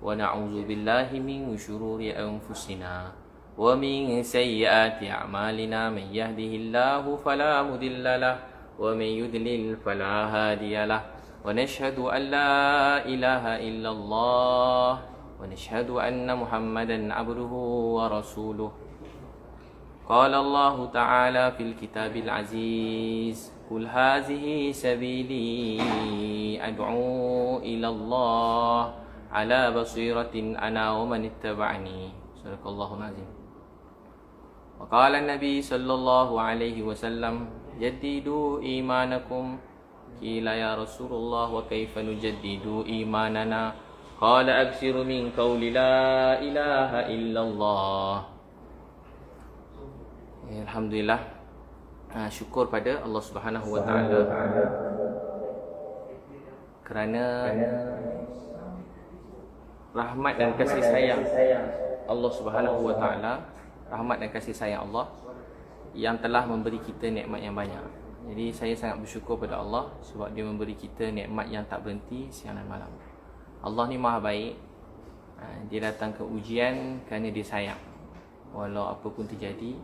ونعوذ بالله من شرور أنفسنا ومن سيئات أعمالنا من يهده الله فلا مضل له ومن يضلل فلا هادي له ونشهد أن لا إله إلا الله ونشهد أن محمدا عبده ورسوله قال الله تعالى في الكتاب العزيز قل هذه سبيلي أدعو إلى الله على بصيرة أنا ومن اتبعني صدق الله العظيم وقال النبي صلى الله عليه وسلم جددوا إيمانكم قيل يا رسول الله وكيف نجدد إيماننا قال أكثر من قول لا إله إلا الله. Alhamdulillah, syukur pada Allah Subhanahu Wa Taala kerana rahmat dan kasih sayang Allah Subhanahu Wa Taala, rahmat dan kasih sayang Allah yang telah memberi kita nikmat yang banyak. Jadi saya sangat bersyukur pada Allah sebab Dia memberi kita nikmat yang tak berhenti siang dan malam. Allah ni maha baik. Dia datang ke ujian kerana Dia sayang. Walau apa pun terjadi,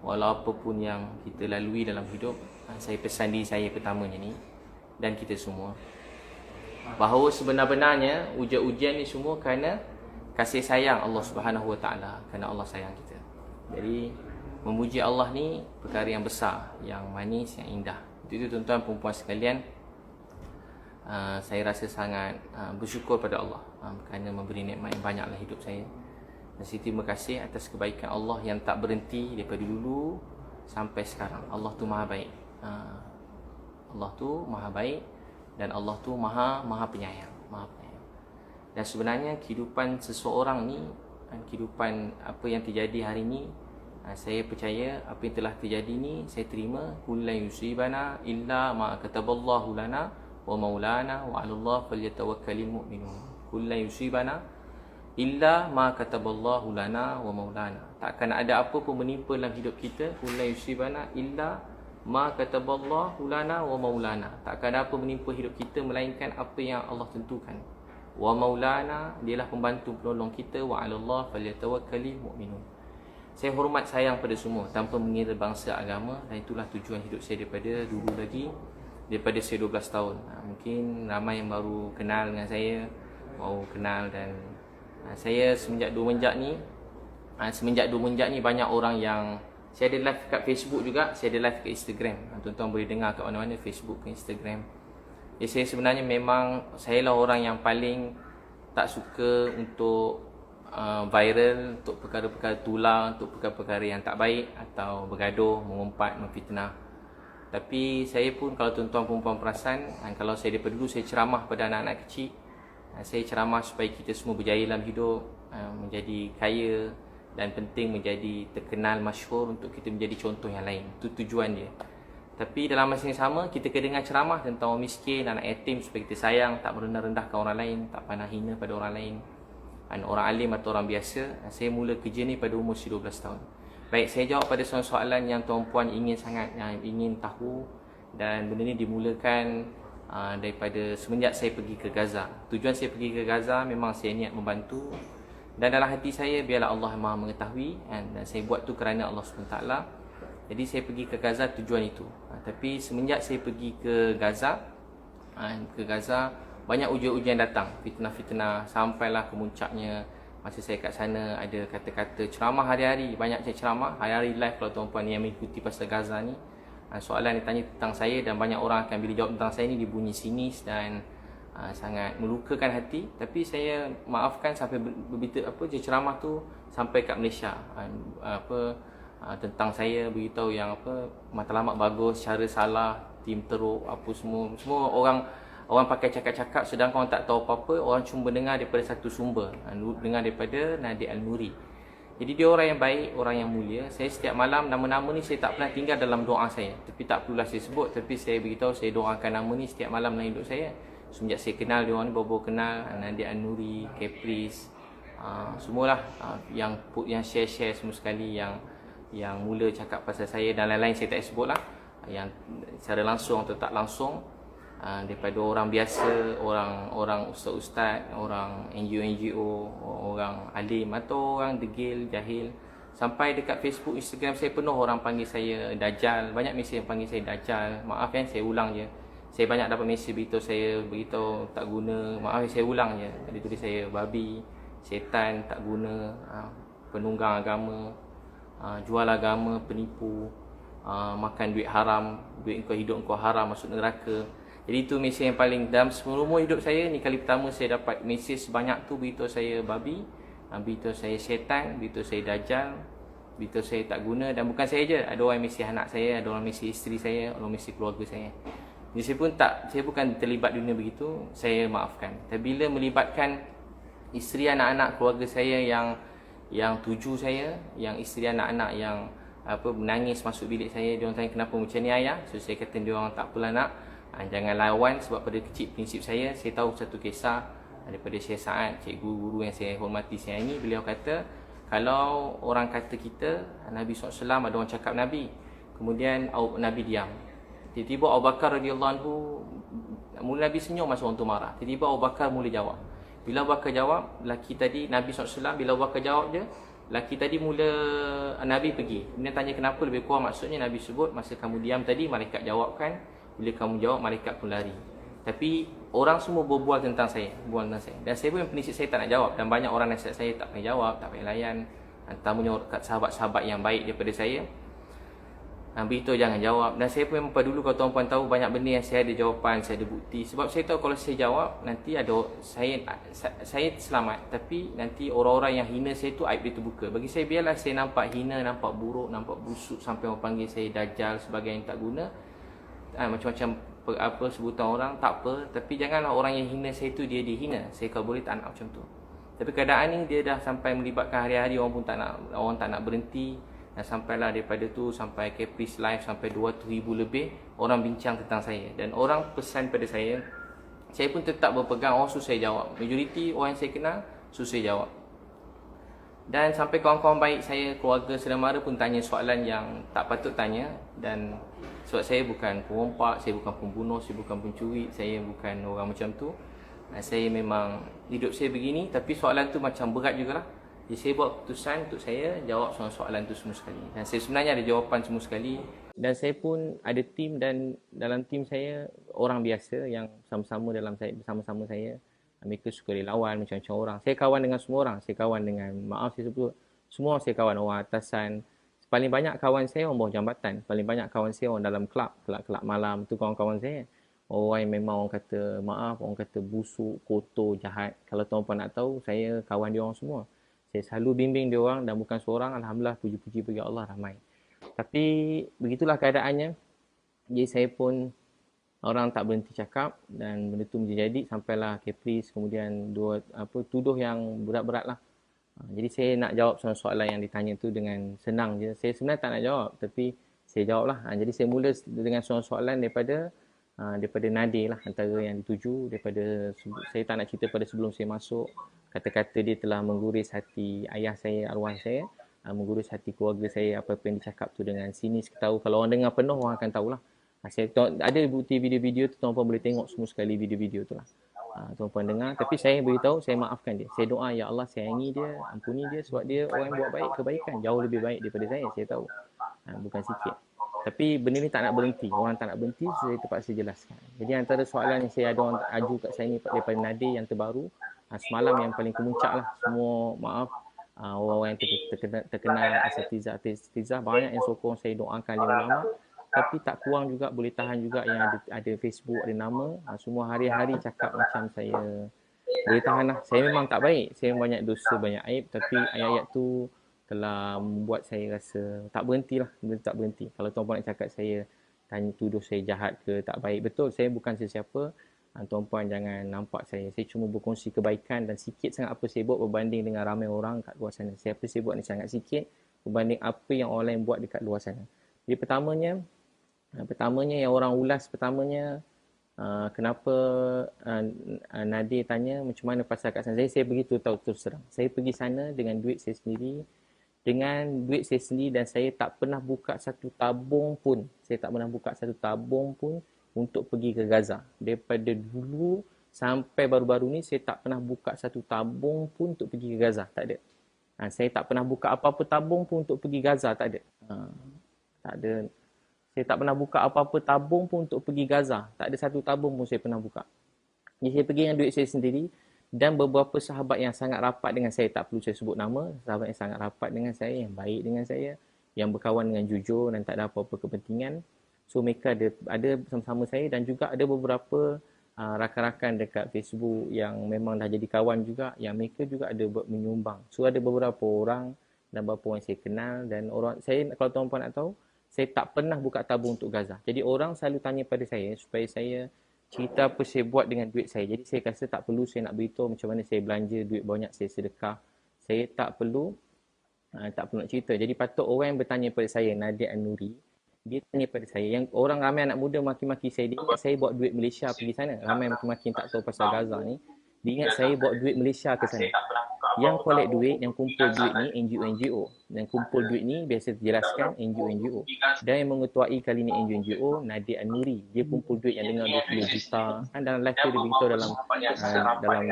walau apa pun yang kita lalui dalam hidup, saya pesan diri saya pertamanya ni dan kita semua, bahawa sebenar-benarnya ujian-ujian ni semua kerana kasih sayang Allah Subhanahu Wa Taala, kerana Allah sayang kita. Jadi memuji Allah ni perkara yang besar, yang manis, yang indah. Itu tuan-tuan perempuan sekalian, saya rasa sangat bersyukur pada Allah kerana memberi nikmat yang banyak dalam hidup saya. Dan saya terima kasih atas kebaikan Allah yang tak berhenti daripada dulu sampai sekarang. Allah tu maha baik. Allah tu maha baik dan Allah tu maha penyayang, maha penyayang. Dan sebenarnya kehidupan seseorang ni, kehidupan apa yang terjadi hari ni, saya percaya apa yang telah terjadi ni saya terima. Kullu yusibana illa ma kataballahu lana wa maulana wa 'alallahi falyatawakkalul mu'minun. Kullu yusibana illa ma kataballahu lana wa maulana. Takkan ada apa pun menimpa dalam hidup kita, kullu yusibana illa ma kataballahu lana wa maulana. Takkan ada apa menimpa hidup kita melainkan apa yang Allah tentukan. Wa maulana, dialah pembantu penolong kita, wa 'alallahi falyatawakkalul mu'minun. Saya hormat sayang pada semua tanpa mengira bangsa agama, dan itulah tujuan hidup saya daripada dulu lagi, daripada saya 12 tahun. Mungkin ramai yang baru kenal dengan saya, baru kenal, dan saya semenjak 2 menjak ni banyak orang yang, saya ada live kat Facebook juga, saya ada live kat Instagram. Tuan-tuan boleh dengar kat mana-mana, Facebook ke Instagram. Jadi saya sebenarnya memang, saya lah orang yang paling tak suka untuk viral, untuk perkara-perkara tular, untuk perkara-perkara yang tak baik, atau bergaduh, mengumpat, memfitnah. Tapi saya pun, kalau tuan-tuan perempuan perasan, kalau saya daripada dulu saya ceramah pada anak-anak kecil. Saya ceramah supaya kita semua berjaya dalam hidup, menjadi kaya, dan penting menjadi terkenal, masyhur, untuk kita menjadi contoh yang lain. Itu tujuan dia. Tapi dalam masa yang sama, kita kena dengar ceramah tentang orang miskin, anak yatim, supaya kita sayang, tak merendah-rendahkan orang lain, tak pandang hina pada orang lain, orang alim atau orang biasa. Saya mula kerja ni pada umur 12 tahun. Baik, saya jawab pada soalan yang tuan-puan ingin sangat, yang ingin tahu. Dan benda ni dimulakan daripada semenjak saya pergi ke Gaza. Tujuan saya pergi ke Gaza memang saya niat membantu, dan dalam hati saya biarlah Allah Maha mengetahui, dan saya buat tu kerana Allah SWT. Jadi saya pergi ke Gaza tujuan itu. Tapi semenjak saya pergi ke Gaza, banyak ujian-ujian datang, fitnah-fitnah, sampailah kemuncaknya. Masa saya kat sana ada kata-kata ceramah hari-hari, banyak saya ceramah hari-hari live. Kalau tuan-puan yang mengikuti pasal Gaza ni, soalan ditanya tentang saya, dan banyak orang akan bila jawab tentang saya ni dibunyi sinis dan sangat melukakan hati. Tapi saya maafkan sampai ceramah tu sampai kat Malaysia. Tentang saya beritahu yang matlamat bagus, cara salah, tim teruk, apa semua orang pakai cakap-cakap, sedangkan orang tak tahu apa-apa. Orang cuma dengar daripada satu sumber, dengar daripada Nadir Al-Nuri. Jadi dia orang yang baik, orang yang mulia. Saya setiap malam, nama-nama ni saya tak pernah tinggal dalam doa saya. Tapi tak perlulah saya sebut, tapi saya beritahu, saya doakan nama ni setiap malam dalam hidup saya. Semenjak saya kenal dia orang ni, baru kenal Nadir Al-Nuri, Caprice, semualah yang share-share semua sekali, yang mula cakap pasal saya dan lain-lain saya tak sebut lah, yang secara langsung atau tak langsung. daripada orang biasa, orang ustaz-ustaz, orang NGO, orang alim atau orang degil, jahil. Sampai dekat Facebook, Instagram saya penuh orang panggil saya Dajjal. Banyak mesej yang panggil saya Dajjal. Maaf saya ulang je. Saya banyak dapat mesej beritahu tak guna. Maaf saya ulang je. Dia tulis saya babi, setan, tak guna, penunggang agama, jual agama, penipu, makan duit haram, duit kau hidup kau haram, masuk neraka. Jadi itu mesej yang paling dalam seumur hidup saya ni, kali pertama saya dapat mesej sebanyak tu beritahu saya babi, beritahu saya setan, beritahu saya dajjal, beritahu saya tak guna. Dan bukan saya je, ada orang mesej anak saya, ada orang mesej isteri saya, orang mesej keluarga saya. Jadi saya bukan terlibat dunia begitu, saya maafkan. Tapi bila melibatkan isteri, anak-anak, keluarga saya yang tuju saya, yang isteri anak-anak yang menangis masuk bilik saya, dia orang tanya kenapa macam ni ayah. So saya kata dia orang tak apalah nak, jangan lawan, sebab pada kecil prinsip saya tahu satu kisah daripada Syekh Sa'ad, cikgu guru yang saya hormati, sayangi. Beliau kata kalau orang kata kita Nabi SAW, ada orang cakap Nabi, kemudian Nabi diam. Tiba-tiba Abu Bakar radhiyallahu anhu, mula Nabi senyum masa orang tu marah. Tiba-tiba Abu Bakar mula jawab. Bila Abu Bakar jawab, laki tadi Nabi SAW, bila Abu Bakar jawab je, laki tadi mula, Nabi pergi. Dia tanya kenapa, lebih kurang maksudnya Nabi sebut masa kamu diam tadi, malaikat jawabkan. Bila kamu jawab, malaikat pun lari. Tapi orang semua berbual tentang saya, Dan saya pun prinsip saya tak nak jawab. Dan banyak orang nasihat saya tak payah jawab, tak payah layan. Terutamanya sahabat-sahabat yang baik daripada saya, beritahu jangan jawab. Dan saya pun memang dulu, kalau tuan-puan tahu, banyak benda yang saya ada jawapan, saya ada bukti. Sebab saya tahu kalau saya jawab, nanti ada saya selamat, tapi nanti orang-orang yang hina saya tu, aib dia terbuka. Bagi saya, biarlah saya nampak hina, nampak buruk, nampak busuk, sampai orang panggil saya dajjal, sebagai yang tak guna, macam-macam sebutan orang, tak apa. Tapi janganlah orang yang hina saya tu dia dihina. Saya kalau boleh tak nak macam tu. Tapi keadaan ni dia dah sampai melibatkan hari-hari, orang pun tak nak berhenti. Dan sampailah daripada tu sampai Caprice Live, sampai 200,000 lebih orang bincang tentang saya. Dan orang pesan pada saya pun tetap berpegang, orang susah jawab. Majoriti orang yang saya kenal susah jawab. Dan sampai kawan-kawan baik saya, keluarga saudara mara pun tanya soalan yang tak patut tanya. Dan sebab saya bukan perompak, saya bukan pembunuh, saya bukan pencuri, saya bukan orang macam tu. Saya memang hidup saya begini. Tapi soalan tu macam berat jugalah. Jadi saya buat keputusan untuk saya jawab soalan tu semua sekali. Dan saya sebenarnya ada jawapan semua sekali. Dan saya pun ada tim, dan dalam tim saya orang biasa yang bersama-sama saya. Mereka suka relawan macam-macam orang. Saya kawan dengan semua orang. Saya kawan dengan, maaf saya sebut, semua saya kawan, orang atasan. Paling banyak kawan saya orang bawah jambatan. Paling banyak kawan saya orang dalam kelab malam. Tu kawan-kawan saya. Orang yang memang orang kata, maaf, orang kata busuk, kotor, jahat. Kalau tuan-puan nak tahu, saya kawan dia orang semua. Saya selalu bimbing dia orang, dan bukan seorang. Alhamdulillah, puji-puji bagi Allah, ramai. Tapi begitulah keadaannya. Jadi saya pun, orang tak berhenti cakap, dan benda tu menjadi sampailah Caprice, kemudian tuduh yang berat-berat lah. Jadi saya nak jawab soalan yang ditanya tu dengan senang je. Saya sebenarnya tak nak jawab, tapi saya jawab lah. Jadi saya mula dengan soalan daripada Nadir lah, antara yang dituju. Saya tak nak cerita pada sebelum saya masuk. Kata-kata dia telah mengguris hati ayah saya, arwah saya, mengurus hati keluarga saya. Apa-apa yang dicakap tu dengan sinis, tahu. Kalau orang dengar penuh, orang akan tahulah. Saya ada bukti video-video tu, tuan-puan boleh tengok semua sekali video-video tu lah. Tuan-puan dengar. Tapi saya beritahu, saya maafkan dia. Saya doa, ya Allah sayangi dia, ampuni dia, sebab dia orang yang buat baik, kebaikan jauh lebih baik daripada saya tahu. Bukan sikit. Tapi benda ni tak nak berhenti. Orang tak nak berhenti, saya terpaksa jelaskan. Jadi antara soalan yang saya ada orang aju kat saya ni daripada Nadir yang terbaru, semalam yang paling kemuncak lah. Semua maaf, orang-orang yang terkenal asatizah banyak yang sokong saya, doakan dia ulama. Tapi tak kurang juga, boleh tahan juga yang ada Facebook, ada nama. Semua hari-hari cakap macam saya. Boleh tahan lah. Saya memang tak baik. Saya banyak dosa, banyak aib. Tapi ayat-ayat tu telah membuat saya rasa tak berhentilah. Benda tak berhenti. Kalau tuan-puan nak cakap saya, tuduh saya jahat ke, tak baik. Betul, saya bukan sesiapa. Tuan-puan jangan nampak saya. Saya cuma berkongsi kebaikan, dan sikit sangat apa saya buat berbanding dengan ramai orang kat luar sana. Apa saya buat ni sangat sikit berbanding apa yang orang lain buat dekat luar sana. Jadi pertamanya yang orang ulas kenapa Nadir tanya macam mana pasal kat sana. Saya begitu tahu terus terang. Saya pergi sana dengan duit saya sendiri. Dan saya tak pernah buka satu tabung pun. untuk pergi ke Gaza. Daripada dulu sampai baru-baru ni saya tak pernah buka satu tabung pun untuk pergi ke Gaza. Tak ada. Saya tak pernah buka apa-apa tabung pun untuk pergi Gaza. Tak ada. Tak ada. Saya tak pernah buka apa-apa tabung pun untuk pergi Gaza. Tak ada satu tabung pun saya pernah buka. Jadi saya pergi dengan duit saya sendiri dan beberapa sahabat yang sangat rapat dengan saya, tak perlu saya sebut nama, sahabat yang sangat rapat dengan saya, yang baik dengan saya, yang berkawan dengan jujur dan tak ada apa-apa kepentingan. So mereka ada sama-sama saya dan juga ada beberapa rakan-rakan dekat Facebook yang memang dah jadi kawan juga, yang mereka juga ada menyumbang. So ada beberapa orang dan beberapa orang saya kenal dan orang saya, kalau tuan-puan nak tahu, saya tak pernah buka tabung untuk Gaza. Jadi orang selalu tanya pada saya supaya saya cerita apa saya buat dengan duit saya. Jadi saya rasa tak perlu saya nak beritahu macam mana saya belanja duit banyak, saya sedekah. Saya tak perlu nak cerita. Jadi patut orang yang bertanya pada saya, Nadia An-Nuri, dia tanya pada saya, yang orang ramai anak muda maki-maki saya, dia ingat saya bawa duit Malaysia pergi sana. Ramai maki-maki yang tak tahu pasal Gaza ni, dia ingat saya bawa duit Malaysia ke sana. Yang collect duit, yang kumpul duit ni NGO-NGO. Yang kumpul duit ni biasa dijelaskan NGO-NGO. Dan yang mengetuai kali ni NGO-NGO, Nadia An-Nuri. Dia kumpul duit yang dengan 20 juta. Kan dalam live tu dia beritahu dalam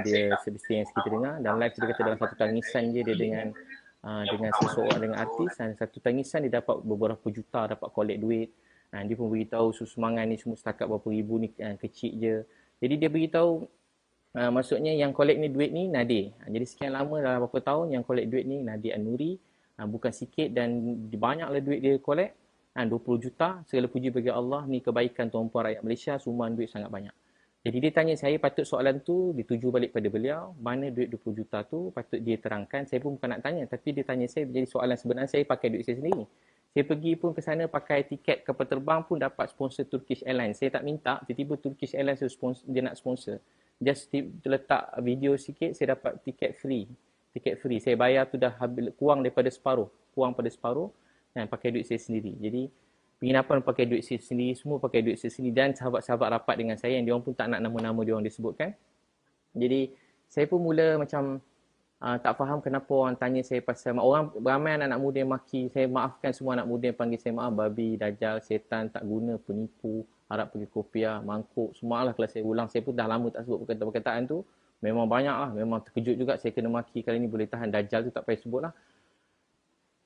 dia seperti yang kita dengar. Dalam live tu dia kata dalam satu tangisan dia dengan seseorang, dengan artis, dan satu tangisan dia dapat beberapa juta, dapat collect duit. Dia pun beritahu sumbangan ni semua setakat berapa ribu ni kecil je. Jadi dia beritahu maksudnya yang collect ni duit ni Nadir. Jadi sekian lama dalam beberapa tahun yang collect duit ni Nadir An-Nuri. Bukan sikit dan banyaklah duit dia collect. 20 juta. Segala puji bagi Allah. Ni kebaikan tuan-puan rakyat Malaysia. Sumbangan duit sangat banyak. Jadi dia tanya saya, patut soalan tu dituju balik pada beliau. Mana duit 20 juta tu? Patut dia terangkan. Saya pun bukan nak tanya. Tapi dia tanya saya. Jadi soalan sebenarnya saya pakai duit saya sendiri. Saya pergi pun ke sana pakai tiket kapal terbang pun dapat sponsor Turkish Airlines. Saya tak minta. Tiba-tiba Turkish Airlines dia nak sponsor. Just letak video sikit, saya dapat tiket free. Tiket free. Saya bayar tu dah kurang daripada separuh. Kurang pada separuh. Dan pakai duit saya sendiri. Jadi, penginapan pakai duit saya sendiri. Semua pakai duit saya sendiri. Dan sahabat-sahabat rapat dengan saya yang diorang pun tak nak nama-nama diorang disebutkan. Jadi, saya pun mula macam tak faham kenapa orang tanya saya pasal. Orang ramai anak-anak muda yang maki. Saya maafkan semua anak muda yang panggil saya maaf. Babi, dajal, setan, tak guna, penipu. Harap pergi kopiah, mangkuk, semua lah kalau saya ulang. Saya pun dah lama tak sebut perkataan-perkataan tu. Memang banyak lah. Memang terkejut juga saya kena maki kali ni boleh tahan. Dajjal tu tak payah sebut lah.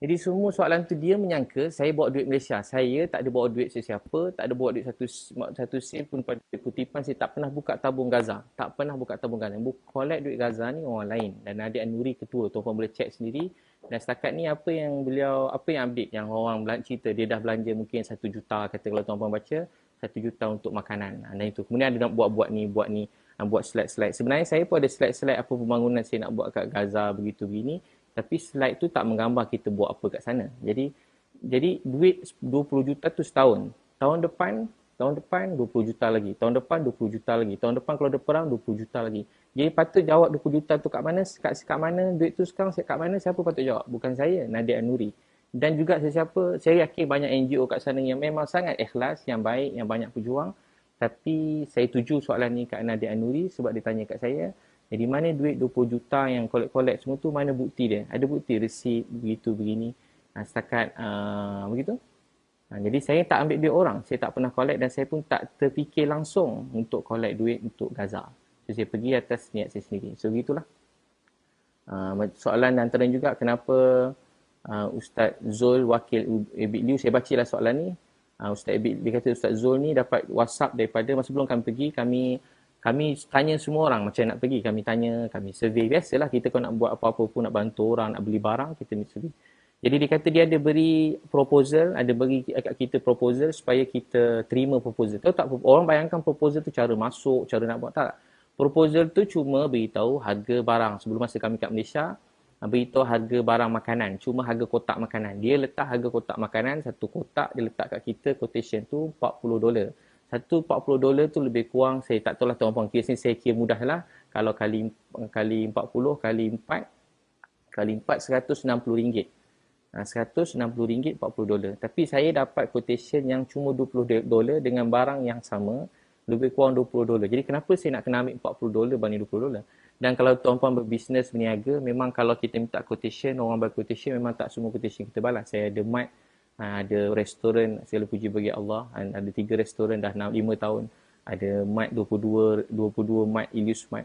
Jadi semua soalan tu dia menyangka saya bawa duit Malaysia. Saya tak ada bawa duit sesiapa. Tak ada bawa duit satu sen pun pada kutipan. Saya tak pernah buka tabung Gaza. Tak pernah buka tabung Gaza. Collect duit Gaza ni orang lain. Dan Nadia An-Nuri ketua. Tuan-tuan boleh check sendiri. Dan setakat ni apa yang update yang orang cerita. Dia dah belanja mungkin 1 juta kata kalau tuan-tuan baca. 1 juta untuk makanan. Dan itu. Kemudian ada nak buat ni. Buat slide-slide. Sebenarnya saya pun ada slide-slide apa pembangunan saya nak buat kat Gaza begitu begini. Tapi slide tu tak menggambar kita buat apa kat sana. Jadi duit 20 juta tu setahun. Tahun depan 20 juta lagi. Tahun depan 20 juta lagi. Tahun depan kalau ada perang 20 juta lagi. Jadi patut jawab 20 juta tu kat mana? Kat mana? Duit tu sekarang kat mana? Siapa patut jawab? Bukan saya, Nadia An-Nuri. Dan juga sesiapa, saya yakin banyak NGO kat sana yang memang sangat ikhlas, yang baik, yang banyak berjuang. Tapi saya tuju soalan ni kat Nadia An-Nuri sebab dia tanya kat saya. Jadi mana duit 20 juta yang collect semua tu, mana bukti dia? Ada bukti resit begitu begini. Setakat begitu. Jadi saya tak ambil duit orang. Saya tak pernah collect dan saya pun tak terfikir langsung untuk collect duit untuk Gaza. So saya pergi atas niat saya sendiri. So begitulah. Soalan antara juga kenapa Ustaz Zul wakil Ebit Liu, saya bacalah soalan ni. Ustaz Ebit, dia kata Ustaz Zul ni dapat WhatsApp daripada masa sebelum kami pergi, kami tanya semua orang macam nak pergi. Kami tanya, kami survey. Biasalah kita kalau nak buat apa-apa pun, nak bantu orang, nak beli barang, kita survey. Jadi dia kata dia ada beri proposal, ada beri kat kita proposal supaya kita terima proposal. Tahu tak, orang bayangkan proposal tu cara masuk, cara nak buat, tak. Proposal tu cuma beritahu harga barang. Sebelum masa kami kat Malaysia, beritahu harga barang makanan. Cuma harga kotak makanan. Dia letak harga kotak makanan, satu kotak dia letak kat kita, quotation tu $40. Satu $40 tu lebih kurang, saya tak tahu lah tuan-tuan kira sini, saya kira mudah lah. Kalau kali 40, kali 4 RM160. RM160, $40. Tapi saya dapat quotation yang cuma $20 dengan barang yang sama, lebih kurang $20. Jadi kenapa saya nak kena ambil $40 banding $20? Dan kalau tuan-tuan berbisnes, berniaga, memang kalau kita minta quotation, orang bagi quotation, memang tak semua quotation kita balas. Saya ada mat Ada restoran, segala puji bagi Allah. Ada 3 restoran dah 5 tahun. Ada mat 22 mat, Ilius mat.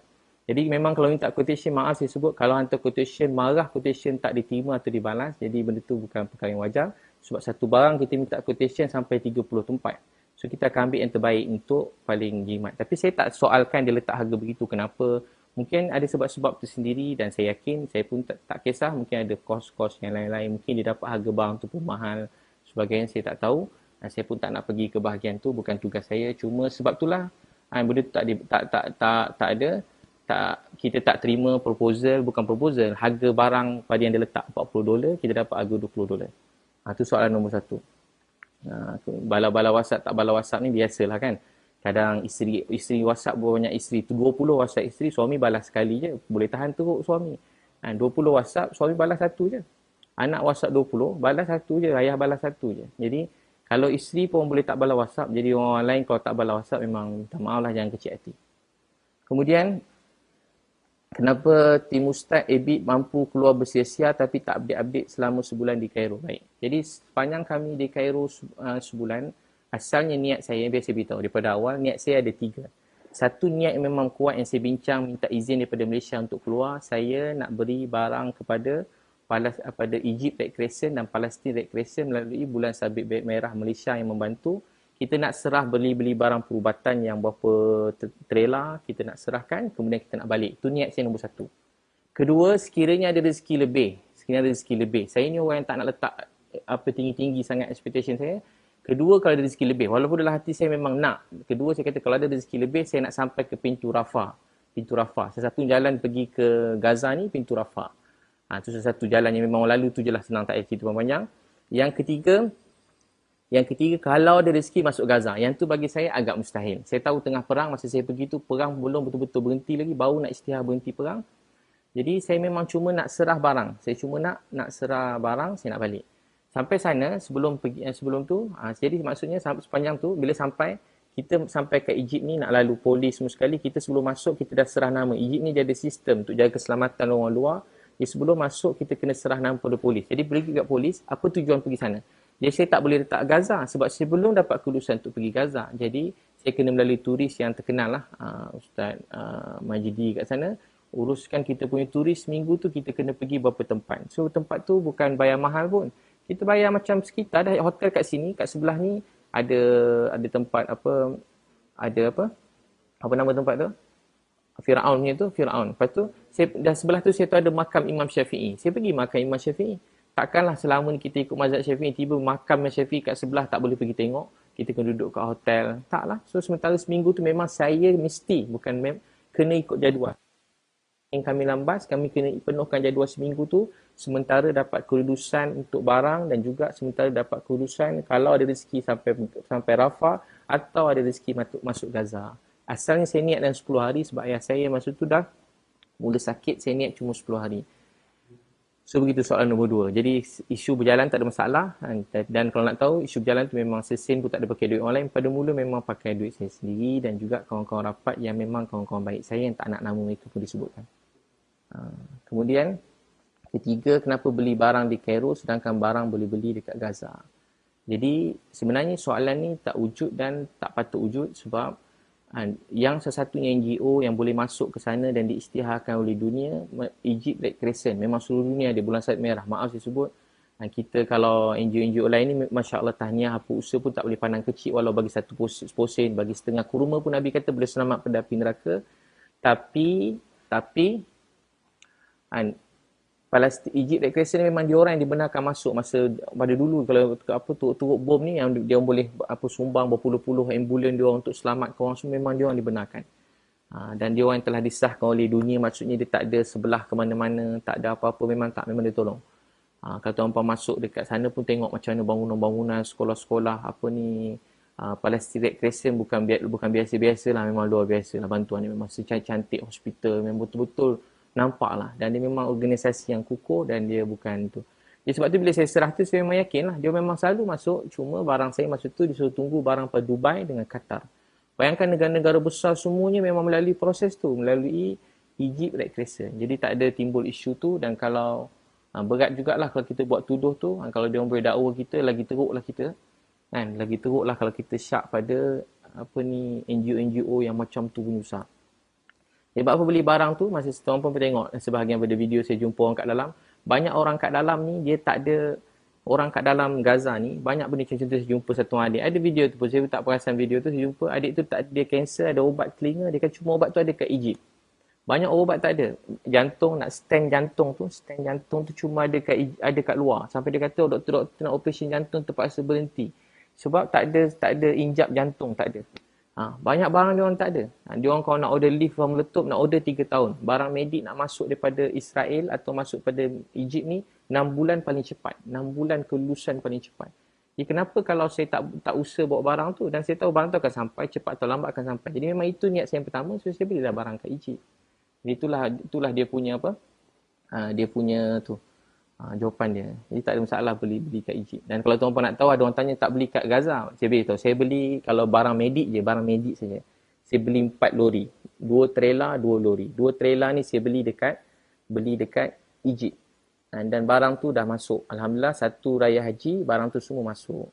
Jadi memang kalau minta quotation, maaf saya sebut, kalau hantar quotation, marah quotation tak diterima atau dibalas, jadi benda tu bukan perkara yang wajar. Sebab satu barang kita minta quotation sampai 30 tempat. So kita akan ambil yang terbaik untuk paling jimat. Tapi saya tak soalkan dia letak harga begitu. Kenapa? Mungkin ada sebab-sebab tersendiri dan saya yakin, saya pun tak kisah. Mungkin ada kos-kos yang lain-lain. Mungkin dia dapat harga barang tu pun mahal. Sebagainya saya tak tahu. Dan saya pun tak nak pergi ke bahagian tu. Bukan tugas saya. Cuma sebab itulah benda tu tak ada. Kita tak terima proposal, bukan proposal, harga barang pada yang dia letak $40, kita dapat harga $20. Itu soalan nombor satu. Bala-bala WhatsApp, tak bala WhatsApp ni biasalah kan. Kadang isteri WhatsApp banyak isteri, 20 WhatsApp isteri, suami balas sekali je. Boleh tahan teruk suami. 20 WhatsApp, suami balas satu je. Anak WhatsApp 20, balas satu je. Ayah balas satu je. Jadi, kalau isteri pun boleh tak balas WhatsApp, jadi orang lain kalau tak balas WhatsApp, memang minta maaf lah, jangan kecil hati. Kemudian, kenapa tim Ustaz Ebit mampu keluar bersia-sia tapi tak update-update selama sebulan di Cairo? Baik. Jadi sepanjang kami di Cairo sebulan, asalnya niat saya, biasa beritahu daripada awal, niat saya ada 3. Satu niat yang memang kuat yang saya bincang, minta izin daripada Malaysia untuk keluar. Saya nak beri barang kepada Egypt Red Crescent dan Palestine Red Crescent melalui Bulan Sabit Merah Malaysia yang membantu. Kita nak serah beli barang perubatan yang berapa trailer, kita nak serahkan, kemudian kita nak balik. Itu niat saya nombor 1. Kedua, sekiranya ada rezeki lebih. Saya ni orang yang tak nak letak tinggi-tinggi sangat expectation saya. Kedua, kalau ada rezeki lebih. Walaupun dalam hati saya memang nak. Kedua, saya kata kalau ada rezeki lebih, saya nak sampai ke pintu Rafah. Salah satu jalan pergi ke Gaza ni, pintu Rafah. Itu salah satu jalan yang memang lalu tu je lah, senang, tak payah cerita panjang. Yang ketiga, kalau ada rezeki masuk Gaza. Yang tu bagi saya agak mustahil. Saya tahu tengah perang, masa saya pergi tu, perang belum betul-betul berhenti lagi. Baru nak isytihar berhenti perang. Jadi, saya memang cuma nak serah barang. Saya cuma nak serah barang, saya nak balik. Sampai sana, sebelum tu, jadi maksudnya sepanjang tu, bila kita sampai ke Egypt ni, nak lalu polis semua sekali, kita sebelum masuk, kita dah serah nama. Egypt ni dia ada sistem untuk jaga keselamatan orang luar. Jadi, sebelum masuk, kita kena serah nama pada polis. Jadi, pergi kat polis, apa tujuan pergi sana? Jadi saya tak boleh letak Gaza sebab saya belum dapat kelulusan untuk pergi Gaza. Jadi saya kena melalui turis yang terkenal lah. Ustaz Majidi kat sana. Uruskan kita punya turis seminggu tu kita kena pergi beberapa tempat. So tempat tu bukan bayar mahal pun. Kita bayar macam sekitar dah hotel kat sini. Kat sebelah ni ada tempat apa nama tempat tu? Firaun punya tu, Firaun. Lepas tu dah sebelah tu saya tu ada makam Imam Syafi'i. Saya pergi makam Imam Syafi'i. Takkanlah selama ni kita ikut mazhab Syafi'i, tiba makam Syafi'i kat sebelah tak boleh pergi tengok. Kita kena duduk kat hotel. Taklah. So sementara seminggu tu memang saya mesti, kena ikut jadual. Yang kami lambat, kami kena penuhkan jadual seminggu tu. Sementara dapat kelulusan untuk barang dan juga sementara dapat kelulusan kalau ada rezeki sampai Rafah atau ada rezeki masuk Gaza. Asalnya saya niat dalam 10 hari sebab ayah saya masa tu dah mula sakit, saya niat cuma 10 hari. So begitu soalan nombor 2. Jadi isu berjalan tak ada masalah. Dan kalau nak tahu isu berjalan tu memang sesen pun tak ada pakai duit orang lain. Pada mula memang pakai duit saya sendiri dan juga kawan-kawan rapat yang memang kawan-kawan baik saya yang tak nak nama mereka pun disebutkan. Kemudian ketiga, kenapa beli barang di Cairo sedangkan barang boleh beli dekat Gaza. Jadi sebenarnya soalan ni tak wujud dan tak patut wujud sebab yang sesatunya NGO yang boleh masuk ke sana dan diisytiharkan oleh dunia, Egypt Red Crescent. Memang seluruh dunia ada Bulan Sabit Merah. Maaf saya sebut. Kita kalau NGO-NGO lain ni, Masya Allah tahniah, apa usaha pun tak boleh pandang kecil. Walau bagi satu posen, bagi setengah kurma pun Nabi kata boleh selamat pada api neraka. Tapi Palestin, Egypt Red Crescent memang dia orang yang dibenarkan masuk masa pada dulu kalau turut bom ni yang dia orang boleh sumbang berpuluh-puluh ambulan dia orang untuk selamatkan orang semua, memang dia orang dibenarkan. Dan dia orang yang telah disahkan oleh dunia, maksudnya dia tak ada sebelah ke mana-mana, tak ada apa-apa, memang dia tolong. Kalau tuan-tuan masuk dekat sana pun tengok macam mana bangunan-bangunan, sekolah-sekolah Palestine Red Crescent bukan biasa-biasa lah, memang luar biasa lah bantuan ni, memang secantik hospital, memang betul-betul nampak lah. Dan dia memang organisasi yang kukuh dan dia bukan tu. Jadi sebab tu bila saya serah tu, saya memang yakin lah. Dia memang selalu masuk. Cuma barang saya masa tu disuruh tunggu barang pada Dubai dengan Qatar. Bayangkan negara-negara besar semuanya memang melalui proses tu. Melalui Egypt Red Crescent. Jadi tak ada timbul isu tu. Dan kalau Berat jugalah kalau kita buat tuduh tu. Kalau dia orang boleh dakwa kita, lagi teruklah kita. Kan? Lagi teruklah kalau kita syak pada NGO-NGO yang macam tu punya usaha. Sebab apa beli barang tu, masa tuan pun tengok sebahagian pada video saya jumpa orang kat dalam. Banyak orang kat dalam ni, dia tak ada, orang kat dalam Gaza ni, banyak benda contoh saya jumpa satu adik. Ada video tu pun, saya tak perasan video tu, saya jumpa adik tu tak ada, dia kanser, ada ubat telinga, dia kan cuma ubat tu ada kat Egypt. Banyak ubat tak ada. Jantung, nak stand jantung tu cuma ada kat luar. Sampai dia kata, doktor-doktor nak operasi jantung terpaksa berhenti. Sebab tak ada injap jantung, tak ada. Banyak barang dia orang tak ada. Dia orang kalau nak order lift orang meletup, nak order 3 tahun. Barang medik nak masuk daripada Israel atau masuk pada Egypt ni, 6 bulan paling cepat. 6 bulan kelulusan paling cepat. Jadi kenapa kalau saya tak usaha bawa barang tu, dan saya tahu barang tu akan sampai, cepat atau lambat akan sampai. Jadi memang itu niat saya yang pertama, so saya belilah barang kat Egypt. Jadi itulah dia punya apa? Dia punya tu. Jawapan dia. Jadi tak ada masalah beli kat Egypt. Dan kalau tuan-tuan nak tahu, ada orang tanya tak beli kat Gaza. Saya beritahu, saya beli kalau barang medik je, barang medik saja. Saya beli 4 lori. 2 trailer, 2 lori. 2 trailer ni saya beli dekat Egypt. Dan barang tu dah masuk. Alhamdulillah, satu raya haji, barang tu semua masuk.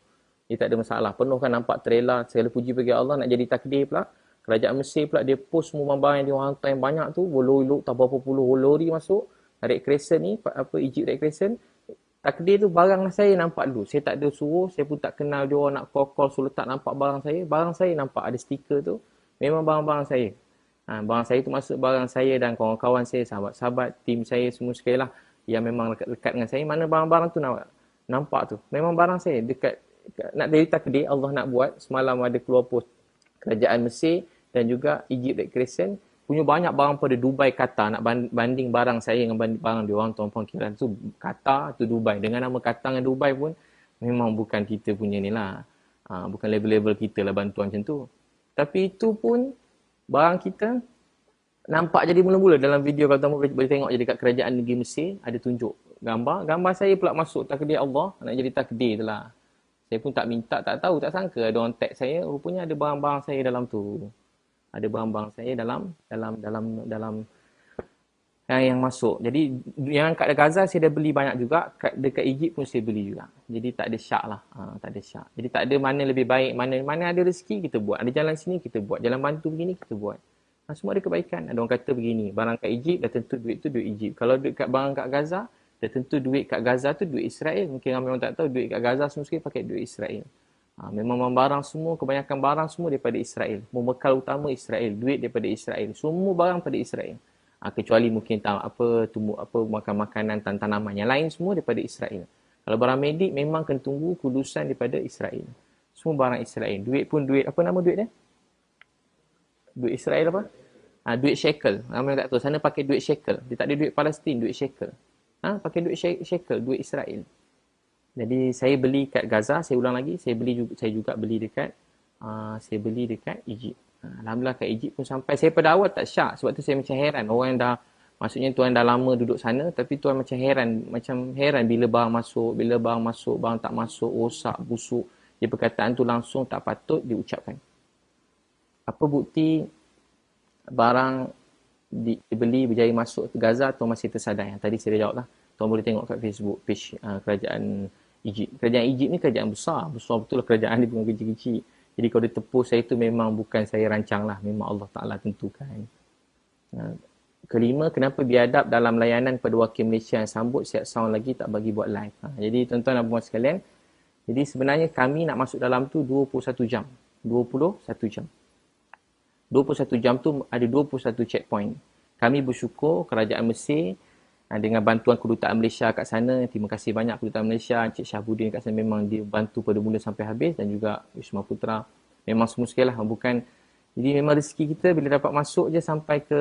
Dia tak ada masalah. Penuh kan nampak trailer. Segala puji bagi Allah, nak jadi takdir pula. Kerajaan Mesir pula, dia post semua barang yang dia orang hantar yang banyak tu. Berlori-lori, tak berapa puluh lori masuk. Red Crescent ni, Egypt Red Crescent, takdir tu barang saya nampak dulu. Saya tak ada suruh, saya pun tak kenal dia orang nak call suruh tak nampak barang saya. Barang saya nampak ada stiker tu, memang barang-barang saya. Barang saya tu masuk barang saya dan kawan-kawan saya, sahabat-sahabat, tim saya semua sekali lah yang memang dekat dengan saya. Mana barang-barang tu nampak tu. Memang barang saya dekat, nak dari takdir Allah nak buat. Semalam ada keluar post kerajaan Mesir dan juga Egypt Red Crescent punya banyak barang pada Dubai, Qatar. Nak banding barang saya dengan barang dia orang, tuan-tuan kira tu Qatar, tu Dubai. Dengan nama Qatar dengan Dubai pun memang bukan kita punya ni lah. Bukan level-level kita lah bantuan macam tu. Tapi itu pun barang kita nampak jadi mula-mula dalam video. Kalau tuan-tuan boleh tengok je dekat kerajaan negeri Mesir, ada tunjuk gambar saya pula masuk takdir Allah, nak jadi takdir tu lah. Saya pun tak minta, tak tahu, tak sangka ada orang tag saya, rupanya ada barang-barang saya dalam tu. Ada barang-barang saya dalam yang masuk. Jadi yang kat Gaza saya dah beli banyak juga, dekat Egypt pun saya beli juga. Jadi tak ada syak lah. Tak ada syak. Jadi tak ada mana lebih baik, mana ada rezeki kita buat. Ada jalan sini kita buat, jalan bantu begini kita buat. Semua ada kebaikan. Ada orang kata begini, barang kat Egypt dah tentu duit tu duit Egypt. Kalau dekat barang kat Gaza, dah tentu duit kat Gaza tu duit Israel. Mungkin ramai orang tak tahu duit kat Gaza semua sekali pakai duit Israel. Memang barang semua, kebanyakan barang semua daripada Israel. Membekal utama Israel, duit daripada Israel. Semua barang pada Israel. Kecuali mungkin makan makanan, tanaman. Yang lain semua daripada Israel. Kalau barang medik memang kena tunggu kulusan daripada Israel. Semua barang Israel. Duit pun duit, apa nama duit dia? Duit Israel apa? Duit shekel. Ramai tak tahu. Sana pakai duit shekel. Dia tak ada duit Palestin, duit shekel. Pakai duit shekel, duit Israel. Jadi saya beli kat Gaza, saya ulang lagi, saya juga beli dekat Egypt. Alhamdulillah kat Egypt pun sampai. Saya pada awal tak syak, sebab tu saya macam heran. Orang yang maksudnya tuan dah lama duduk sana, tapi tuan macam heran bila barang masuk, barang tak masuk, rosak, busuk. Dia perkataan tu langsung tak patut diucapkan. Apa bukti barang dibeli berjaya masuk ke Gaza atau masih tersadai? Yang tadi saya dah jawab lah. Tuan boleh tengok kat Facebook page kerajaan Egypt. Kerajaan Egypt ni kerajaan besar. Besar betul lah kerajaan dia, bukan kecil-kecil. Jadi kalau dia tepus saya tu memang bukan saya rancang lah. Memang Allah Ta'ala tentukan. Kelima, kenapa biadab dalam layanan pada wakil Malaysia yang sambut siap sound lagi tak bagi buat live. Jadi tuan-tuan dan puan sekalian, jadi sebenarnya kami nak masuk dalam tu 21 jam. 21 jam. 21 jam tu ada 21 checkpoint. Kami bersyukur kerajaan Mesir dengan bantuan kedutaan Malaysia kat sana. Terima kasih banyak kedutaan Malaysia, Encik Syahbudin kat sana memang dia bantu pada mula sampai habis, dan juga Wisma Putra. Memang semua sekali lah, bukan. Jadi memang rezeki kita bila dapat masuk je sampai ke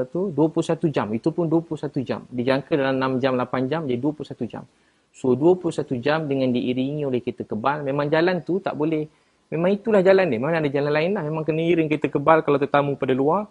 tu 21 jam. Itu pun 21 jam. Dijangka dalam 6 jam, 8 jam, jadi 21 jam. So 21 jam dengan diiringi oleh kereta kebal. Memang jalan tu tak boleh. Memang itulah jalan dia. Mana ada jalan lain lah. Memang kena iring kereta kebal kalau tetamu pada luar.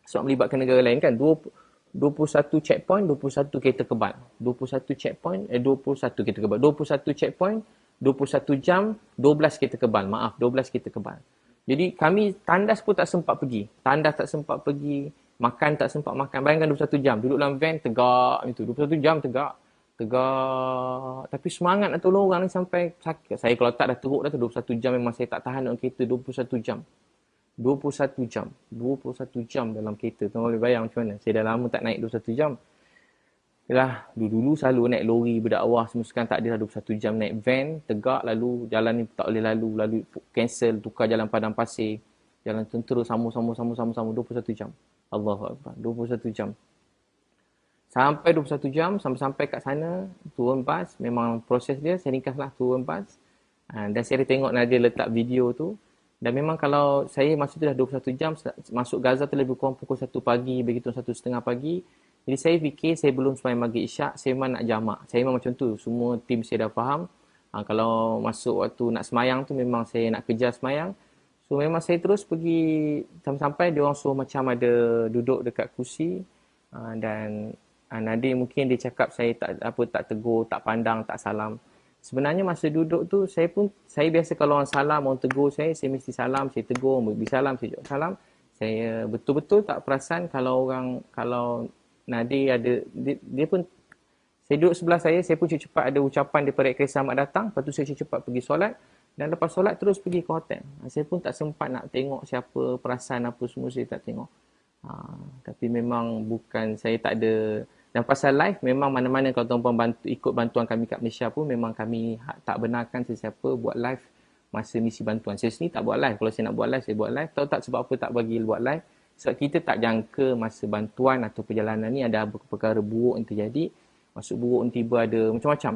Sebab melibatkan negara lain kan. 21 checkpoint, 21 kereta kebal. 21 checkpoint, 21 kereta kebal. 21 checkpoint, 21 jam, 12 kereta kebal. Maaf, 12 kereta kebal. Jadi kami tandas pun tak sempat pergi. Tandas tak sempat pergi. Makan tak sempat makan. Bayangkan 21 jam. Duduk dalam van tegak itu. 21 jam tegak. tegak. Tapi semangat nak tolong orang ni sampai sakit. Saya kalau tak dah teruk dah tu 21 jam memang saya tak tahan dalam kereta 21 jam. 21 jam. 21 jam dalam kereta. Tuan boleh bayang macam mana. Saya dah lama tak naik 21 jam. Yalah, dulu selalu naik lori berdakwah semua, sekarang tak ada 21 jam naik van, tegak, lalu jalan ni tak boleh lalu cancel, tukar jalan padang pasir, jalan tentera sama 21 jam. Allahu Akbar, 21 jam. Sampai 21 jam, sampai kat sana, turun bas, memang proses dia, saya ringkaslah turun bas. Dan saya tengok Nadia letak video tu, dan memang kalau saya masa tu dah 21 jam, masuk Gaza tu lebih kurang pukul 1 pagi, begitu 1:30 pagi. Jadi saya fikir saya belum sembahyang maghrib isyak, saya memang nak jamak. Saya memang macam tu, semua tim saya dah faham. Kalau masuk waktu nak sembahyang tu memang saya nak kejar sembahyang. So memang saya terus pergi sampai dia orang suruh macam ada duduk dekat kursi. Dan Nadir mungkin dia cakap saya tak tegur, tak pandang, tak salam. Sebenarnya masa duduk tu saya biasa kalau orang salam, orang tegur saya mesti salam, saya tegur, beri salam, saya jawab salam. Saya betul-betul tak perasan kalau Nadir ada, dia pun, saya duduk sebelah saya pun cepat ada ucapan daripada Rekres selamat datang, lepas tu saya cepat pergi solat, dan lepas solat terus pergi ke hotel. Saya pun tak sempat nak tengok siapa, perasan apa semua saya tak tengok. Tapi memang bukan, saya tak ada, dan pasal live, memang mana-mana kalau tuan-puan ikut bantuan kami kat Malaysia pun, memang kami tak benarkan sesiapa buat live masa misi bantuan. Saya sendiri tak buat live, kalau saya nak buat live, saya buat live. Tahu tak sebab apa tak bagi buat live? Sebab kita tak jangka masa bantuan atau perjalanan ni ada perkara buruk yang terjadi. Maksud buruk ni tiba ada macam-macam.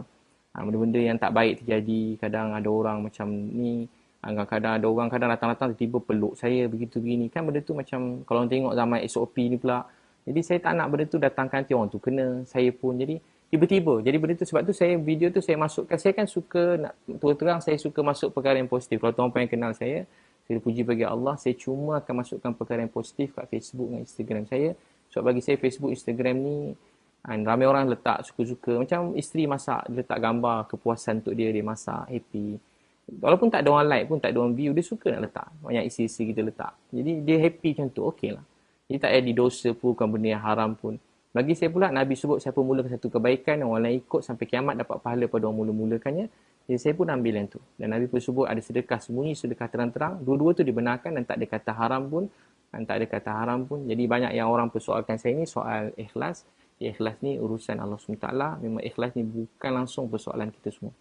Benda-benda yang tak baik terjadi. Kadang ada orang macam ni. Kadang ada orang datang-datang tiba-tiba peluk saya begitu begini. Kan benda tu macam kalau orang tengok zaman SOP ni pula. Jadi saya tak nak benda tu datangkan nanti orang tu kena. Saya pun jadi tiba-tiba. Jadi benda tu sebab tu video tu saya masukkan. Saya kan suka, nak terang saya suka masuk perkara yang positif. Kalau tuan-tuan yang kenal saya puji bagi Allah, saya cuma akan masukkan perkara yang positif kat Facebook dan Instagram saya. Sebab bagi saya Facebook, Instagram ni ramai orang letak suka-suka. Macam isteri masak, dia letak gambar kepuasan untuk dia masak, happy. Walaupun tak ada orang like pun, tak ada orang view, dia suka nak letak. Banyak isteri-isteri kita letak. Jadi dia happy macam tu, okey lah. Jadi tak ada dosa pun, bukan benda yang haram pun. Bagi saya pula, Nabi sebut siapa mulakan satu kebaikan, orang lain ikut sampai kiamat dapat pahala pada orang mula-mulakannya. Jadi saya pun ambil yang tu. Dan Nabi pun sebut ada sedekah sembunyi, sedekah terang-terang. Dua-dua tu dibenarkan dan tak ada kata haram pun. Jadi banyak yang orang persoalkan saya ni soal ikhlas. Ikhlas ni urusan Allah SWT. Memang ikhlas ni bukan langsung persoalan kita semua.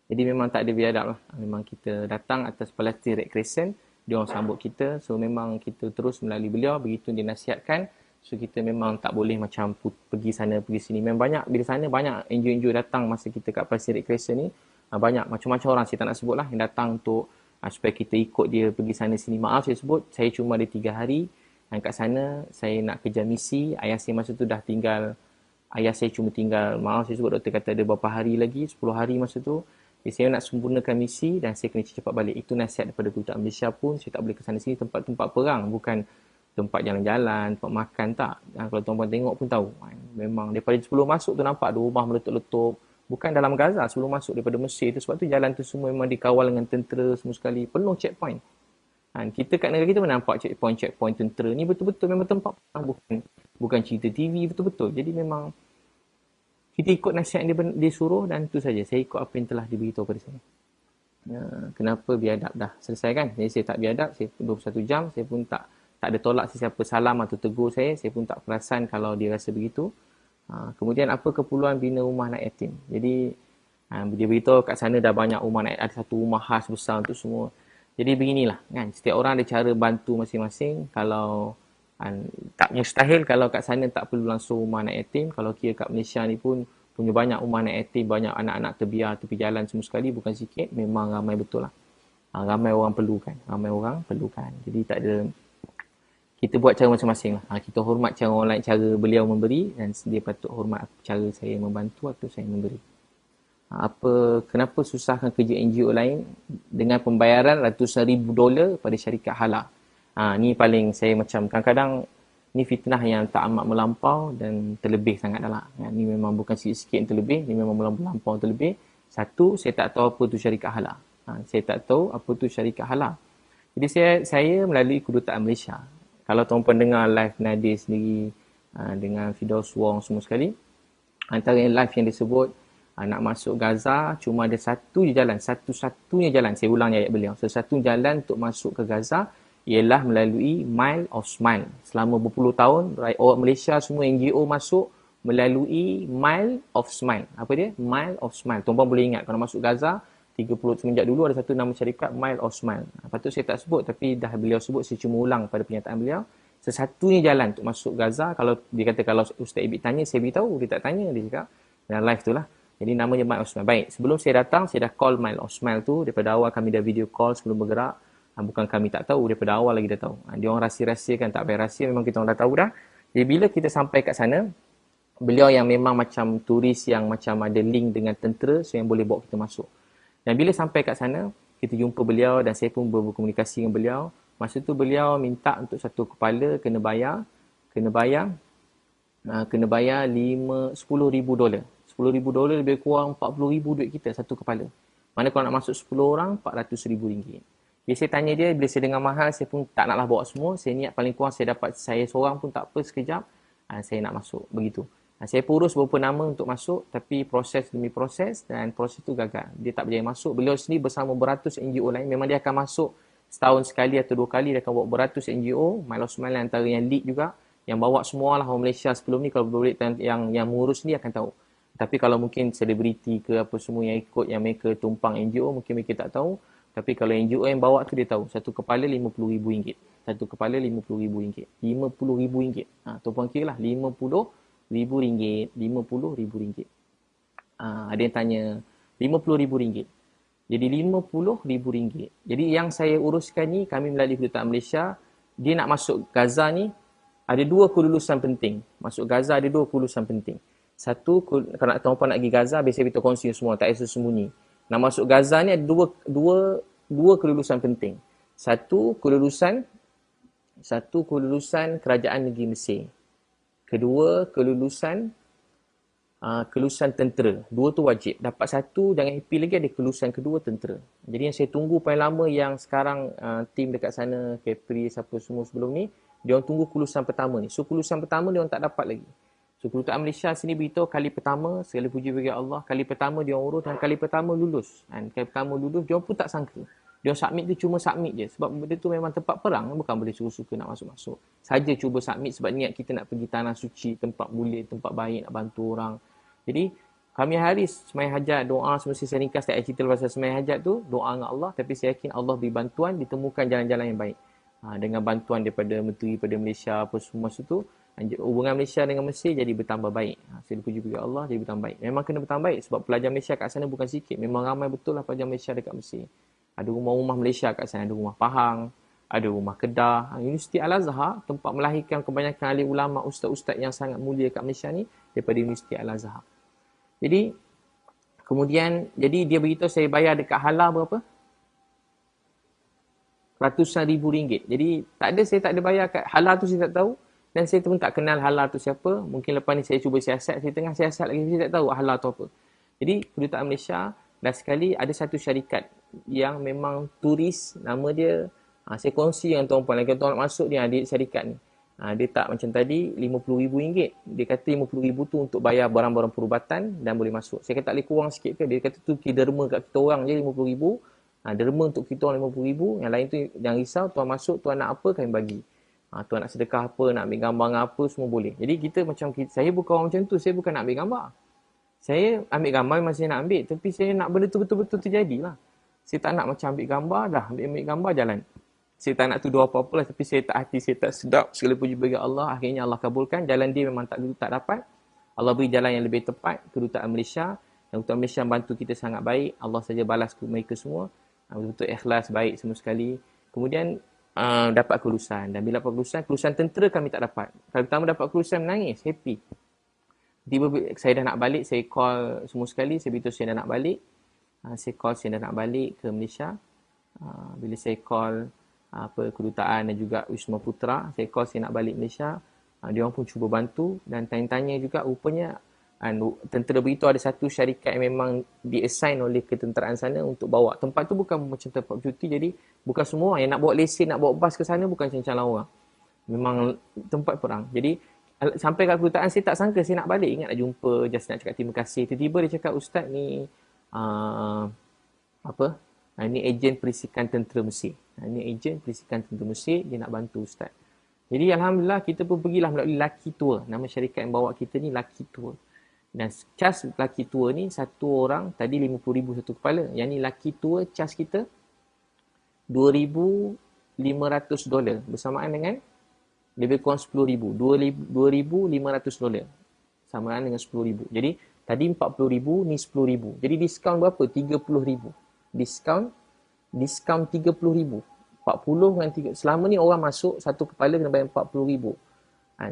Jadi memang tak ada biadab lah. Memang kita datang atas Palestin Red Crescent. Dia orang sambut kita. So memang kita terus melalui beliau. Begitu dia nasihatkan. So kita memang tak boleh macam pergi sana, pergi sini. Memang banyak, bila sana banyak NGO-NGO datang masa kita kat Palestin Red Crescent ni. Banyak, macam-macam orang saya tak nak sebut lah. Yang datang untuk supaya kita ikut dia pergi sana sini. Maaf saya sebut, saya cuma ada 3 hari. Dan kat sana, saya nak kejar misi. Ayah saya masa tu dah tinggal. Ayah saya cuma tinggal, maaf saya sebut, doktor kata ada berapa hari lagi, 10 hari masa tu. Jadi saya nak sempurnakan misi dan saya kena cepat balik. Itu nasihat daripada kedutaan Malaysia pun. Saya tak boleh ke sana sini, tempat-tempat perang. Bukan tempat jalan-jalan, tempat makan, tak. Kalau tuan-tuan tengok pun tahu. Memang daripada sebelum masuk tu nampak ada rumah meletup-letup. Bukan dalam Gaza, sebelum masuk daripada Mesir tu. Sebab tu jalan tu semua memang dikawal dengan tentera semua sekali. Penuh checkpoint. Kita kat negara kita mana nampak checkpoint tentera. Ni betul-betul memang tempat perang. Bukan cerita TV, betul-betul. Jadi memang kita ikut nasihat yang dia suruh dan itu saja. Saya ikut apa yang telah diberitahu pada saya. Kenapa biadab dah selesai kan? Jadi saya tak biadab, saya 21 jam, saya pun tak ada tolak sesiapa salam atau tegur saya pun tak perasan kalau dia rasa begitu. Kemudian apa keperluan bina rumah anak yatim? Jadi dia beritahu kat sana dah banyak rumah anak, ada satu rumah khas besar untuk semua. Jadi beginilah kan, setiap orang ada cara bantu masing-masing. Kalau tak mustahil kalau kat sana tak perlu langsung rumah anak yatim. Kalau kira kat Malaysia ni pun punya banyak rumah anak yatim, banyak anak-anak terbiar tepi jalan semua sekali, bukan sikit, memang ramai betul lah. Ramai orang perlukan. Jadi tak ada, kita buat cara masing-masing lah. Kita hormat cara orang lain, cara beliau memberi, dan dia patut hormat cara saya membantu atau saya memberi. Kenapa susahkan kerja NGO lain dengan pembayaran ratusan ribu dolar pada syarikat halal? Ni paling saya macam kadang-kadang ni fitnah yang tak amat melampau dan terlebih sangat dah lah. Ni memang bukan sikit-sikit yang terlebih, ni memang melampau terlebih. Satu, saya tak tahu apa tu syarikat halal. Saya tak tahu apa tu syarikat halal. Jadi saya melalui kedutaan Malaysia. Kalau tuan-tuan dengar live Nadir sendiri dengan Firdaus Wong semua sekali, Antara yang live yang disebut, nak masuk Gaza cuma ada satu je jalan, satu-satunya jalan. Saya ulang ayat beliau. Satu jalan untuk masuk ke Gaza ialah melalui Mile of Smile. Selama berpuluh tahun, orang Malaysia semua NGO masuk melalui Mile of Smile. Apa dia? Mile of Smile. Tuan-tuan boleh ingat kalau masuk Gaza, 30 semenjak dulu ada satu nama syarikat Mile of Smile. Patut saya tak sebut tapi dah beliau sebut, saya cuma ulang pada pernyataan beliau. Sesatunya jalan untuk masuk Gaza, kalau dia kata kalau Ustaz Ibit tanya, saya beritahu. Dia tak tanya, dia cakap dalam live tu lah. Jadi namanya Mile of Smile. Baik, sebelum saya datang, saya dah call Mile of Smile tu. Daripada awal kami dah video call sebelum bergerak. Bukan kami tak tahu, daripada awal lagi dah tahu. Dia orang rahsia-rahsiakan, tak payah rahsia, memang kita orang dah tahu dah. Jadi bila kita sampai kat sana, beliau yang memang macam turis yang macam ada link dengan tentera, so yang boleh bawa kita masuk. Dan bila sampai kat sana, kita jumpa beliau dan saya pun berkomunikasi dengan beliau. Masa tu beliau minta untuk satu kepala kena bayar $10,000 $10,000 $10,000 lebih kurang $40,000 duit kita satu kepala. Mana kalau nak masuk 10 orang, RM400,000. Bila saya tanya dia, bila saya dengar mahal, saya pun tak naklah bawa semua. Saya niat paling kurang saya dapat saya seorang pun tak apa, sekejap saya nak masuk, begitu. Saya pun urus beberapa nama untuk masuk, tapi proses demi proses dan proses tu gagal. Dia tak berjaya masuk. Beliau sendiri bersama beratus NGO lain, memang dia akan masuk setahun sekali atau 2 kali, dia akan bawa beratus NGO. Mile of Smile antara yang lead juga, yang bawa semua lah orang Malaysia sebelum ni. Kalau boleh yang mengurus ni akan tahu. Tapi kalau mungkin selebriti ke apa semua yang ikut, yang mereka tumpang NGO, mungkin mereka tak tahu. Tapi kalau NGO yang bawa tu dia tahu. Satu kepala RM50,000. Satu kepala RM50,000. RM50,000. Tuan-puan kira lah. RM50,000. RM50,000. Ada yang tanya RM50,000. Jadi RM50,000. Jadi yang saya uruskan ni, kami melalui Kedutaan Malaysia, dia nak masuk Gaza ni, ada 2 kelulusan penting. Masuk Gaza ada 2 kelulusan penting. Satu, kalau nak tuan-puan nak pergi Gaza, biasa kita kongsi semua, tak ada sembunyi. Nak masuk Gaza ni ada dua kelulusan penting. Satu kelulusan kerajaan negeri Mesir. Kedua, kelulusan tentera. 2 tu wajib. Dapat satu, jangan pilih lagi, ada kelulusan kedua tentera. Jadi yang saya tunggu paling lama yang sekarang tim dekat sana, Capri, siapa semua sebelum ni, dia orang tunggu kelulusan pertama ni. So kelulusan pertama dia orang tak dapat lagi. So Kedutaan Malaysia sini beritahu kali pertama, segala puji bagi Allah, kali pertama dia orang urus dan kali pertama lulus. Dan kali pertama lulus, dia orang pun tak sangka. Dia orang submit tu cuma submit je. Sebab benda tu memang tempat perang, bukan boleh suka-suka nak masuk-masuk. Saja cuba submit sebab niat kita nak pergi tanah suci, tempat mulia, tempat baik, nak bantu orang. Jadi, kami hari sembahyang hajat, doa, semesti saya ringkas tak cerita pasal sembahyang hajat tu, doa dengan Allah, tapi saya yakin Allah beri bantuan, ditemukan jalan-jalan yang baik. Dengan bantuan daripada menteri pada Malaysia, apa semua tu, hubungan Malaysia dengan Mesir jadi bertambah baik. Saya puji bagi Allah, jadi bertambah baik. Memang kena bertambah baik sebab pelajar Malaysia kat sana bukan sikit. Memang ramai betul lah pelajar Malaysia dekat Mesir. Ada rumah-rumah Malaysia kat sana, ada rumah Pahang, ada rumah Kedah. Universiti Al-Azhar, tempat melahirkan kebanyakan ahli ulama, ustaz-ustaz yang sangat mulia kat Malaysia ni, daripada Universiti Al-Azhar. Jadi, kemudian, dia beritahu saya bayar dekat halal berapa? Ratusan ribu ringgit. Jadi, saya tak ada bayar kat halal tu, saya tak tahu. Dan saya pun tak kenal halal tu siapa. Mungkin lepas ni saya cuba siasat. Saya tengah siasat lagi. Saya tak tahu halal tu apa. Jadi, Kedutaan Malaysia, dah sekali ada satu syarikat yang memang turis. Nama dia, saya kongsi dengan tuan-puan. Lagi tuan nak masuk dia, syarikat ni. Dia tak macam tadi, RM50,000. Dia kata RM50,000 tu untuk bayar barang-barang perubatan dan boleh masuk. Saya kata tak boleh kurang sikit ke? Dia kata tu derma kat kita orang je RM50,000. Derma untuk kita orang RM50,000. Yang lain tu jangan risau. Tuan masuk, tuan nak apa kami bagi. Tuan nak sedekah apa, nak ambil gambar dengan apa, semua boleh. Jadi kita macam, saya bukan orang macam tu. Saya bukan nak ambil gambar. Saya ambil gambar memang saya nak ambil. Tapi saya nak benda tu betul-betul terjadilah. Saya tak nak macam ambil gambar, dah ambil gambar, jalan. Saya tak nak tuduh apa-apa lah. Tapi saya tak hati, saya tak sedap. Segala puji bagi Allah. Akhirnya Allah kabulkan. Jalan dia memang tak dapat. Allah beri jalan yang lebih tepat. Kedutaan Malaysia. Dan Kedutaan Malaysia bantu kita sangat baik. Allah saja balas mereka semua. Betul-betul ikhlas, baik semua sekali. Kemudian, dapat kelulusan. Dan bila dapat kelulusan tentera kami tak dapat. Kali pertama dapat kelulusan, menangis, happy. Tiba saya dah nak balik, saya call semua sekali, saya beritahu saya dah nak balik. Saya dah nak balik ke Malaysia. Bila saya call kedutaan dan juga Wisma Putra, saya call saya nak balik Malaysia. Dia orang pun cuba bantu dan tanya-tanya juga, rupanya tentera beritahu ada satu syarikat yang memang di-assign oleh ketenteraan sana untuk bawa. Tempat tu bukan macam tempat cuti, jadi bukan semua yang nak bawa lesen, nak bawa bas ke sana bukan macam orang. Memang tempat perang. Jadi Sampai kat kedutaan saya tak sangka saya nak balik. Ingat nak jumpa, just nak cakap terima kasih. Tiba-tiba dia cakap, Ustaz ni apa? Ni ejen perisikan tentera Mesir. Ni ejen perisikan tentera Mesir, dia nak bantu Ustaz. Jadi Alhamdulillah kita pun pergilah melalui Lucky Tour. Nama syarikat yang bawa kita ni Lucky Tour. Dan cas Lucky Tour ni satu orang tadi 50,000 satu kepala. Yang ni Lucky Tour cas kita $2,500 bersamaan dengan lebih kurang $10,000. $2,500 samaan dengan $10,000. Jadi tadi $40,000 ni $10,000. Jadi diskaun berapa? $30,000. Diskaun $30,000. 40 dengan 3. Selama ni orang masuk satu kepala kena bayar $40,000.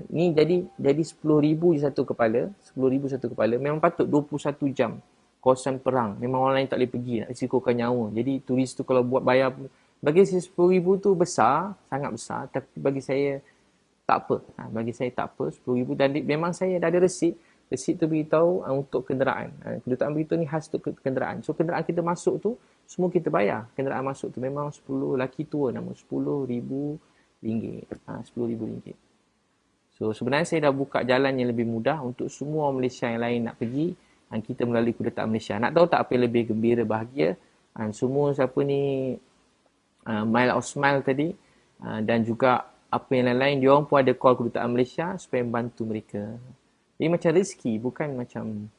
Ni jadi $10,000 je satu kepala. $10,000 satu kepala. Memang patut 21 jam kawasan perang. Memang orang lain tak boleh pergi, nak risikokan nyawa. Jadi turis tu kalau buat bayar, bagi saya $10,000 tu besar, sangat besar. Tapi bagi saya tak apa. Bagi saya tak apa, $10,000. Dan memang saya dah ada resit. Resit tu beritahu untuk kenderaan. Kedutaan beritahu ni khas untuk kenderaan. So kenderaan kita masuk tu, semua kita bayar. Kenderaan masuk tu memang 10 Lucky Tour nama RM10,000. RM10,000. So sebenarnya saya dah buka jalan yang lebih mudah untuk semua Malaysia yang lain nak pergi. Kita melalui kedutaan Malaysia. Nak tahu tak apa yang lebih gembira, bahagia? Semua siapa ni Mile of Smile tadi dan juga apa yang lain-lain, dia orang pun ada call kedutaan Malaysia supaya membantu mereka. Jadi macam rezeki, bukan macam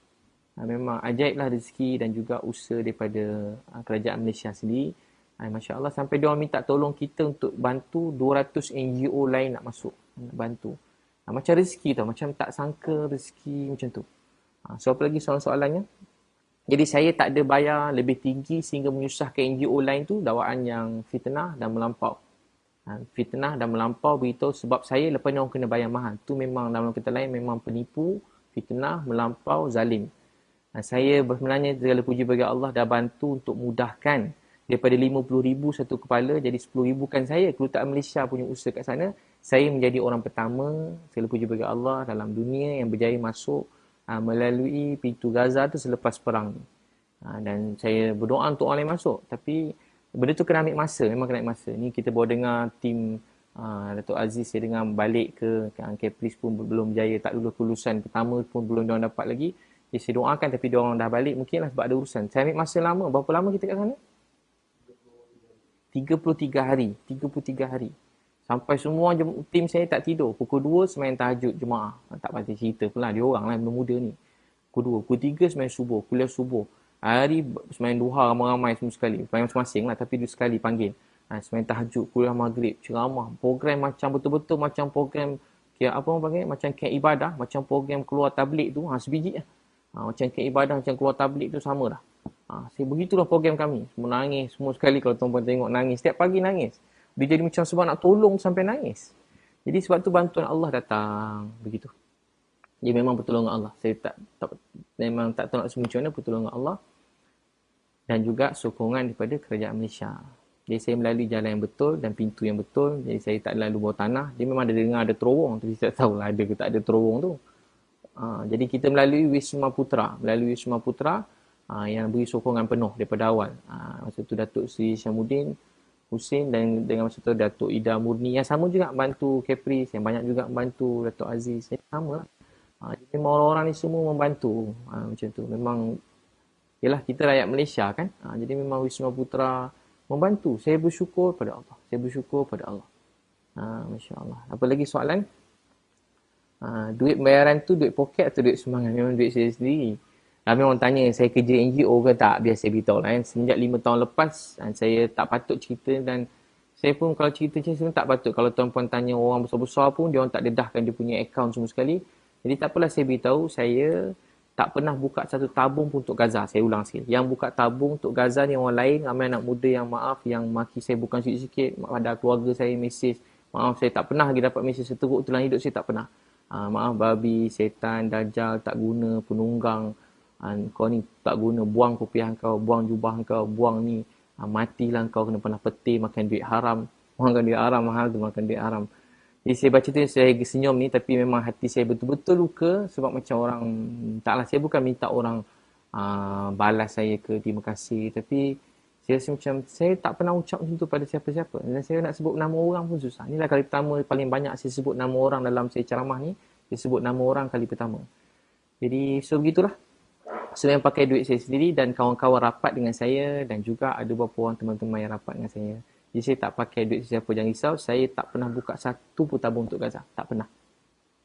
memang ajaib lah rezeki dan juga usaha daripada kerajaan Malaysia sendiri. Masya Allah, sampai dia orang minta tolong kita untuk bantu 200 NGO lain nak masuk, nak bantu. Macam rezeki tau, macam tak sangka rezeki macam tu. So apa lagi soalan-soalannya? Jadi saya tak ada bayar lebih tinggi sehingga menyusahkan NGO lain tu, dakwaan yang fitnah dan melampau. Fitnah dan melampau beritahu sebab saya lepas ni orang kena bayar mahal. Tu memang dalam kata lain memang penipu, fitnah, melampau, zalim. Saya sebenarnya segala puji bagi Allah dah bantu untuk mudahkan daripada 50,000 satu kepala jadi 10,000 kan saya. Kedutaan Malaysia punya usaha kat sana. Saya menjadi orang pertama, segala puji bagi Allah, dalam dunia yang berjaya masuk melalui pintu Gaza tu selepas perang. Dan saya berdoa untuk orang lain masuk. Tapi benda tu kena ambil masa, memang kena ambil masa. Ni kita baru dengar tim Datuk Aziz, saya dengar balik ke Kepris pun belum berjaya, tak lulus lulusan pertama pun belum diorang dapat lagi. Jadi saya doakan tapi diorang dah balik, mungkinlah sebab ada urusan. Saya ambil masa lama, berapa lama kita kat sana? 33 hari. 33 hari. Sampai semua tim saya tak tidur. Pukul 2 sembahyang tahajud jemaah. Tak pasti cerita pula, dia orang lah muda ni. Pukul 2, pukul 3 sembahyang subuh, kuliah subuh. Hari sembahyang duha ramai-ramai semua sekali. Sembahyang masing-masing lah tapi dia sekali panggil. Sembahyang tahajud, kuliah maghrib, ceramah. Program macam betul-betul macam program apa orang panggil? Macam camp ibadah. Macam program keluar tablik tu. Sebiji lah. Macam camp ibadah, macam keluar tablik tu sama lah. Begitulah program kami. Semua nangis. Semua sekali kalau tuan-tuan tengok nangis. Setiap pagi nangis. Dia jadi macam sebab nak tolong sampai nangis. Jadi sebab tu bantuan Allah datang. Begitu. Dia memang pertolongan Allah. Saya memang tak tahu nak sebut macam mana pertolongan Allah. Dan juga sokongan daripada kerajaan Malaysia. Jadi saya melalui jalan yang betul dan pintu yang betul. Jadi saya tak lalu bawah tanah. Dia memang ada dengar ada terowong. Tapi saya tak tahulah ada ke tak ada terowong tu. Jadi kita melalui Wisma Putra. Melalui Wisma Putra yang beri sokongan penuh daripada awal. Masa tu Datuk Seri Syamuddin Hussein dan dengan masa tu Datuk Ida Murni yang sama juga bantu Kepris, yang banyak juga bantu Datuk Aziz. Sama lah. Jadi memang orang-orang ni semua membantu. Macam tu. Memang yalah kita rakyat Malaysia kan. Jadi memang Wisma Putra membantu. Saya bersyukur pada Allah. Saya bersyukur pada Allah. Masya Allah. Apa lagi soalan? Duit bayaran tu duit poket atau duit sumbangan? Memang duit saya sendiri. Memang orang tanya saya kerja NGO ke tak? Biar saya beritahu lah. Semenjak 5 tahun lepas saya tak patut cerita dan saya pun kalau cerita sebenarnya tak patut. Kalau tuan-puan tanya orang besar-besar pun dia orang tak dedahkan dia punya akaun semua sekali. Jadi tak apalah saya beritahu saya tak pernah buka satu tabung pun untuk Gaza. Saya ulang sikit. Yang buka tabung untuk Gaza ni orang lain. Ramai anak muda yang maaf, yang maki saya bukan sikit-sikit. Pada keluarga saya mesej. Maaf saya tak pernah lagi dapat mesej seteruk tulang hidup saya tak pernah. Maaf babi, setan, dajjal, tak guna, penunggang. Kau ni tak guna, buang kopiah kau, buang jubah kau, buang ni. Matilah kau kena pernah peti, makan duit haram. Makan duit haram, mahal tu makan duit haram. Jadi saya baca tu saya senyum ni tapi memang hati saya betul-betul luka sebab macam orang taklah saya bukan minta orang balas saya ke terima kasih tapi saya rasa macam saya tak pernah ucap macam tu pada siapa-siapa dan saya nak sebut nama orang pun susah. Inilah kali pertama paling banyak saya sebut nama orang dalam saya ceramah ni Dia sebut nama orang kali pertama. Jadi, so begitulah. So, yang pakai duit saya sendiri dan kawan-kawan rapat dengan saya dan juga ada beberapa orang teman-teman yang rapat dengan saya. Jadi, saya tak pakai duit siapa, jangan risau. Saya tak pernah buka satu pun tabung untuk Gaza. Tak pernah.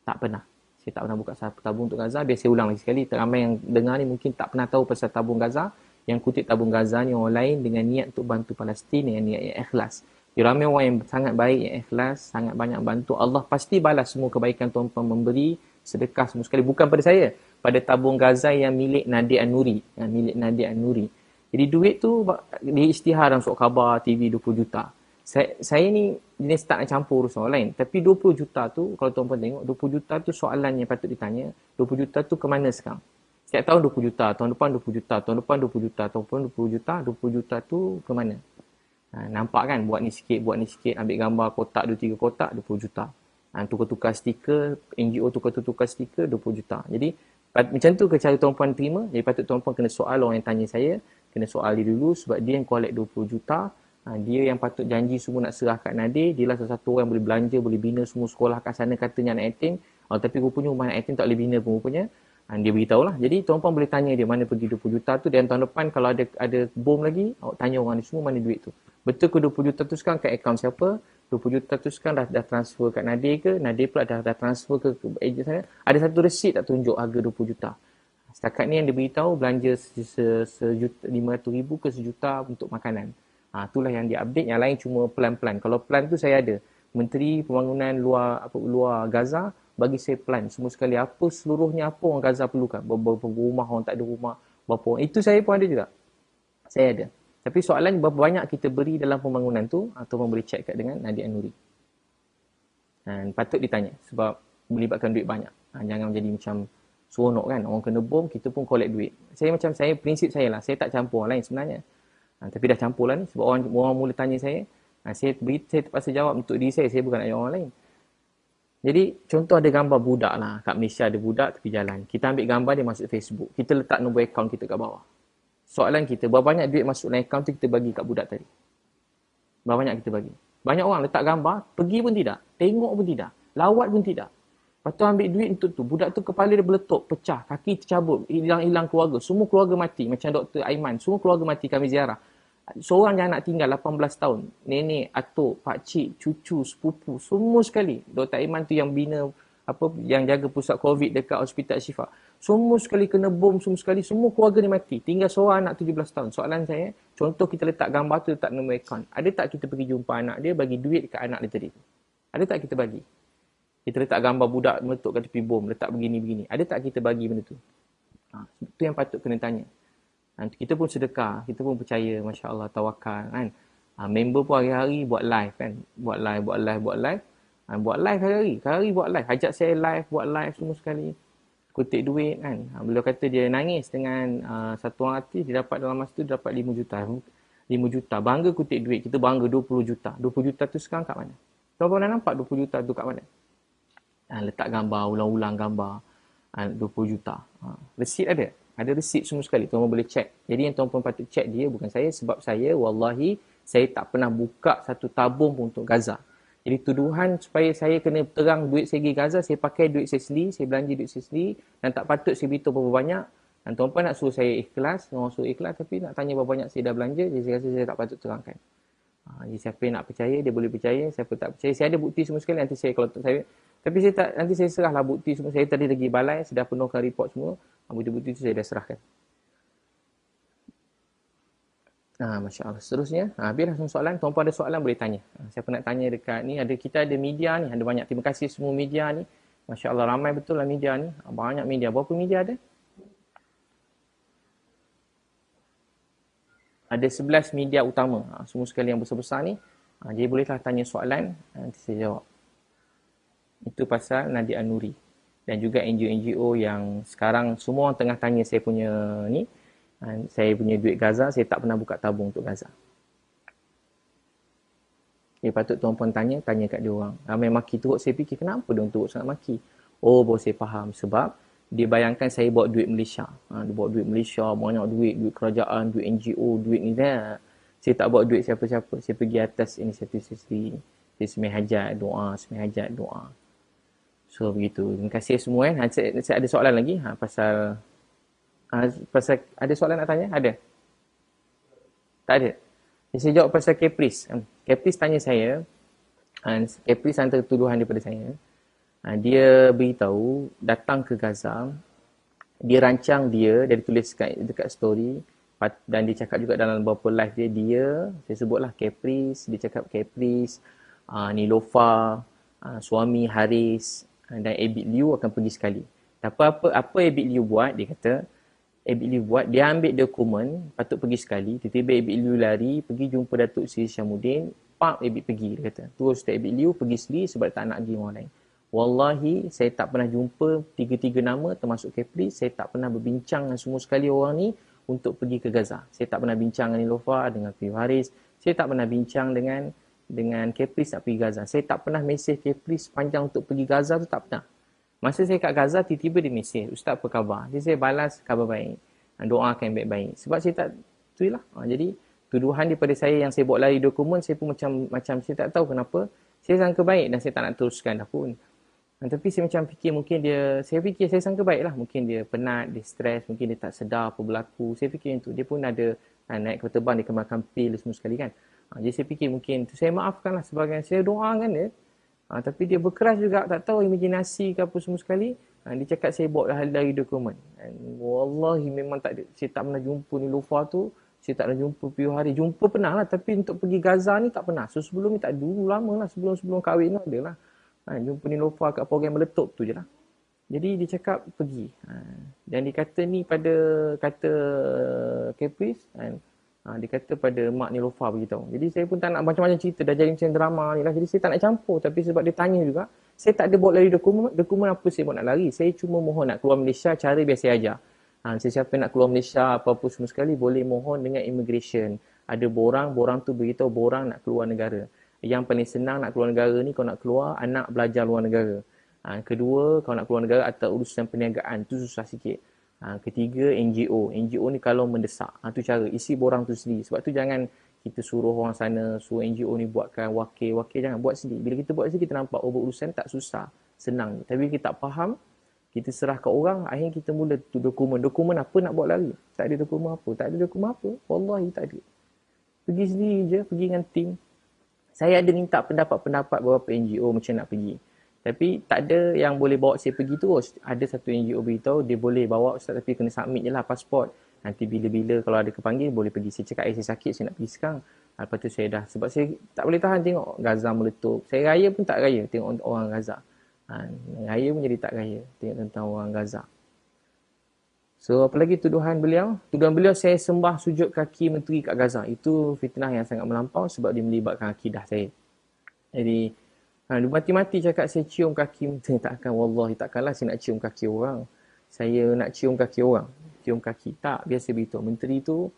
Tak pernah. Saya tak pernah buka satu tabung untuk Gaza. Biar saya ulang lagi sekali. Ramai yang dengar ni mungkin tak pernah tahu pasal tabung Gaza. Yang kutip tabung Gaza ni orang lain dengan niat untuk bantu Palestin dengan niat yang ikhlas. Jadi, ramai orang yang sangat baik, yang ikhlas, sangat banyak bantu. Allah pasti balas semua kebaikan tuan-tuan memberi sedekah semua sekali. Bukan pada saya. Pada tabung Gaza yang milik Nadir An-Nuri. Yang milik Nadir An-Nuri. Jadi duit tu diisytihar dalam surat khabar TV 20 juta. Saya ni jenis tak nak campur urusan orang lain. Tapi 20 juta tu, kalau tuan-tuan tengok, 20 juta tu soalan yang patut ditanya. 20 juta tu ke mana sekarang? Setiap tahun 20 juta, tahun depan 20 juta, tahun depan 20 juta, tahun depan 20 juta, 20 juta tu ke mana? Nampak kan? Buat ni sikit, ambil gambar kotak, 2-3 kotak, 20 juta. Tukar-tukar stiker, NGO tukar-tukar stiker, 20 juta. Jadi, macam tu ke cara tuan-puan terima. Jadi, patut tuan-puan kena soal orang yang tanya saya. Kena soal dia dulu sebab dia yang collect 20 juta. Dia yang patut janji semua nak serah kat Nadir. Dia lah salah satu orang yang boleh belanja, boleh bina semua sekolah kat sana katanya anak yatim. Tapi rupanya rumah anak yatim tak boleh bina pun rupanya. Dia beritahu lah. Jadi tuan-puan boleh tanya dia mana pergi 20 juta tu. Dan tahun depan kalau ada bom lagi, awak tanya orang ni semua mana duit tu. Betul ke 20 juta tu sekarang kat akaun siapa? 20 juta tu sekarang dah transfer kat Nadir ke? Nadir pula dah transfer ke agent sana? Ada satu resit tak tunjuk harga 20 juta? Setakat ni yang dia beritahu belanja sejuta 500,000 ke sejuta untuk makanan. Itulah yang dia update. Yang lain cuma plan-plan. Kalau plan tu saya ada. Menteri Pembangunan luar Gaza bagi saya plan semua sekali apa seluruhnya apa orang Gaza perlukan. Berapa rumah orang tak ada rumah. Berapa orang. Itu saya pun ada juga. Saya ada. Tapi soalan berapa banyak kita beri dalam pembangunan tu atau boleh check kat dengan Nadir An-Nuri. Dan patut ditanya sebab melibatkan duit banyak. Jangan menjadi macam seronok kan. Orang kena bom, kita pun collect duit. Prinsip saya lah. Saya tak campur orang lain sebenarnya. Tapi dah campur lah ni. Sebab orang mula tanya saya. Saya terpaksa jawab untuk diri saya. Saya bukan nak jawab orang lain. Jadi, contoh ada gambar budak lah. Kat Malaysia ada budak tepi jalan. Kita ambil gambar dia masuk Facebook. Kita letak nombor akaun kita kat bawah. Soalan kita, berapa banyak duit masuk dalam akaun tu kita bagi kat budak tadi? Berapa banyak kita bagi? Banyak orang letak gambar, pergi pun tidak. Tengok pun tidak. Lawat pun tidak. Lepas tu ambil duit untuk tu. Budak tu kepala dia meletup, pecah, kaki tercabut, hilang keluarga. Semua keluarga mati. Macam Dr. Aiman. Semua keluarga mati kami ziarah. Seorang yang anak tinggal 18 tahun. Nenek, atuk, pakcik, cucu, sepupu. Semua sekali. Dr. Aiman tu yang bina, yang jaga pusat COVID dekat Hospital Syifa. Semua sekali kena bom, semua sekali. Semua keluarga ni mati. Tinggal seorang anak 17 tahun. Soalan saya, contoh kita letak gambar tu, letak nombor akaun. Ada tak kita pergi jumpa anak dia, bagi duit dekat anak dia tadi? Ada tak kita bagi? Kita letak gambar budak meletup kat tepi bom, letak begini-begini. Ada tak kita bagi benda tu? Itu yang patut kena tanya. Kita pun sedekah, kita pun percaya, Masya Allah, tawakal kan. Member pun hari-hari buat live kan. Buat live. Buat live hari-hari buat live. Ajak saya live, buat live semua sekali. Kutip duit kan. Beliau kata dia nangis dengan satu orang artis, dia dapat dalam masa tu dia dapat 5 juta. 5 juta. Bangga kutip duit. Kita bangga 20 juta. 20 juta tu sekarang kat mana? Tuan-tuan dah nampak 20 juta tu kat mana? Letak gambar, ulang-ulang gambar. 20 juta. Resit ada. Ada resit semua sekali. Tuan-tuan boleh check. Jadi yang tuan-tuan patut check dia bukan saya. Sebab saya, wallahi, saya tak pernah buka satu tabung pun untuk Gaza. Jadi tuduhan supaya saya kena terang duit saya pergi Gaza, saya pakai duit saya sendiri, saya belanja duit saya sendiri dan tak patut saya beritahu berapa banyak. Dan tuan-tuan nak suruh saya ikhlas, orang suruh ikhlas tapi nak tanya berapa banyak saya dah belanja, jadi saya rasa saya tak patut terangkan. Jadi siapa yang nak percaya, dia boleh percaya, siapa tak percaya. Saya ada bukti semua sekali, nanti saya kalau saya... Tapi saya tak, nanti saya serahlah bukti semua. Saya tadi lagi balai, saya dah penuhkan report semua. Bukti-bukti itu saya dah serahkan. Masya Allah. Seterusnya, biarlah semua soalan. Tuan-puan ada soalan boleh tanya. Siapa nak tanya dekat ni, kita ada media ni, ada banyak. Terima kasih semua media ni. Masya Allah, ramai betul lah media ni. Banyak media. Berapa media ada? Ada 11 media utama. Semua sekali yang besar-besar ni. Jadi bolehlah tanya soalan, nanti saya jawab. Itu pasal Nadir An-Nuri. Dan juga NGO-NGO yang sekarang semua orang tengah tanya saya punya ni. Saya punya duit Gaza, saya tak pernah buka tabung untuk Gaza. Dia patut tuan-puan tanya kat dia orang. Ramai maki teruk, saya fikir kenapa dia teruk sangat maki. Oh, baru saya faham. Sebab dia bayangkan saya bawa duit Malaysia. Dia bawa duit Malaysia, banyak duit kerajaan, duit NGO, duit ni dah. Saya tak bawa duit siapa-siapa. Saya pergi atas inisiatif saya sendiri. Saya semai hajat, doa, semai hajat, doa. So begitu. Terima kasih semua kan. Saya ada soalan lagi pasal ada soalan nak tanya? Ada? Tak ada. Saya jawab pasal Caprice. Caprice tanya saya, Caprice hantar tuduhan daripada saya. Dia beritahu datang ke Gaza, dia rancang dia tulis dekat story, dan dia cakap juga dalam beberapa live dia, saya sebutlah Caprice, dia cakap Caprice, Nilofa, suami Haris dan Abid Liu akan pergi sekali. Apa Abid Liu buat? Dia kata Abid Liu buat, dia ambil dokumen patut pergi sekali, tiba-tiba Abid Liu lari pergi jumpa Datuk Seri Syamuddin, Abid pergi, dia kata. Terus Abid Liu pergi sendiri sebab tak nak pergi orang lain. Wallahi, saya tak pernah jumpa tiga-tiga nama termasuk Caprice, saya tak pernah berbincang dengan semua sekali orang ni untuk pergi ke Gaza. Saya tak pernah bincang dengan Nilofa, dengan Fiu Haris, saya tak pernah bincang dengan Caprice nak pergi Gaza. Saya tak pernah mesej Caprice panjang untuk pergi Gaza tu, tak pernah. Masa saya kat Gaza, tiba-tiba dia mesej, Ustaz apa khabar? Jadi saya balas, khabar baik. Doakan baik-baik. Sebab saya tak, itulah. Jadi, tuduhan daripada saya yang saya bawa lari dokumen, saya pun macam saya tak tahu kenapa. Saya sangka baik dan saya tak nak teruskan dah pun. Tapi saya macam fikir mungkin saya sangka baik lah. Mungkin dia penat, dia stres, mungkin dia tak sedar apa berlaku. Saya fikir itu. Dia pun ada naik kereta terbang, dia kemakan pil semua sekali kan. Jadi saya fikir mungkin tu. Saya maafkan lah sebagian. Saya doakan dia. Tapi dia berkeras juga, tak tahu imajinasi ke apa semua sekali. Dia cakap saya bawa dari dokumen. Wallahi memang tak ada. Saya tak pernah jumpa Nilofa tu. Saya tak pernah jumpa Piu Hari. Jumpa pernah lah. Tapi untuk pergi Gaza ni tak pernah. So sebelum ni tak dulu lama lah. Sebelum kahwin lah ada lah. Jumpa Nilofa kat program meletup tu je lah. Jadi dia cakap pergi. Dan dia kata ni kata Caprice. Dia kata pada mak Nilofa beritahu. Jadi saya pun tak nak macam-macam cerita. Dah jadi macam drama ni lah. Jadi saya tak nak campur. Tapi sebab dia tanya juga. Saya tak ada bawa lari dokumen apa saya buat nak lari. Saya cuma mohon nak keluar Malaysia cara biasa aja. Sesiapa nak keluar Malaysia apa-apa semua sekali boleh mohon dengan immigration. Ada borang tu beritahu borang nak keluar negara. Yang paling senang nak keluar negara ni, kau nak keluar, anak belajar luar negara. Kedua, kau nak keluar negara atau urusan perniagaan, tu susah sikit. Ketiga, NGO. NGO ni kalau mendesak. Tu cara, isi borang tu sendiri. Sebab tu jangan kita suruh orang sana, suruh NGO ni buatkan wakil jangan buat sendiri. Bila kita buat sendiri, kita nampak urusan tak susah, senang. Tapi kita tak faham, kita serah ke orang, akhirnya kita mula tu dokumen. Dokumen apa nak buat lari? Tak ada dokumen apa. Tak ada dokumen apa. Wallahi tak ada. Pergi sendiri je, pergi dengan tim. Saya ada minta pendapat beberapa NGO macam nak pergi. Tapi tak ada yang boleh bawa saya pergi terus. Ada satu NGO beritahu dia boleh bawa Ustaz tapi kena submit je lah pasport. Nanti bila-bila kalau ada kepanggil boleh pergi. Saya cakap saya sakit, saya nak pergi sekarang. Lepas tu saya dah, sebab saya tak boleh tahan tengok Gaza meletup. Saya raya pun tak raya tengok orang Gaza. Raya pun jadi tak raya tengok tentang orang Gaza. So apa lagi tuduhan beliau? Tuduhan beliau saya sembah sujud kaki menteri kat Gaza. Itu fitnah yang sangat melampau sebab dia melibatkan akidah saya. Jadi dia mati-mati cakap saya cium kaki menteri. Takkan, wallahi takkanlah saya nak cium kaki orang. Saya nak cium kaki orang. Cium kaki tak, biasa beritahu. Menteri tu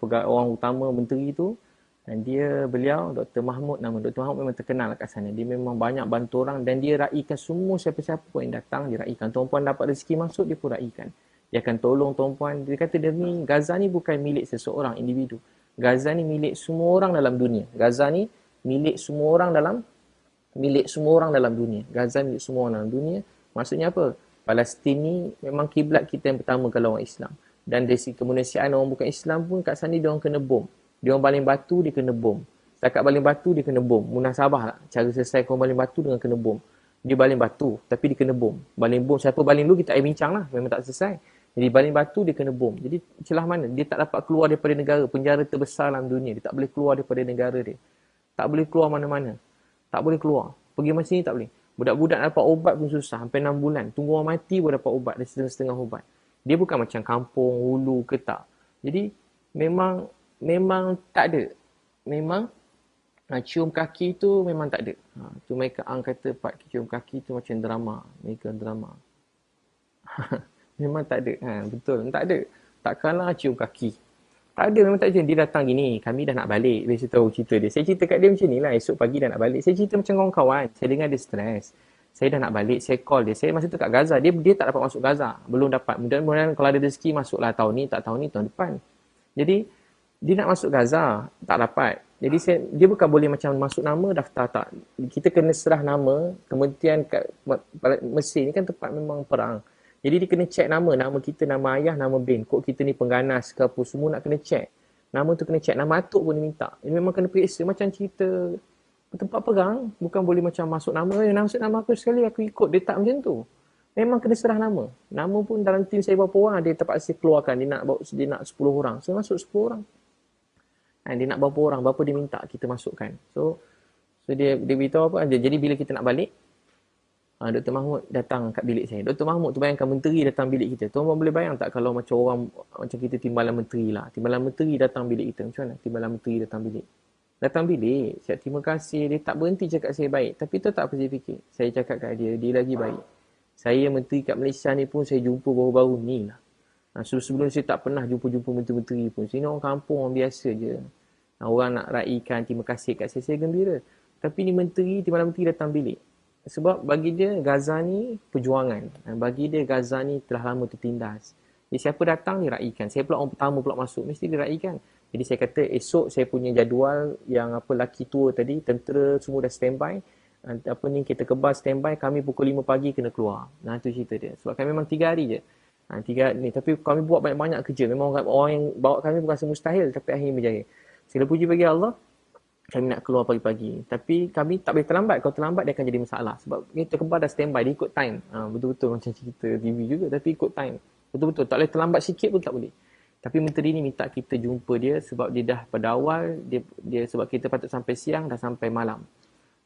orang utama menteri tu, dan beliau Dr. Mahmud, nama Dr. Mahmud memang terkenal kat sana. Dia memang banyak bantu orang dan dia raikan semua siapa-siapa pun yang datang, dia raikan. Tuan-puan dapat rezeki masuk, dia pun raikan. Dia akan tolong tuan-puan. Dia kata Gaza ni bukan milik seseorang individu. Gaza ni milik semua orang dalam dunia. Gaza ni milik semua orang dalam dunia. Gaza milik semua orang dalam dunia. Maksudnya apa? Palestin ni memang kiblat kita yang pertama kalau orang Islam. Dan dari segi kemanusiaan orang bukan Islam pun kat sana dia orang kena bom. Dia orang baling batu, dia kena bom. Setakat baling batu, dia kena bom. Munasabah lah. Cara selesai korang baling batu dengan kena bom. Dia baling batu, tapi dia kena bom. Baling bom, siapa baling dulu kita bincang lah. Memang tak selesai. Jadi baling batu, dia kena bom. Jadi celah mana? Dia tak dapat keluar daripada negara. Penjara terbesar dalam dunia. Dia tak boleh keluar daripada negara dia. Tak boleh keluar mana-mana. Tak boleh keluar. Pergi macam ni tak boleh. Budak-budak dapat ubat pun susah. Sampai 6 bulan. Tunggu orang mati pun dapat ubat. Dia setengah-setengah ubat. Dia bukan macam kampung, hulu ke tak. Jadi memang tak ada. Memang cium kaki tu memang tak ada. Tu mereka kata Pak cium kaki tu macam drama. Mereka drama. Memang tak ada. Betul. Tak ada. Takkanlah cium kaki. Tak ada, memang tak ada. Dia datang gini, kami dah nak balik. Dia tahu cerita dia. Saya cerita kat dia macam ni lah. Esok pagi dah nak balik. Saya cerita macam kawan-kawan. Saya dengar dia stres. Saya dah nak balik. Saya call dia. Saya masa tu kat Gaza. Dia tak dapat masuk Gaza. Belum dapat. Mudah-mudahan kalau ada rezeki masuklah tahun ni. Tak tahun ni, tahun depan. Jadi, dia nak masuk Gaza. Tak dapat. Jadi dia bukan boleh macam masuk nama daftar, tak. Kita kena serah nama, kemudian kat Mesir ni kan tempat memang perang. Jadi dia kena check nama, nama kita, nama ayah, nama bin. Kod kita ni pengganas ke apa, semua nak kena check. Nama tu kena check, nama atuk pun dia minta. Ini memang kena periksa macam cerita tempat perang. Bukan boleh macam masuk nama, masuk nama aku sekali, aku ikut. Dia tak macam tu. Memang kena serah nama. Nama pun dalam tim saya berapa orang, dia terpaksa keluarkan. Dia nak 10 orang. Saya masuk 10 orang. Dia nak berapa orang, berapa dia minta kita masukkan. So dia beritahu apa, jadi bila kita nak balik, Dr. Mahmud datang kat bilik saya. Dr. Mahmud tu bayangkan menteri datang bilik kita. Tuan boleh bayang tak kalau macam orang, macam kita timbalan menteri lah. Timbalan menteri datang bilik kita. Macam mana timbalan menteri datang bilik? Datang bilik, siap terima kasih. Dia tak berhenti cakap saya baik. Tapi tu tak apa saya fikir. Saya cakap kat dia, dia lagi baik. Saya menteri kat Malaysia ni pun saya jumpa baru-baru ni lah. Sebelum saya tak pernah jumpa-jumpa menteri-menteri pun. Sini orang kampung, orang biasa je. Orang nak raikan terima kasih kat saya gembira. Tapi ni menteri, timbalan menteri datang bilik. Sebab bagi dia Gaza ni perjuangan. Bagi dia Gaza ni telah lama tertindas. Jadi siapa datang diraikan. Saya pula orang pertama pula masuk, mesti diraikan. Jadi saya kata esok saya punya jadual yang apa laki tua tadi, tentera semua dah standby. Apa ni kita kebas standby, kami pukul 5 pagi kena keluar. Nah tu cerita dia. Sebab kami memang 3 hari je. 3 ni tapi kami buat banyak-banyak kerja. Memang orang yang bawa kami bukan semustahil tapi akhirnya berjaya. Segala puji bagi Allah, kami nak keluar pagi-pagi. Tapi kami tak boleh terlambat. Kalau terlambat, dia akan jadi masalah. Sebab kita kembar dah standby, dia ikut time. Betul-betul macam cerita TV juga, tapi ikut time. Betul-betul. Tak boleh terlambat sikit pun tak boleh. Tapi menteri ni minta kita jumpa dia sebab dia dah pada awal, dia sebab kita patut sampai siang, dah sampai malam.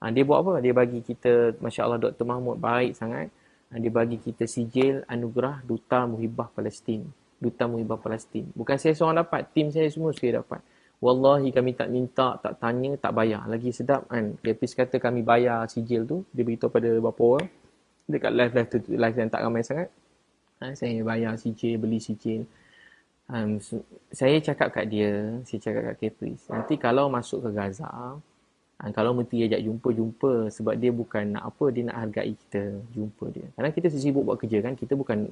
Dia buat apa? Dia bagi kita, Masya Allah, Dr. Mahmud baik sangat. Dia bagi kita sijil anugerah Duta Muhibah Palestin. Duta Muhibah Palestin. Bukan saya seorang dapat, tim saya semua sekali dapat. Wallahi kami tak minta, tak tanya, tak bayar. Lagi sedap kan. Lepis kata kami bayar sijil tu. Dia beritahu pada beberapa orang. Dekat live yang tak ramai sangat. Saya bayar sijil, beli sijil. Saya cakap kat dia, saya cakap kat Kepris. Nanti kalau masuk ke Gaza, kalau menteri ajak jumpa sebab dia bukan nak apa, dia nak hargai kita jumpa dia. Kadang kita sibuk buat kerja kan, kita bukan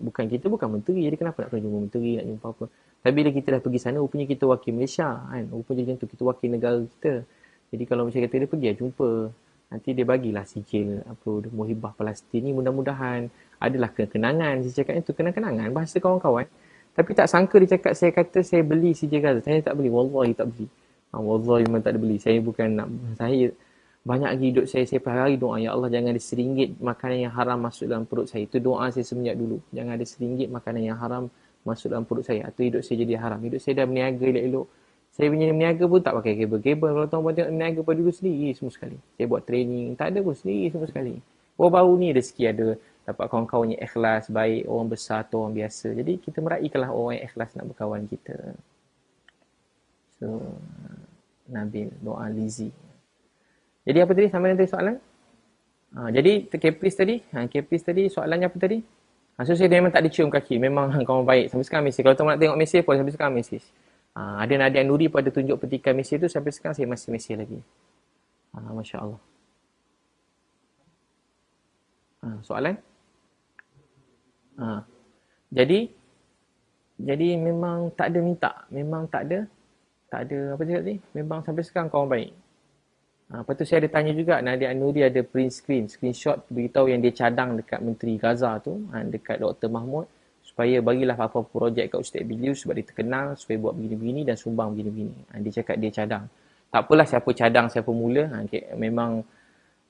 menteri, jadi kenapa nak kena jumpa menteri, nak jumpa apa. Tapi bila kita dah pergi sana, rupanya kita wakil Malaysia kan, rupanya macam tu, kita wakil negara kita. Jadi kalau macam kata dia pergi jumpa, nanti dia bagilah sijil apa Muhibah Palestin ni, mudah-mudahan adalah kenangan. Saya cakap itu kenangan bahasa kawan-kawan. Tapi tak sangka dia cakap, saya kata saya beli sijil Gaza. Saya tak beli, wallahi tak beli. Wallahi memang tak ada beli. Saya bukan nak, saya banyak lagi hidup saya per hari doa, ya Allah jangan ada RM1 makanan yang haram masuk dalam perut saya. Itu doa saya semenjak dulu. Jangan ada RM1 makanan yang haram masuk dalam perut saya. Atau hidup saya jadi haram. Hidup saya dah berniaga elok-elok. Saya punya berniaga pun tak pakai kabel-kabel. Kalau tuan-tuan tengok berniaga pada dulu sendiri semua sekali. Saya buat training. Tak ada pun sendiri semua sekali. Baru-baru ni rezeki ada. Dapat kawan-kawan yang ikhlas, baik, orang besar atau orang biasa. Jadi kita meraihkanlah orang yang ikhlas nak berkawan kita. So, Nabil, doa Lizi. Jadi apa tadi? Sampai nanti soalan? Jadi Kepris tadi soalannya apa tadi? So saya memang tak dicium kaki. Memang kawan baik. Sampai sekarang mesej. Kalau tuan nak tengok mesej pun sampai sekarang mesej. Ada Nadia Nuri pada tunjuk petikan mesej tu. Sampai sekarang saya masih mesej lagi. Masya Allah. Soalan? Jadi memang tak ada minta. Memang tak ada apa cakap tadi. Memang sampai sekarang kawan baik. Lepas tu saya ada tanya juga, Nadia Nuri ada print screenshot beritahu yang dia cadang dekat Menteri Gaza tu, dekat Dr. Mahmud, supaya bagilah apa-apa projek kat Ustaz Bilius sebab dia terkenal, supaya buat begini-begini dan sumbang begini-begini. Dia cakap dia cadang. Tak apalah siapa cadang, siapa mula. Memang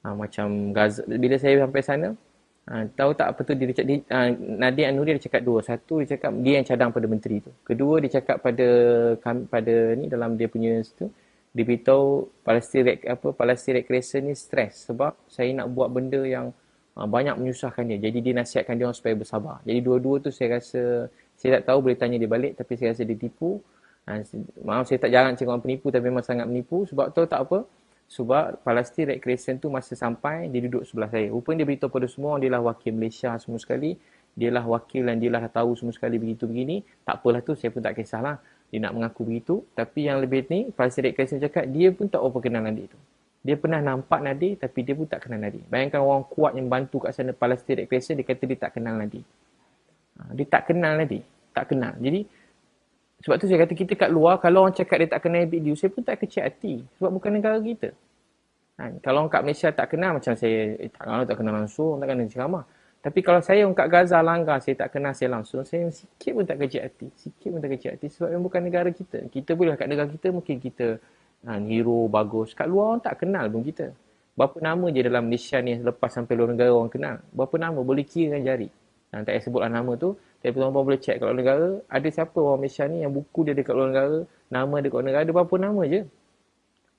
macam Gaza. Bila saya sampai sana, tahu tak apa tu, Nadia Nuri dia cakap dua. Satu, dia cakap dia yang cadang pada menteri tu. Kedua, dia cakap pada ni dalam dia punya situ, dia beritahu Palestine Red Crescent ni stres sebab saya nak buat benda yang banyak menyusahkan dia. Jadi dia nasihatkan dia orang supaya bersabar. Jadi dua-dua tu saya rasa, saya tak tahu boleh tanya dia balik, tapi saya rasa dia tipu. Maaf saya tak jarang cakap orang penipu, tapi memang sangat menipu. Sebab tahu tak apa? Sebab Palestine Red Crescent tu masa sampai, dia duduk sebelah saya. Rupanya dia beritahu pada semua, dia lah wakil Malaysia semua sekali. Dia lah wakil dan dia lah tahu semua sekali begitu begini. Tak apalah tu, saya pun tak kisahlah. Dia nak mengaku begitu. Tapi yang lebih ni, Palestine Red Crescent cakap, dia pun tak apa kenal Nadir tu. Dia pernah nampak Nadir, tapi dia pun tak kenal Nadir. Bayangkan orang kuat yang bantu kat sana Palestine Red Crescent, dia kata dia tak kenal Nadir. Dia tak kenal Nadir. Tak kenal. Jadi, Sebab tu saya kata kita kat luar, kalau orang cakap dia tak kenal video, saya pun tak kecil hati. Sebab bukan negara kita. Kalau orang kat Malaysia tak kenal, macam saya tak kenal langsung, tak kenal ceramah. Tapi kalau saya orang kat Gaza langgar, saya tak kenal saya langsung, saya sikit pun tak kecil hati. Sikit pun tak kecil hati sebab yang bukan negara kita. Kita boleh kat negara kita, mungkin kita hero, bagus. Kat luar orang tak kenal pun kita. Berapa nama je dalam Malaysia ni lepas sampai luar negara orang kenal. Berapa nama boleh kira dengan jari. Tak payah sebutlah nama tu. Tapi tuan-tuan boleh check kat luar negara, ada siapa orang Malaysia ni yang buku dia dekat luar negara, nama dia kat luar negara, ada berapa nama je.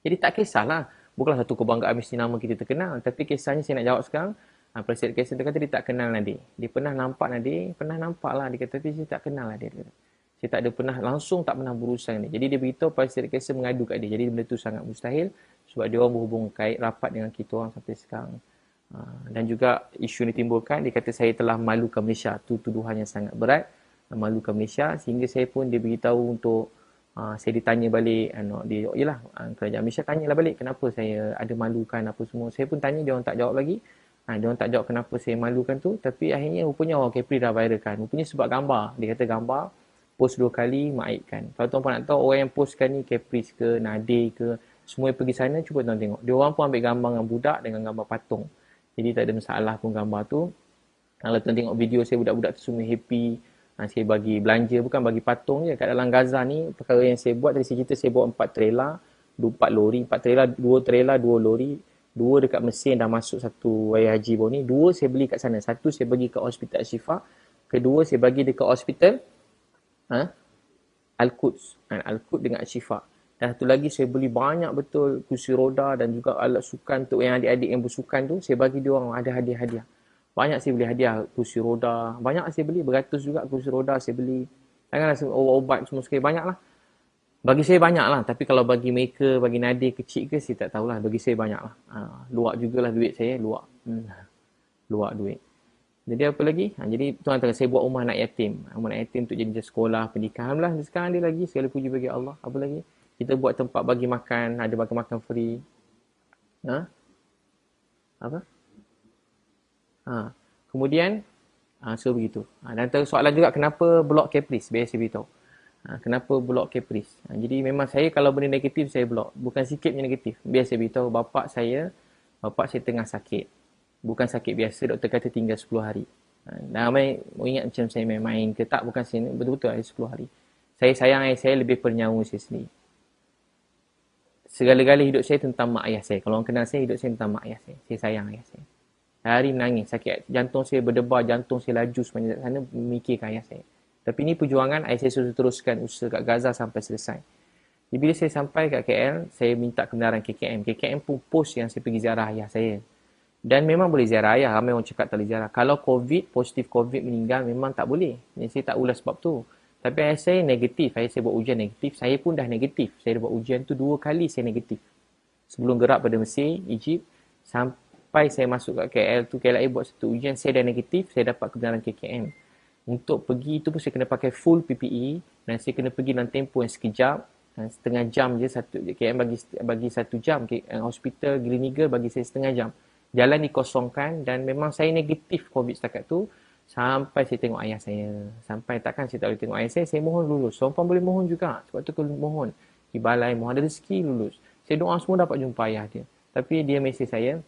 Jadi tak kisahlah. Bukanlah satu kebanggaan mesti nama kita terkenal. Tapi kisahnya saya nak jawab sekarang. Presiden Kaisar dia kata dia tak kenal Nadir. Dia pernah nampak Nadir, pernah nampak lah. Dia kata, tapi saya tak kenal Nadir. Saya tak ada pernah, langsung tak pernah berurusan ni. Jadi dia beritahu Presiden Kaisar mengadu kat dia. Jadi benda tu sangat mustahil. Sebab dia orang berhubung kait rapat dengan kita orang sampai sekarang. Dan juga isu ni timbulkan, dia kata saya telah malukan Malaysia. Itu tuduhan yang sangat berat. Malukan Malaysia. Sehingga saya pun dia beritahu untuk saya ditanya balik, yelah, kerajaan Malaysia tanyalah balik kenapa saya ada malukan apa semua. Saya pun tanya, dia orang tak jawab lagi. Dia orang tak jawab kenapa saya malukan tu. Tapi akhirnya rupanya orang Kepri dah viralkan. Rupanya sebab gambar. Dia kata gambar, post 2 kali, maibkan. Kalau tuan-tuan nak tahu orang yang postkan ni Kepri ke, Nadir ke, semua yang pergi sana, cuba tuan tengok. Dia orang pun ambil gambar dengan budak dengan gambar patung. Jadi tak ada masalah pun gambar tu. Kalau tuan tengok video saya, budak-budak tu semua happy. Saya bagi belanja, bukan bagi patung je. Kat dalam Gaza ni, perkara yang saya buat, tadi saya cerita saya bawa 4 trailer, 4 lori, 4 trailer, 2 trailer, 2 lori. 2 dekat Mesir dah masuk satu Raya Haji baru ni. 2 saya beli kat sana. 1 saya bagi ke Hospital Al-Shifa. Kedua saya bagi dekat Hospital Al-Quds. Al-Quds dengan Al-Shifa. Dan satu lagi saya beli banyak betul kursi roda dan juga alat sukan untuk yang adik-adik yang bersukan tu. Saya bagi dia orang ada hadiah-hadiah. Banyak saya beli hadiah kursi roda. Banyak saya beli. Beratus juga kursi roda saya beli. Janganlah obat semua sekali. Banyak lah. Bagi saya banyak lah. Tapi kalau bagi mereka, bagi Nadir kecil ke, saya tak tahulah. Bagi saya banyak lah. Luak jugalah duit saya. Luak. Luak duit. Jadi apa lagi? Jadi tuan kata saya buat rumah anak yatim. Rumah anak yatim untuk jadi sekolah, pendidikan. Alhamdulillah sekarang ada lagi. Segala puji bagi Allah. Apa lagi? Kita buat tempat bagi makan. Ada bagi makan free. Apa? Kemudian, so begitu. Dan soalan juga kenapa blok Caprice? Biar saya beritahu. Kenapa blok Caprice? Jadi memang saya kalau benda negatif saya blok. Bukan sikit punya negatif. Biar saya beritahu bapak saya tengah sakit. Bukan sakit biasa, doktor kata tinggal 10 hari. Ramai ingat macam saya main-main ke tak, bukan saya betul-betul ada 10 hari. Saya sayang ayah saya lebih pernyawa saya sendiri. Segala-gala hidup saya tentang mak ayah saya. Kalau orang kenal saya, hidup saya tentang mak ayah saya. Saya sayang ayah saya. Hari menangis, sakit. Jantung saya berdebar, jantung saya laju sepanjang sana memikirkan ayah saya. Tapi ini perjuangan ayah saya sudah teruskan usaha kat Gaza sampai selesai. Jadi bila saya sampai kat KL, saya minta kebenaran KKM. KKM pun post yang saya pergi ziarah ayah saya. Dan memang boleh ziarah ayah. Ramai orang cakap tak boleh ziarah. Kalau positif COVID meninggal, memang tak boleh. Jadi saya tak ulas sebab tu. Tapi ayah saya negatif. Ayah saya buat ujian negatif. Saya pun dah negatif. Saya dah buat ujian tu 2 kali saya negatif. Sebelum gerak pada Mesir, Egypt, sampai saya masuk kat KL tu, KLIA buat satu ujian, saya dah negatif, saya dapat kebenaran KKM. Untuk pergi tu pun saya kena pakai full PPE dan saya kena pergi dalam tempoh yang sekejap, setengah jam je. KM bagi 1 jam, hospital Gleneagle bagi saya setengah jam. Jalan dikosongkan dan memang saya negatif COVID setakat tu sampai saya tengok ayah saya. Sampai takkan saya tak boleh tengok ayah saya mohon lulus. Seorang boleh mohon juga. Sebab tu kalau mohon di balai, mohon ada rezeki lulus. Saya doa semua dapat jumpa ayah dia. Tapi dia mesej saya.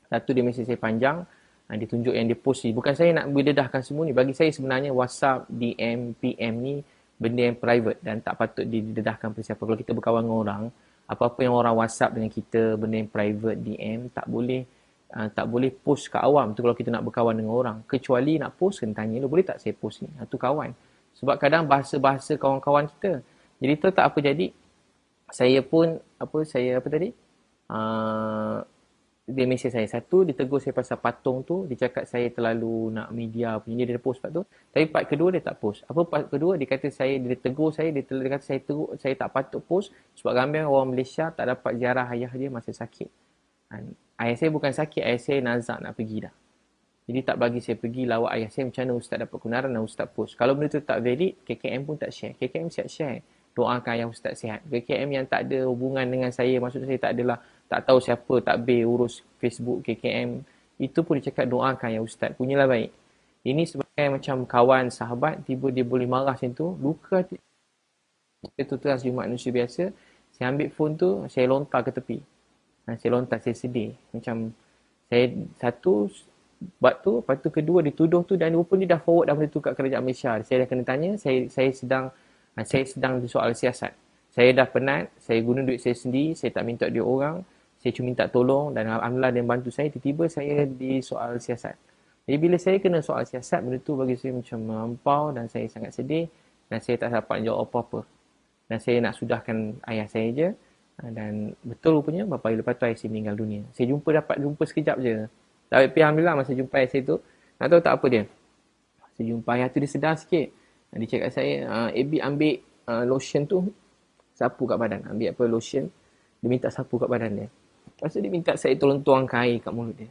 Satu dia mesej saya panjang. Dia tunjuk yang dia post ni. Bukan saya nak berdedahkan semua ni. Bagi saya sebenarnya WhatsApp, DM, PM ni benda yang private dan tak patut didedahkan pada siapa. Kalau kita berkawan dengan orang, apa-apa yang orang WhatsApp dengan kita, benda yang private, DM, tak boleh post ke awam. Tu kalau kita nak berkawan dengan orang. Kecuali nak post, kena tanya lu, boleh tak saya post ni? Tu kawan. Sebab kadang bahasa-bahasa kawan-kawan kita. Jadi tu tak apa jadi. Saya pun, dia mesej saya. Satu, dia tegur saya pasal patung tu. Dia cakap saya terlalu nak media punya. Dia post part tu. Tapi part kedua dia tak post. Apa part kedua? Dia kata dia tegur saya. Dia kata saya tak patut post. Sebab ramai orang Malaysia tak dapat ziarah ayah dia masa sakit. Ayah saya bukan sakit. Ayah saya nazak nak pergi dah. Jadi tak bagi saya pergi lawat ayah saya. Macam mana Ustaz dapat kebenaran dan Ustaz post. Kalau benda tu tak valid, KKM pun tak share. KKM siap share. Doakan ayah Ustaz sihat. KKM yang tak ada hubungan dengan saya. Maksud saya tak adalah. Tak tahu siapa takbir urus Facebook KKM. Itu pun dia cakap doakan ya Ustaz. Punyalah baik. Ini sebagai macam kawan, sahabat. Tiba dia boleh marah macam tu. Luka hati. Itu terang manusia biasa. Saya ambil phone tu, saya lontar ke tepi. Saya lontar, saya sedih. Macam saya satu buat tu, lepas tu kedua dituduh tu dan rupanya dia dah forward dah benda tu kat kerajaan Malaysia. Saya dah kena tanya, saya sedang di soal siasat. Saya dah penat, saya guna duit saya sendiri, saya tak minta duit orang, saya cuma minta tolong dan alhamdulillah dia bantu saya, tiba-tiba saya di soal siasat. Jadi bila saya kena soal siasat, benda tu bagi saya macam melampau dan saya sangat sedih dan saya tak dapat jawab apa-apa. Dan saya nak sudahkan ayah saya je. Dan betul rupanya beberapa hari lepas tu ayah saya meninggal dunia. Saya dapat jumpa sekejap je. Tapi alhamdulillah masa jumpa ayah saya tu, nak tahu tak apa dia? Saya jumpa ayah tu dia sedar sikit. Dia cakap saya, Abi ambil lotion tu, sapu kat badan. Ambil apa lotion, dia minta sapu kat badan dia. Lepas tu dia minta saya tolong tuangkan air kat mulut dia.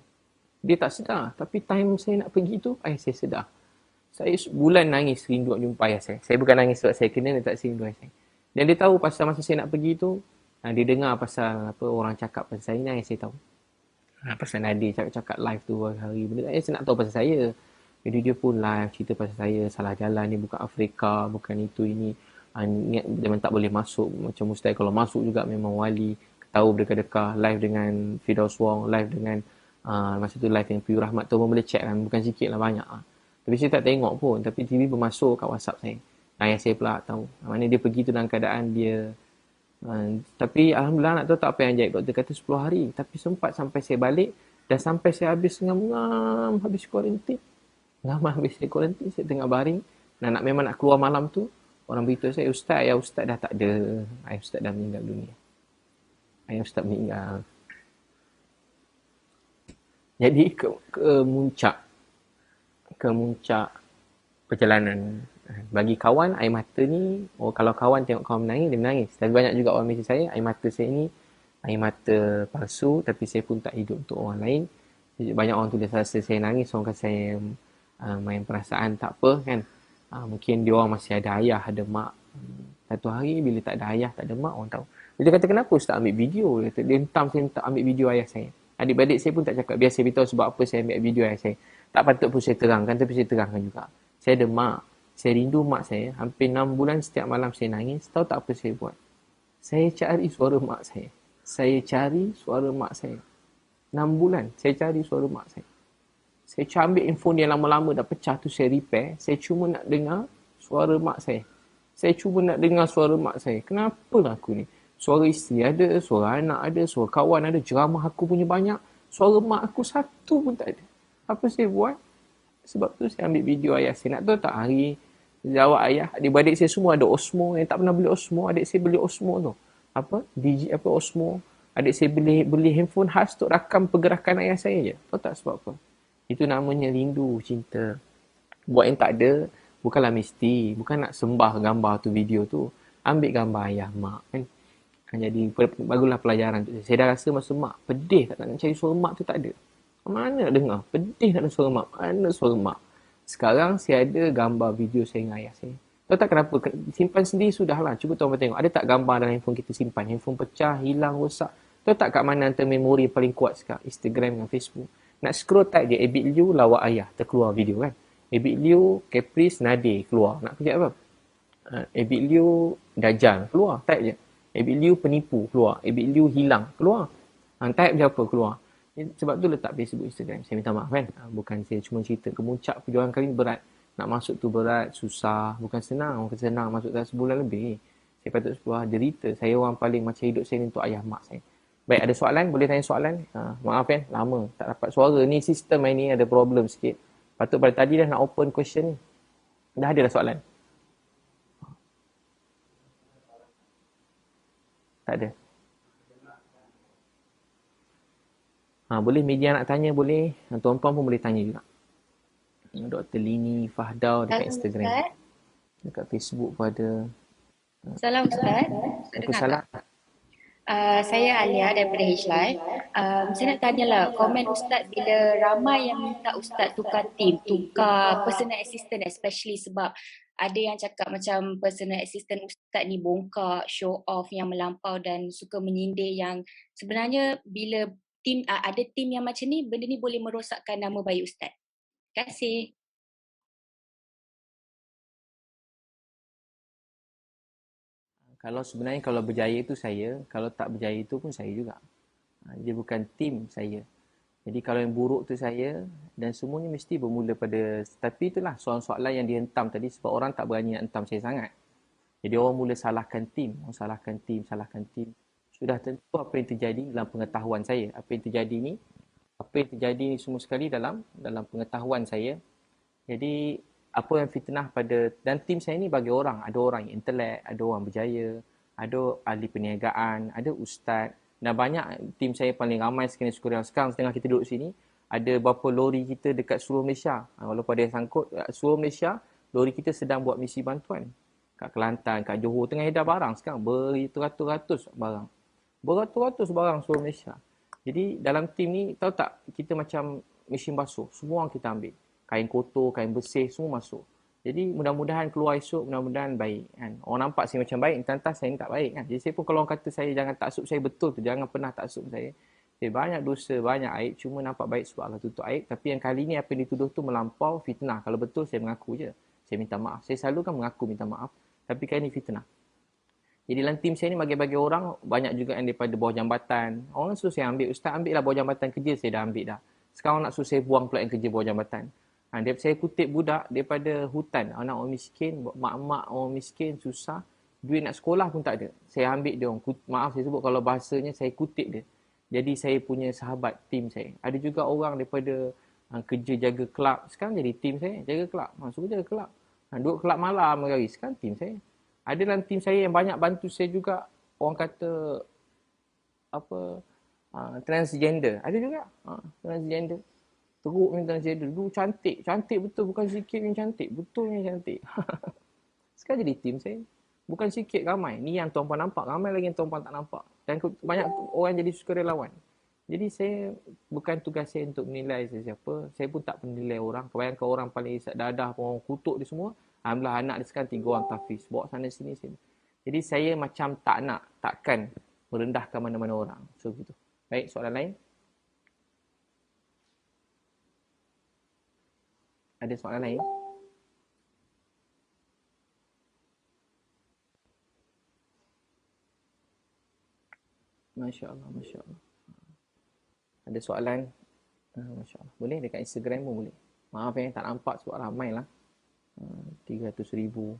Dia tak sedar. Tapi time saya nak pergi tu, ayah saya sedar. Saya sebulan nangis rindu nak jumpa ayah saya. Saya bukan nangis sebab saya kena, dia tak rindu ayah saya. Dan dia tahu pasal masa saya nak pergi tu, dia dengar pasal apa orang cakap pasal saya ni, ayah saya tahu. Pasal Nadir cakap live tu hari benda saya nak tahu pasal saya. Jadi dia pun live cerita pasal saya, salah jalan ni bukan Afrika, bukan itu ini. Memang tak boleh masuk, macam mustahil kalau masuk juga memang wali. Tahu berdekat-dekat, live dengan Firdaus Wong, live dengan masa tu live dengan Piyu Rahmat tu pun boleh check kan, bukan sikit lah, banyak lah. Tapi saya tak tengok pun, tapi TV bermasuk kat WhatsApp saya. Ayah saya pula tahu. Mana dia pergi tu dalam keadaan dia tapi alhamdulillah nak tahu tak apa yang jadi. Doktor kata 10 hari. Tapi sempat sampai saya balik dan sampai saya habis ngam-ngam habis kuarantin. Ngam habis saya kuarantin, saya tengah baring. Memang nak keluar malam tu, orang beritahu saya, ayah ustaz dah tak ada. Ayah ustaz dah meninggal dunia. Ayah ustaz meninggal. Jadi ke muncak perjalanan. Bagi kawan, air mata ni, kalau kawan tengok kawan menangis, dia menangis. Tapi banyak juga orang mesej saya, air mata saya ni, air mata palsu, tapi saya pun tak hidup untuk orang lain. Banyak orang tulis rasa saya nangis, orang kata saya main perasaan, tak apa kan. Mungkin dia orang masih ada ayah, ada mak. Satu hari bila tak ada ayah, tak ada mak, orang tahu. Dia kata, kenapa Ustaz ambil video? Dia hentam saya tak ambil video ayah saya. Adik-adik saya pun tak cakap. Biar saya beritahu sebab apa saya ambil video ayah saya. Tak patut pun saya terangkan, tapi saya terangkan juga. Saya ada mak. Saya rindu mak saya. Hampir 6 bulan setiap malam saya nangis. Tahu tak apa saya buat? Saya cari suara mak saya. Saya cari suara mak saya. 6 bulan saya cari suara mak saya. Saya ambil handphone yang lama-lama dah pecah tu, saya repair. Saya cuma nak dengar suara mak saya. Saya cuma nak dengar suara mak saya. Kenapalah aku ni? Suara isteri ada, suara anak ada, suara kawan ada, ceramah aku punya banyak. Suara mak aku satu pun tak ada. Apa saya buat? Sebab tu saya ambil video ayah saya. Nak tahu tak hari jawab ayah, adik-adik saya semua ada Osmo. Yang tak pernah beli Osmo, adik saya beli Osmo tu. Osmo. Adik saya beli handphone khas untuk rakam pergerakan ayah saya je. Tahu tak sebab apa? Itu namanya rindu, cinta. Buat yang tak ada, bukanlah mesti. Bukan nak sembah gambar tu, video tu. Ambil gambar ayah, mak kan. Jadi bagulah pelajaran tu. Saya dah rasa masa mak pedih tak nak cari suara mak tu, tak ada. Mana nak dengar? Pedih nak ada suara mak. Mana suara mak? Sekarang saya ada gambar video saya dengan ayah saya. Tahu tak kenapa? Simpan sendiri sudahlah. Cuba tuan tengok. Ada tak gambar dalam handphone kita simpan? Handphone pecah, hilang, rosak. Tahu tak kat mana antara memori paling kuat sekarang? Instagram dengan Facebook. Nak scroll type je. Abid Liu lawak ayah. Terkeluar video kan. Abid Liu, Caprice, Nadir. Keluar. Nak kerja apa? Abid Liu, Dajjal. Keluar. Type je. Abid Liu penipu. Keluar. Abid Liu hilang. Keluar. Type je apa? Keluar. Sebab tu letak Facebook, Instagram. Saya minta maaf kan. Bukan saya cuma cerita. Kemuncak perjuangan kali ni berat. Nak masuk tu berat, susah. Bukan senang. Bukan senang masuk dalam sebulan lebih. Saya patut sebuah derita. Saya orang paling macam hidup saya ni untuk ayah mak saya. Baik, ada soalan? Boleh tanya soalan? Maaf kan. Lama. Tak dapat suara. Ni sistem ni ada problem sikit. Patut pada tadi dah nak open question ni. Dah ada dah soalan? Tak ada. Boleh media nak tanya, boleh. Tuan-puan pun boleh tanya juga. Dr. Lini Fahdau dekat Instagram. Ustaz. Dekat Facebook pun ada. Salam Ustaz. Waalaikumsalam. Saya Alia daripada H-Live. Saya nak tanyalah, komen Ustaz bila ramai yang minta Ustaz tukar team, tukar personal assistant, especially sebab ada yang cakap macam personal assistant Ustaz ni bongkak, show off yang melampau dan suka menyindir, yang sebenarnya bila ada tim yang macam ni, benda ni boleh merosakkan nama baik Ustaz. Terima kasih. Kalau sebenarnya kalau berjaya itu saya, kalau tak berjaya itu pun saya juga. Dia bukan tim saya. Jadi kalau yang buruk tu saya, dan semuanya mesti bermula pada, tapi itulah soalan-soalan yang dihentam tadi sebab orang tak berani nak hentam saya sangat. Jadi orang mula salahkan tim, orang salahkan tim, salahkan tim. Sudah tentu apa yang terjadi dalam pengetahuan saya. Apa yang terjadi ni semua sekali dalam pengetahuan saya. Jadi apa yang fitnah pada, dan tim saya ni bagi orang, ada orang yang intelek, ada orang berjaya, ada ahli perniagaan, ada ustaz, dan banyak tim saya paling ramai sekali sekurang sekarang setengah kita duduk sini, ada berapa lori kita dekat seluruh Malaysia. Walaupun ada yang sangkut seluruh Malaysia, lori kita sedang buat misi bantuan. Kat Kelantan, kat Johor tengah edar barang sekarang, beratus-ratus barang. Beratus-ratus barang seluruh Malaysia. Jadi dalam tim ni, tahu tak, kita macam mesin basuh, semua orang kita ambil. Kain kotor, kain bersih, semua masuk. Jadi mudah-mudahan keluar esok, mudah-mudahan baik. Kan? Orang nampak saya macam baik, entah saya ni tak baik. Kan? Jadi saya pun kalau orang kata saya jangan taksub saya betul tu, jangan pernah taksub saya. Saya banyak dosa, banyak aib, cuma nampak baik sebab Allah tutup aib. Tapi yang kali ni apa yang dituduh tu melampau fitnah. Kalau betul saya mengaku je. Saya minta maaf. Saya selalu kan mengaku minta maaf. Tapi kali ni fitnah. Jadi dalam tim saya ni bagi-bagi orang, banyak juga yang daripada bawah jambatan. Orang suruh saya ambil, ustaz ambil lah bawah jambatan kerja, saya dah ambil dah. Sekarang nak suruh saya buang pula yang kerja bawah jambatan. Saya kutip budak daripada hutan, anak orang miskin, mak-mak orang miskin, susah. Duit nak sekolah pun tak ada. Saya ambil dia orang. Maaf saya sebut kalau bahasanya, saya kutip dia. Jadi saya punya sahabat, tim saya. Ada juga orang daripada kerja jaga kelab. Sekarang jadi tim saya, jaga kelab. Suruh jaga kelab. Duduk kelab malam hari. Sekarang tim saya. Ada dalam tim saya yang banyak bantu saya juga. Orang kata apa transgender. Ada juga transgender. Teruk ni transgender. Dulu cantik. Cantik betul. Bukan sikit yang cantik. Betul yang cantik. Sekarang jadi tim saya. Bukan sikit, ramai. Ni yang tuan-puan nampak. Ramai lagi yang tuan-puan tak nampak. Dan banyak orang jadi sukarelawan. Jadi saya, bukan tugas saya untuk menilai sesiapa. Saya pun tak menilai orang. Kebanyakan orang paling isap dadah pun orang kutuk dia semua. Alhamdulillah anak dia sekarang 3 orang tahfiz. Bawa sana sini sini. Jadi saya macam takkan merendahkan mana-mana orang. So begitu. Baik, soalan lain? Ada soalan lain? Masya Allah, Masya Allah. Ada soalan? Masya Allah. Boleh dekat Instagram pun boleh. Maaf tak nampak sebab ramai lah. 300,000.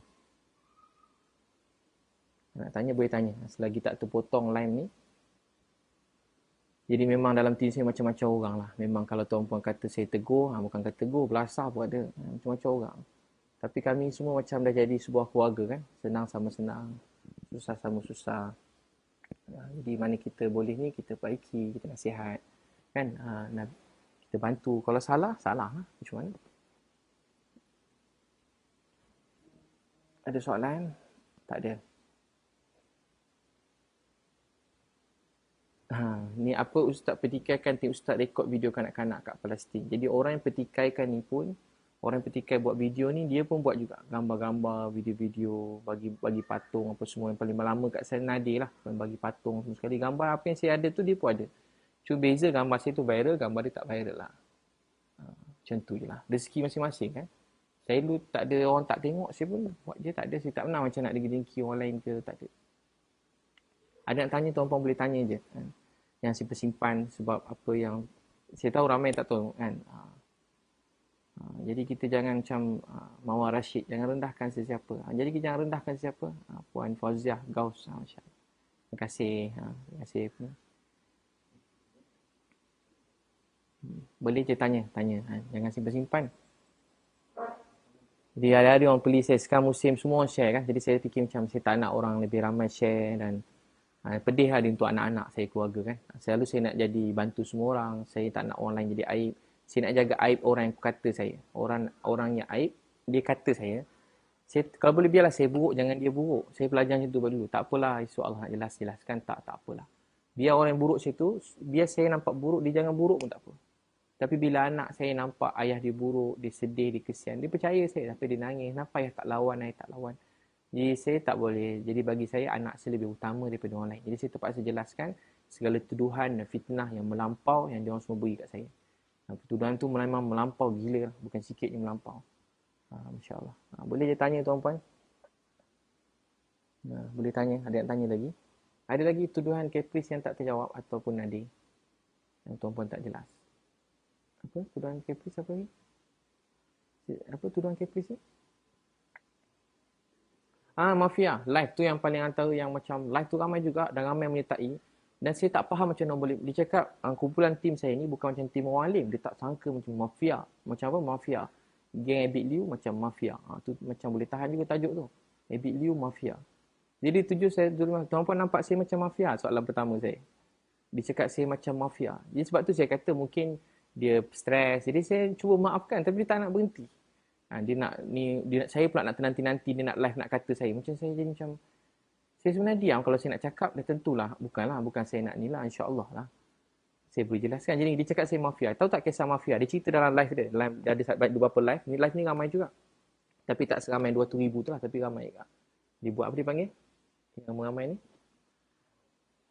Nak tanya boleh tanya. Selagi tak terpotong live ni. Jadi memang dalam tim saya macam-macam orang lah. Memang kalau tuan-puan kata saya tegur, bukan kata tegur, belasah pun ada. Macam-macam orang. Tapi kami semua macam dah jadi sebuah keluarga kan. Senang sama senang. Susah sama susah. Jadi mana kita boleh ni, kita perbaiki, kita nasihat. Kan? Kita bantu. Kalau salah, salah lah. Macam mana? Ada soalan? Tak ada. Ni apa ustaz petikaikan tim ustaz rekod video kanak-kanak kat Palestin. Jadi orang yang petikaikan ni pun, orang yang petikai buat video ni, dia pun buat juga gambar-gambar, video-video, bagi patung apa semua. Yang paling lama kat saya Nadir lah, bagi patung semua sekali. Gambar apa yang saya ada tu, dia pun ada. Cuma beza gambar saya tu viral, gambar dia tak viral lah. Macam tu je lah. Rezeki masing-masing kan. Saya dulu tak ada, orang tak tengok, saya pun buat je tak ada. Saya tak pernah macam nak dengki orang lain ke, tak ada. Ada nak tanya, tuan-puan boleh tanya je. Kan? Yang simpan sebab apa yang saya tahu ramai tak tahu kan. Jadi kita jangan macam Mawar Rashid, jangan rendahkan sesiapa. Jadi kita jangan rendahkan sesiapa. Puan Fauziah Gaus, masya-Allah. Terima kasih. Terima kasih. Boleh je tanya. Jangan simpan-simpan. Jadi hari-hari orang beli saya, sekarang musim semua share kan. Jadi saya fikir macam saya tak nak orang lebih ramai share dan pedih lah untuk anak-anak saya, keluarga kan. Selalu saya nak jadi bantu semua orang. Saya tak nak orang lain jadi aib. Saya nak jaga aib orang yang kata saya. Orang yang aib, dia kata saya. Kalau boleh biarlah saya buruk, jangan dia buruk. Saya belajar macam tu dulu. Tak apalah, esok Allah jelaskan. Tak apalah. Biar orang yang buruk saya tu, biar saya nampak buruk, dia jangan buruk pun tak apa. Tapi bila anak saya nampak ayah dia buruk, dia sedih, dia kesian, dia percaya saya. Tapi dia nangis, kenapa ayah tak lawan. Jadi saya tak boleh. Jadi bagi saya, anak saya lebih utama daripada orang lain. Jadi saya terpaksa jelaskan segala tuduhan dan fitnah yang melampau yang diorang semua beri kat saya. Tuduhan tu memang melampau gila lah. Bukan sikit yang melampau. Masya Allah. Boleh je tanya tuan-puan? Boleh tanya, ada yang tanya lagi? Ada lagi tuduhan Caprice yang tak terjawab ataupun ada yang tuan-puan tak jelas? Apa tuduhan Caprice apa ni? Apa tuduhan Caprice ni? Mafia. Live tu yang paling antara yang macam live tu ramai juga dan ramai menyertai. Dan saya tak faham macam mana boleh. Dia cakap kumpulan tim saya ni bukan macam tim orang alim. Dia tak sangka macam mafia. Macam apa? Mafia. Geng Abid Liu macam mafia. Tu macam boleh tahan juga tajuk tu. Abid Liu mafia. Jadi tujuh saya dulu, tuan-puan nampak saya macam mafia soalan pertama saya. Dia cakap saya macam mafia. Jadi sebab tu saya kata mungkin dia stres. Jadi saya cuba maafkan tapi dia tak nak berhenti. Dia nak saya pula nak nanti dia nak live nak kata saya. Macam saya jadi macam saya sebenarnya diam kalau saya nak cakap dah tentulah bukan saya nak ni lah insya-Allah lah. Saya boleh jelaskan. Jadi dia cakap saya mafia. Tahu tak kisah mafia? Dia cerita dalam live dia. Dia ada beberapa live. Ni live ni ramai juga. Tapi tak seramai 200,000 tu lah tapi ramai juga. Dia buat apa dia panggil? Yang ramai ni.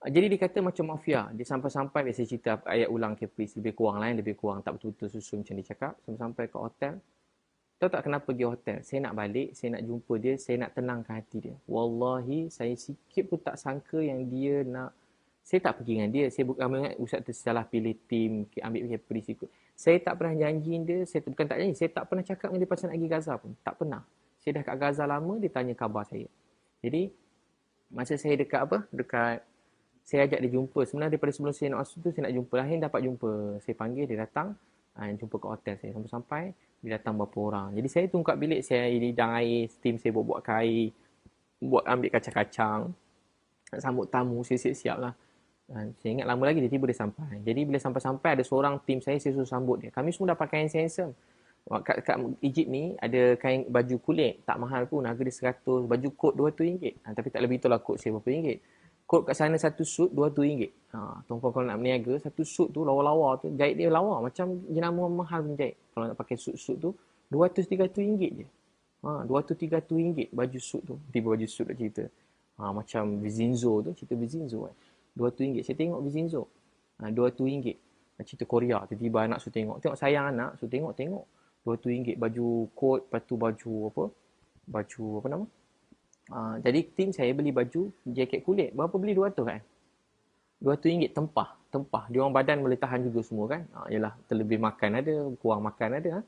Jadi dia kata macam mafia. Dia sampai-sampai biasa cerita ayat ulang Caprice. Lebih kurang lain, lebih kurang. Tak betul-betul susun macam dia cakap. Sampai-sampai ke hotel. Tahu tak kenapa pergi hotel? Saya nak balik, saya nak jumpa dia, saya nak tenangkan hati dia. Wallahi, saya sikit pun tak sangka yang dia nak... Saya tak pergi dengan dia. Saya bukan ingat Ustaz tu salah pilih tim, ambil Caprice ikut. Saya tak pernah janji dia, bukan tak janji, saya tak pernah cakap dengan dia pasal nak pergi Gaza pun. Tak pernah. Saya dah kat Gaza lama, dia tanya khabar saya. Jadi, masa saya dekat saya ajak dia jumpa. Sebenarnya daripada sebelum saya nak masuk tu, saya nak jumpa. Akhirnya dapat jumpa. Saya panggil, dia datang. Jumpa kat hotel saya. Sampai-sampai, dia datang berapa orang. Jadi saya tunggu kat bilik, saya hidang air, tim saya buat air, ambil kacang-kacang, nak sambut tamu, saya siap-siap lah. Saya ingat lama lagi, tiba-tiba dia sampai. Jadi bila sampai-sampai, ada seorang tim saya suruh sambut dia. Kami semua dah pakai kain handsome. Kat Egypt ni, ada kain baju kulit, tak mahal pun, harga dia 100, baju kot RM200. Tapi tak lebih itulah kot saya berapa ringgit. Kot kat sana satu suit RM200. Tuan-puan kalau nak berniaga, satu suit tu lawa-lawa tu, jahit dia lawa. Macam jenama mahal pun jahit. Kalau nak pakai suit-suit tu, RM200-300 je. RM200-300 baju suit tu. Tiba baju suit nak cerita. Macam Vizinzo tu, cerita Vizinzo kan. RM200. Saya tengok Vizinzo. RM200. Cerita Korea. Tiba-tiba anak suruh tengok. Tengok sayang anak, suruh tengok. RM200 baju kot, lepas tu baju apa? Baju apa nama? Jadi tim saya beli baju jaket kulit. Berapa beli 200 kan? RM200 tempah. Dia orang badan boleh tahan juga semua kan? Yalah, terlebih makan ada, kurang makan ada.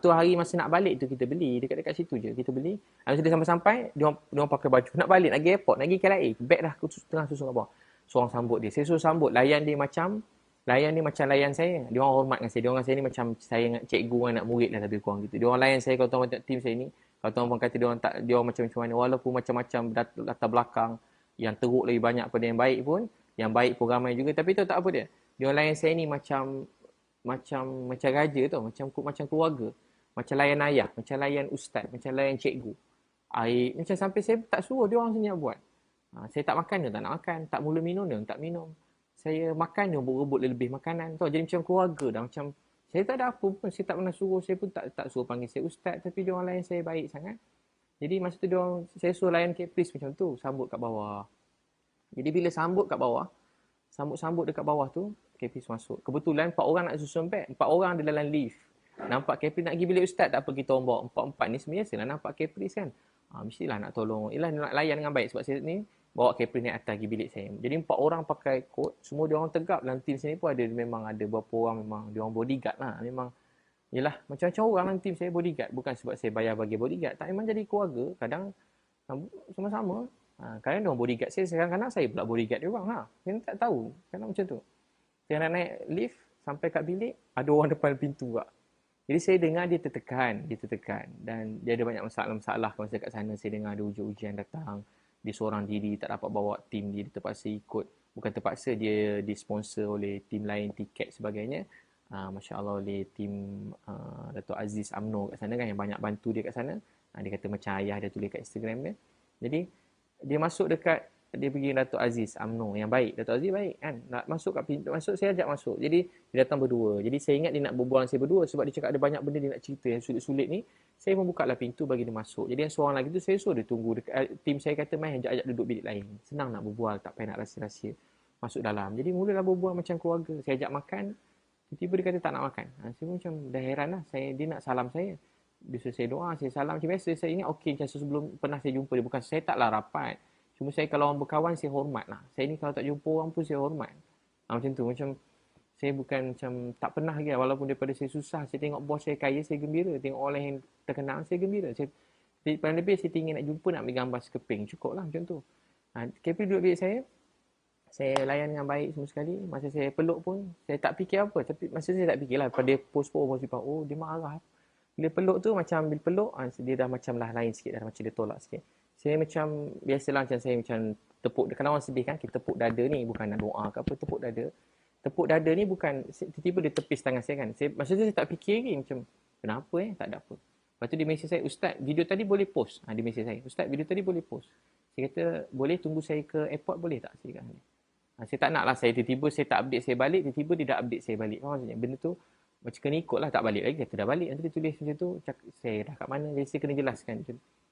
Tu hari masa nak balik tu kita beli. Dekat-dekat situ je kita beli. Masa dia sampai-sampai, dia orang pakai baju. Nak balik, nak pergi airport, nak pergi KLIA. Beg dah tengah susun kat bawah. Seorang sambut dia. Saya suruh sambut. Layan dia macam layan saya. Dia orang hormat dengan saya. Dia orang dengan saya ni macam saya dengan cikgu dengan anak murid lah lebih kurang gitu. Dia orang layan saya kalau tuan tengok tim saya ni. Kalau tuan kata dia orang macam mana. Walaupun macam-macam latar belakang yang teruk lebih banyak pada yang baik pun. Yang baik pun ramai juga. Tapi tu tak apa dia. Dia orang layan saya ni macam raja tau. Macam keluarga. Macam layan ayah. Macam layan ustaz. Macam layan cikgu. Macam sampai saya tak suruh dia orang senyap buat. Saya tak makan dia tak nak makan. Tak mula minum dia tak minum. Saya makan dia rebut lebih makanan. Tahu jadi macam keluarga dah. Macam saya tak ada apa pun. Saya tak pernah suruh. Saya pun tak suruh panggil saya ustaz. Tapi dia orang layan saya baik sangat. Jadi masa tu saya suruh layan Caprice macam tu. Sambut kat bawah. Jadi bila sambut kat bawah. Sambut dekat bawah tu. Caprice masuk. Kebetulan 4 orang nak susun beg. 4 orang ada dalam lift. Nampak Caprice nak pergi bilik ustaz. Tak apa kita orang bawa 4-4 ni. Sebenarnya lah nampak Caprice kan. Mestilah nak tolong. Yelah nak layan dengan baik. Sebab saya ni bawa Caprice naik atas pergi bilik saya. Jadi 4 orang pakai kot. Semua dia orang tegap. Dalam tim sini pun ada memang ada beberapa orang memang dia orang bodyguard lah. Memang yelah macam-macam orang dalam tim saya bodyguard. Bukan sebab saya bayar bagi bodyguard. Tak, memang jadi keluarga. Kadang sama-sama. Kadang dia orang bodyguard saya. Kadang-kadang saya pula bodyguard dia orang. Saya tak tahu. Kadang macam tu. Saya nak naik lift sampai kat bilik. Ada orang depan pintu juga. Jadi saya dengar dia tertekan. Dan dia ada banyak masalah-masalah. Kalau saya kat sana saya dengar ada ujian-ujian datang. Dia seorang diri tak dapat bawa tim dia terpaksa ikut. Bukan terpaksa, dia disponsor oleh tim lain, tiket sebagainya. Masya Allah oleh tim Dato' Aziz UMNO kat sana kan yang banyak bantu dia kat sana. Dia kata macam ayah dia tulis kat Instagram dia. Jadi dia masuk dekat, dia pergi Dato' Aziz UMNO yang baik. Dato' Aziz baik kan. Nak masuk kat pintu masuk, saya ajak masuk. Jadi dia datang berdua. Jadi saya ingat dia nak berbual dengan saya berdua sebab dia cakap ada banyak benda dia nak cerita yang sulit-sulit ni. Saya membuka lah pintu bagi dia masuk. Jadi yang seorang lagi tu saya suruh dia tunggu dekat, tim saya kata main ajak duduk bilik lain. Senang nak berbual, tak payah nak rahsia-rahsia. Masuk dalam. Jadi mulalah berbual macam keluarga. Saya ajak makan, tiba-tiba dia kata tak nak makan. Saya pun macam dah heran lah. Dia nak salam saya. Dia suruh saya doa, saya salam macam biasa. Saya ingat okey macam sebelum pernah saya jumpa dia. Bukan saya taklah rapat. Cuma saya kalau orang berkawan saya hormat lah. Saya ni kalau tak jumpa orang pun saya hormat. Macam tu. Macam saya bukan macam tak pernah lagi. Walaupun daripada saya susah. Saya tengok bos saya kaya, saya gembira. Tengok orang yang terkenal, saya gembira. Paling lebih saya ingin nak jumpa, nak ambil gambar sekeping. Cukup lah macam tu. KP duduk bilik saya layan dengan baik semua sekali. Masa saya peluk pun, saya tak fikir apa. Tapi masa saya tak fikirlah. Pada dia post sifat, oh dia marah. Bila peluk tu macam, bila peluk, dia dah macam lah lain sikit. Dah macam dia tolak sikit. Saya macam, biasalah macam saya macam tepuk. Kalau orang sedih kan, kita tepuk dada ni. Bukan nak doa ke apa, tepuk dada. Tepuk dada ni bukan, tiba-tiba dia tepis tangan saya kan. Masa tu saya tak fikir lagi. Macam, kenapa tak ada apa. Lepas tu dia mesej saya, Ustaz, video tadi boleh post? Dia mesej saya, Ustaz, video tadi boleh post? Saya kata, boleh tunggu saya ke airport boleh tak? Saya kata, saya tak nak lah, saya tiba-tiba saya tak update saya balik, tiba-tiba dia dah update saya balik. Faham maksudnya? Benda tu macam kena ikut lah, tak balik lagi, kata dah balik. Nanti dia tulis macam tu, saya dah kat mana, jadi saya kena jelaskan.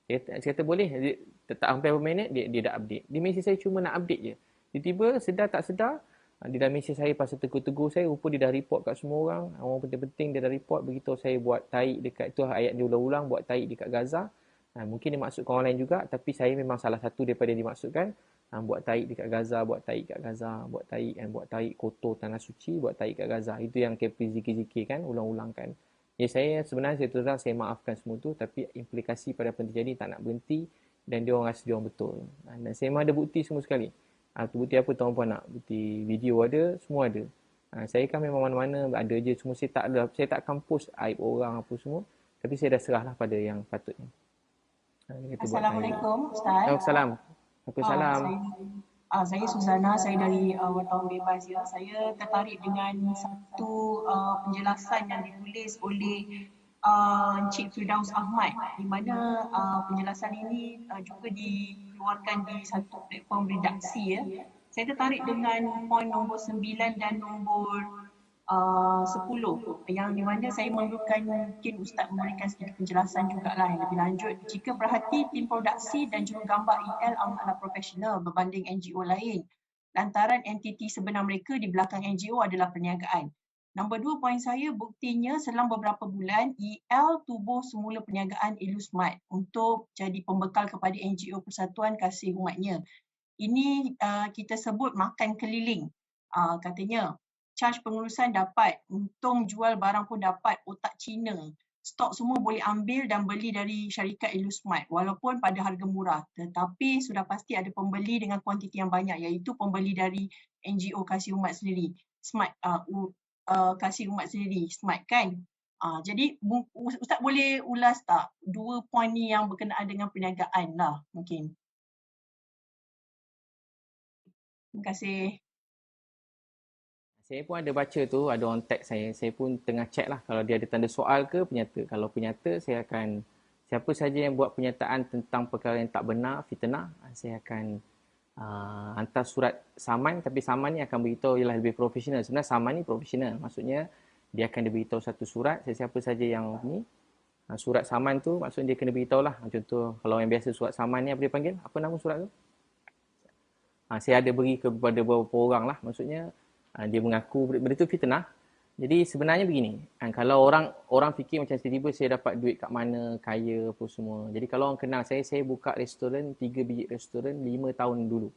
Saya kata boleh, dia tak sampai berapa minit, dia dah update. Dia mesej saya cuma nak update je. Tiba-tiba, sedar tak sedar, dia dah mesej saya pasal tegur-tegur saya, rupa dia dah report kat semua orang. Orang penting-penting dia dah report, beritahu saya buat taik dekat, itu ayat dia ulang-ulang, buat taik dekat Gaza. Mungkin dia maksudkan orang lain juga, tapi saya memang salah satu daripada yang dimaksudkan. Buat taik dekat Gaza, buat taik kat Gaza, buat taik kotor tanah suci, buat taik kat Gaza. Itu yang KP zikir-zikir kan, ulang-ulang kan. Ya saya sebenarnya saya terang saya maafkan semua tu, tapi implikasi pada apa yang terjadi tak nak berhenti dan dia orang rasa dia orang betul. Dan saya memang ada bukti semua sekali. Bukti apa tuan-puan nak? Bukti video ada, semua ada. Saya kan memang mana-mana ada je, semua saya tak akan post aib orang apa semua, tapi saya dah serahlah pada yang patutnya. Assalamualaikum Ustaz. Waalaikumsalam. Waalaikumsalam. Saya Suzana, saya dari Wartawan Bebas ya. Saya tertarik dengan satu penjelasan yang ditulis oleh Encik Firdaus Ahmad, di mana penjelasan ini juga dikeluarkan di satu platform redaksi ya. Saya tertarik dengan poin nombor 9 dan nombor 10 yang di mana saya memerlukan mungkin Ustaz memberikan sedikit penjelasan jugalah yang lebih lanjut. Jika perhati, tim produksi dan jurugambar EL amatlah profesional berbanding NGO lain. Lantaran entiti sebenar mereka di belakang NGO adalah perniagaan. Nombor 2 poin saya, buktinya selama beberapa bulan EL tubuh semula perniagaan Elusmart untuk jadi pembekal kepada NGO Persatuan Kasih Umatnya. Ini kita sebut makan keliling. Katanya charge pengurusan dapat, untung jual barang pun dapat, otak Cina. Stok semua boleh ambil dan beli dari syarikat Elusmart walaupun pada harga murah. Tetapi sudah pasti ada pembeli dengan kuantiti yang banyak, iaitu pembeli dari NGO Kasih Umat sendiri. Smart, Kasih Umat sendiri, Smart kan? Jadi Ustaz boleh ulas tak dua poin ni yang berkenaan dengan perniagaan lah mungkin. Terima kasih. Saya pun ada baca tu, ada orang tag saya. Saya pun tengah check lah kalau dia ada tanda soal ke penyata. Kalau penyata, saya akan, siapa saja yang buat pernyataan tentang perkara yang tak benar, fitnah, saya akan hantar surat saman. Tapi saman ni akan beritahu ialah lebih profesional. Sebenarnya saman ni profesional. Maksudnya, dia akan diberitahu satu surat. Siapa saja yang ni, surat saman tu, maksudnya dia kena beritahu lah. Contoh, kalau yang biasa surat saman ni apa dia panggil? Apa nama surat tu? Saya ada beri kepada beberapa orang lah. Maksudnya, dia mengaku benda tu fitnah. Jadi sebenarnya begini, kalau orang fikir macam tiba-tiba saya dapat duit kat mana, kaya apa semua. Jadi kalau orang kenal saya buka restoran, 3 biji restoran 5 tahun dulu.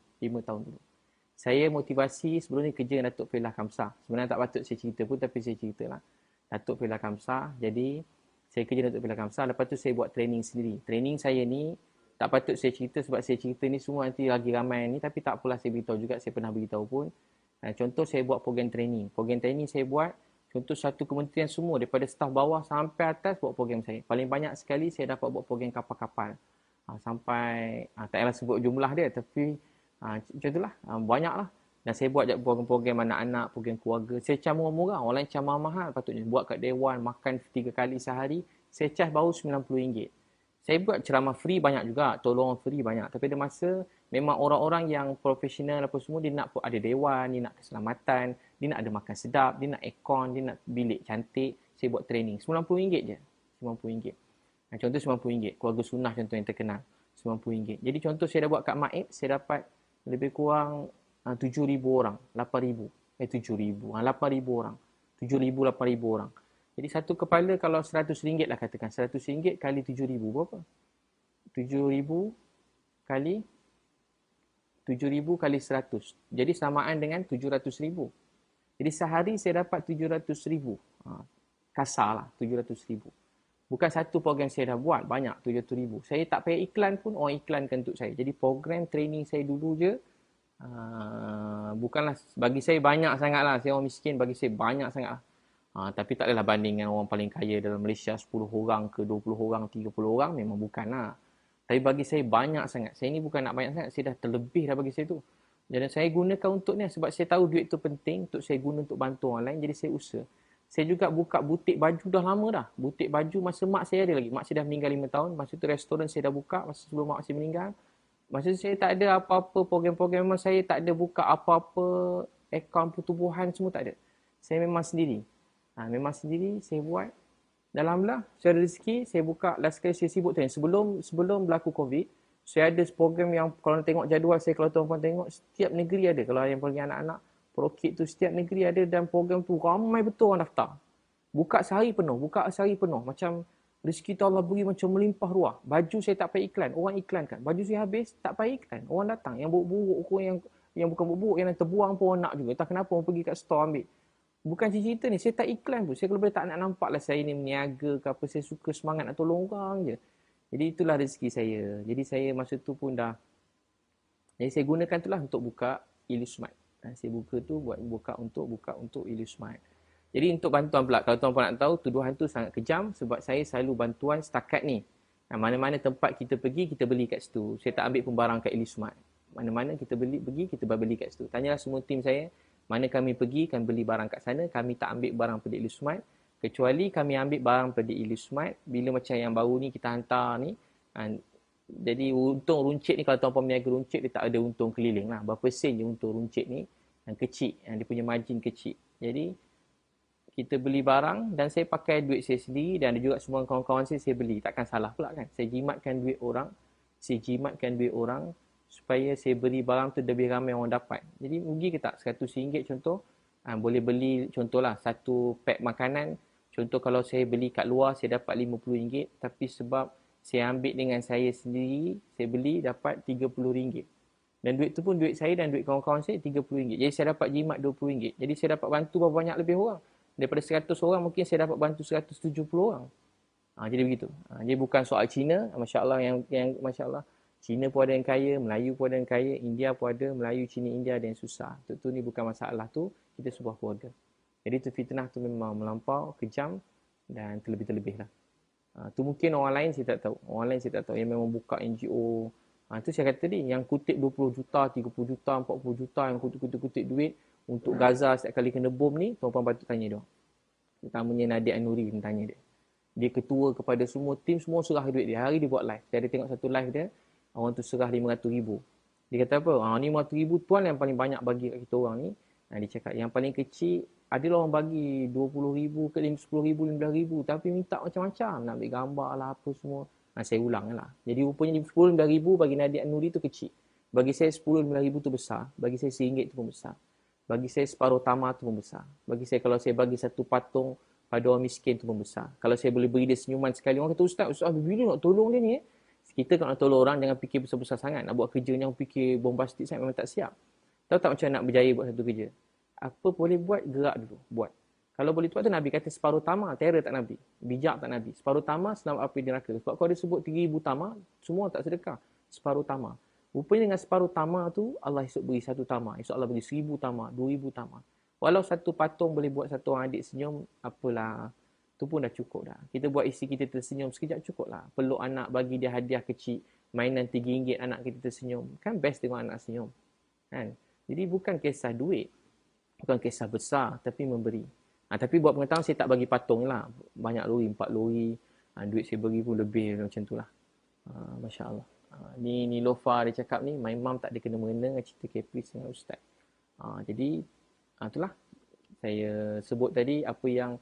Saya motivasi sebelum ni kerja dengan Datuk Failah Kamsah. Sebenarnya tak patut saya cerita pun, tapi saya ceritalah. Datuk Failah Kamsah. Jadi saya kerja dengan Datuk Failah Kamsah, lepas tu saya buat training sendiri. Training saya ni tak patut saya cerita sebab saya cerita ni semua nanti lagi ramai ni, tapi tak apalah saya beritahu juga, saya pernah beritahu pun. Contoh saya buat program training. Program training saya buat, contoh satu kementerian semua daripada staf bawah sampai atas buat program saya. Paling banyak sekali saya dapat buat program kapal-kapal. Sampai, tak payah sebut jumlah dia, tapi macam itulah, banyak lah. Dan saya buat program-program anak-anak, program keluarga. Saya charge murah-murah, orang lain charge mahal patutnya. Buat kat Dewan, makan 3 kali sehari, saya charge baru RM90. Saya buat ceramah free banyak juga, tolong free banyak. Tapi ada masa memang orang-orang yang profesional apa semua, dia nak ada dewan, dia nak keselamatan, dia nak ada makan sedap, dia nak aircon, dia nak bilik cantik. Saya buat training. RM90 je. RM90. Contoh RM90. Keluarga sunnah contoh yang terkenal. RM90. Jadi contoh saya dah buat kat Maib, saya dapat lebih kurang 7,000 orang. 8,000. 7,000. 8,000 orang. 7,000, 8,000 orang. Jadi satu kepala kalau RM100 lah katakan. RM100 kali 7,000 berapa? 7,000 kali 7,000 kali 100. Jadi samaan dengan 700,000. Jadi sehari saya dapat 700,000. Kasarlah 700,000. Bukan satu program saya dah buat, banyak 700,000. Saya tak payah iklan pun, orang iklankan untuk saya. Jadi program training saya dulu je, bukanlah, bagi saya banyak sangat lah. Saya orang miskin, bagi saya banyak sangat lah. Tapi tak adalah banding dengan orang paling kaya dalam Malaysia, 10 orang ke 20 orang, 30 orang, memang bukan lah. Tapi bagi saya banyak sangat. Saya ni bukan nak banyak sangat, saya dah terlebih dah bagi saya tu. Jadi saya gunakan untuk ni sebab saya tahu duit tu penting untuk saya guna untuk bantu orang lain, jadi saya usaha. Saya juga buka butik baju dah lama dah. Butik baju masa mak saya ada lagi. Mak saya dah meninggal 5 tahun. Masa tu restoran saya dah buka masa sebelum mak saya meninggal. Masa tu saya tak ada apa-apa program-program, memang saya tak ada buka apa-apa akaun pertubuhan, semua tak ada. Saya memang sendiri. Memang sendiri saya buat. Dan alhamdulillah, secara rezeki saya buka, last kali saya sibuk tu. Sebelum berlaku COVID, saya ada program yang kalau tengok jadual saya, kalau tuan-tuan tengok, setiap negeri ada. Kalau yang pergi anak-anak, Prokit tu setiap negeri ada dan program tu ramai betul orang daftar. Buka sehari penuh. Macam rezeki tu Allah beri macam melimpah ruah. Baju saya tak payah iklan, orang iklankan. Baju saya habis, tak payah iklan. Orang datang. Yang buruk-buruk, yang bukan buruk-buruk, yang terbuang pun orang nak juga. Tak kenapa orang pergi kat store ambil. Bukan cerita ni, saya tak iklan pun. Saya kalau boleh tak nak nampak lah saya ni meniaga ke apa. Saya suka semangat nak tolong orang je. Jadi itulah rezeki saya. Jadi saya masa tu pun dah. Jadi saya gunakan tu lah untuk buka Illusmart. Saya buka untuk Illusmart. Jadi untuk bantuan pula, kalau tuan-puan nak tahu, tuduhan tu sangat kejam sebab saya selalu bantuan setakat ni. Mana-mana tempat kita pergi, kita beli kat situ. Saya tak ambil pun barang kat Illusmart. Mana-mana kita pergi, kita beli kat situ. Tanyalah semua tim saya, mana kami pergi, kami beli barang kat sana, kami tak ambil barang pada Illusmart. Kecuali kami ambil barang pada Illusmart, bila macam yang baru ni kita hantar ni, jadi untung runcit ni, kalau tuan-puan berniaga runcit, dia tak ada untung keliling lah. Berapa sen je untung runcit ni, yang kecil, yang dia punya margin kecil. Jadi kita beli barang dan saya pakai duit saya sendiri dan ada juga semua kawan-kawan saya beli. Takkan salah pula kan. Saya jimatkan duit orang supaya saya beri barang tu lebih ramai orang dapat. Jadi rugi ke tak? RM100 contoh, boleh beli contohlah satu pack makanan. Contoh kalau saya beli kat luar, saya dapat RM50. Tapi sebab saya ambil dengan saya sendiri, saya beli dapat RM30. Dan duit tu pun duit saya dan duit kawan-kawan saya RM30. Jadi saya dapat jimat RM20. Jadi saya dapat bantu berapa banyak lebih orang. Daripada 100 orang mungkin saya dapat bantu 170 orang. Jadi begitu. Jadi bukan soal Cina, masya-Allah yang masya-Allah. Cina pun ada yang kaya, Melayu pun ada yang kaya, India pun ada, Melayu, Cina, India ada yang susah. Tu ni bukan masalah tu, kita sebuah keluarga. Jadi tu fitnah tu memang melampau, kejam dan terlebih-terlebih lah. Tu mungkin orang lain saya tak tahu. Yang memang buka NGO. Tu saya kata tadi, yang kutip 20 juta, 30 juta, 40 juta, yang kutip duit untuk Gaza setiap kali kena bom ni, tuan-tuan patut tanya dia. Terutamanya Nadia An-Nuri, tanya dia. Dia ketua kepada semua tim, semua serah duit dia. Hari dia buat live. Saya ada tengok satu live dia, orang tu serah RM500,000. Dia kata apa? RM500,000 tuan yang paling banyak bagi kat kita orang ni. Dia cakap yang paling kecil, adalah orang bagi RM20,000 ke RM10,000, RM15,000. Tapi minta macam-macam. Nak ambil gambar lah, apa semua. Saya ulang lah. Jadi rupanya RM10,000 bagi Nadia An-Nuri tu kecil. Bagi saya RM10,000 tu besar. Bagi saya RM1 tu pun besar. Bagi saya separuh tamar tu pun besar. Bagi saya kalau saya bagi satu patung pada orang miskin tu pun besar. Kalau saya boleh beri dia senyuman sekali. Orang kata, Ustaz bila nak tolong dia ni? Kita kalau nak tolong orang, jangan fikir besar-besar sangat. Nak buat kerja yang fikir bombastik sangat, memang tak siap. Tahu tak macam nak berjaya buat satu kerja? Apa boleh buat, gerak dulu. Buat. Kalau boleh buat tu Nabi kata separuh tamar, terror tak Nabi. Bijak tak Nabi. Separuh tamar, selamat api neraka. Sebab kalau dia sebut 3,000 tamar, semua tak sedekah. Separuh tamar. Rupanya dengan separuh tamar tu, Allah esok beri satu tamar. Esok Allah beri 1,000 tamar, 2,000 tamar. Walau satu patung boleh buat satu orang adik senyum, apalah. Tu pun dah cukup dah. Kita buat isi kita tersenyum sekejap cukup lah. Peluk anak, bagi dia hadiah kecil. Mainan RM3, anak kita tersenyum. Kan best tengok anak senyum. Kan? Jadi bukan kisah duit. Bukan kisah besar, tapi memberi. Tapi buat pengetahuan saya tak bagi patung lah. Banyak lori, 4 lori. Duit saya bagi pun lebih macam tu lah. Masya Allah. Ni Lofa dia cakap ni, my mum tak ada kena-mengena dengan cerita Caprice dengan Ustaz. Jadi, itulah. Saya sebut tadi apa yang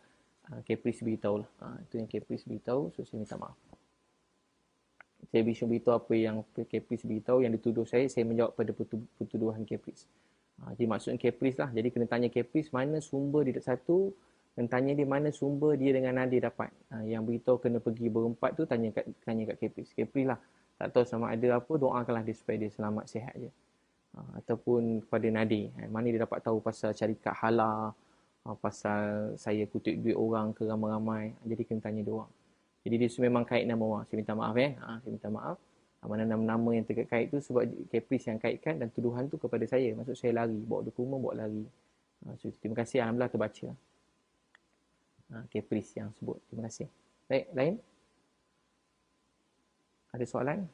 Caprice beritahu lah. Itu yang Caprice beritahu, so saya minta maaf. Saya beritahu apa yang Caprice beritahu, yang dituduh saya menjawab pada pertuduhan Caprice. Jadi maksudnya Caprice lah. Jadi kena tanya Caprice mana sumber dia satu Dan tanya dia mana sumber dia dengan Nadir dapat. Yang beritahu kena pergi berempat tu tanya kat Kepris. Kepris lah. Tak tahu sama ada apa, doakanlah dia supaya dia selamat sihat je. Ataupun kepada Nadir. Mana dia dapat tahu pasal syarikat halal, pasal saya kutip duit orang ke ramai-ramai. Jadi kena tanya dia orang. Jadi dia memang kait nama orang. Saya minta maaf saya minta maaf. Mana nama-nama yang terkait tu sebab Kepris yang kaitkan dan tuduhan tu kepada saya. Maksud saya lari. Bawa dokumen, bawa lari. So, terima kasih. Alhamdulillah terbaca. Kepris yang sebut. Terima kasih. Baik, lain? Ada soalan?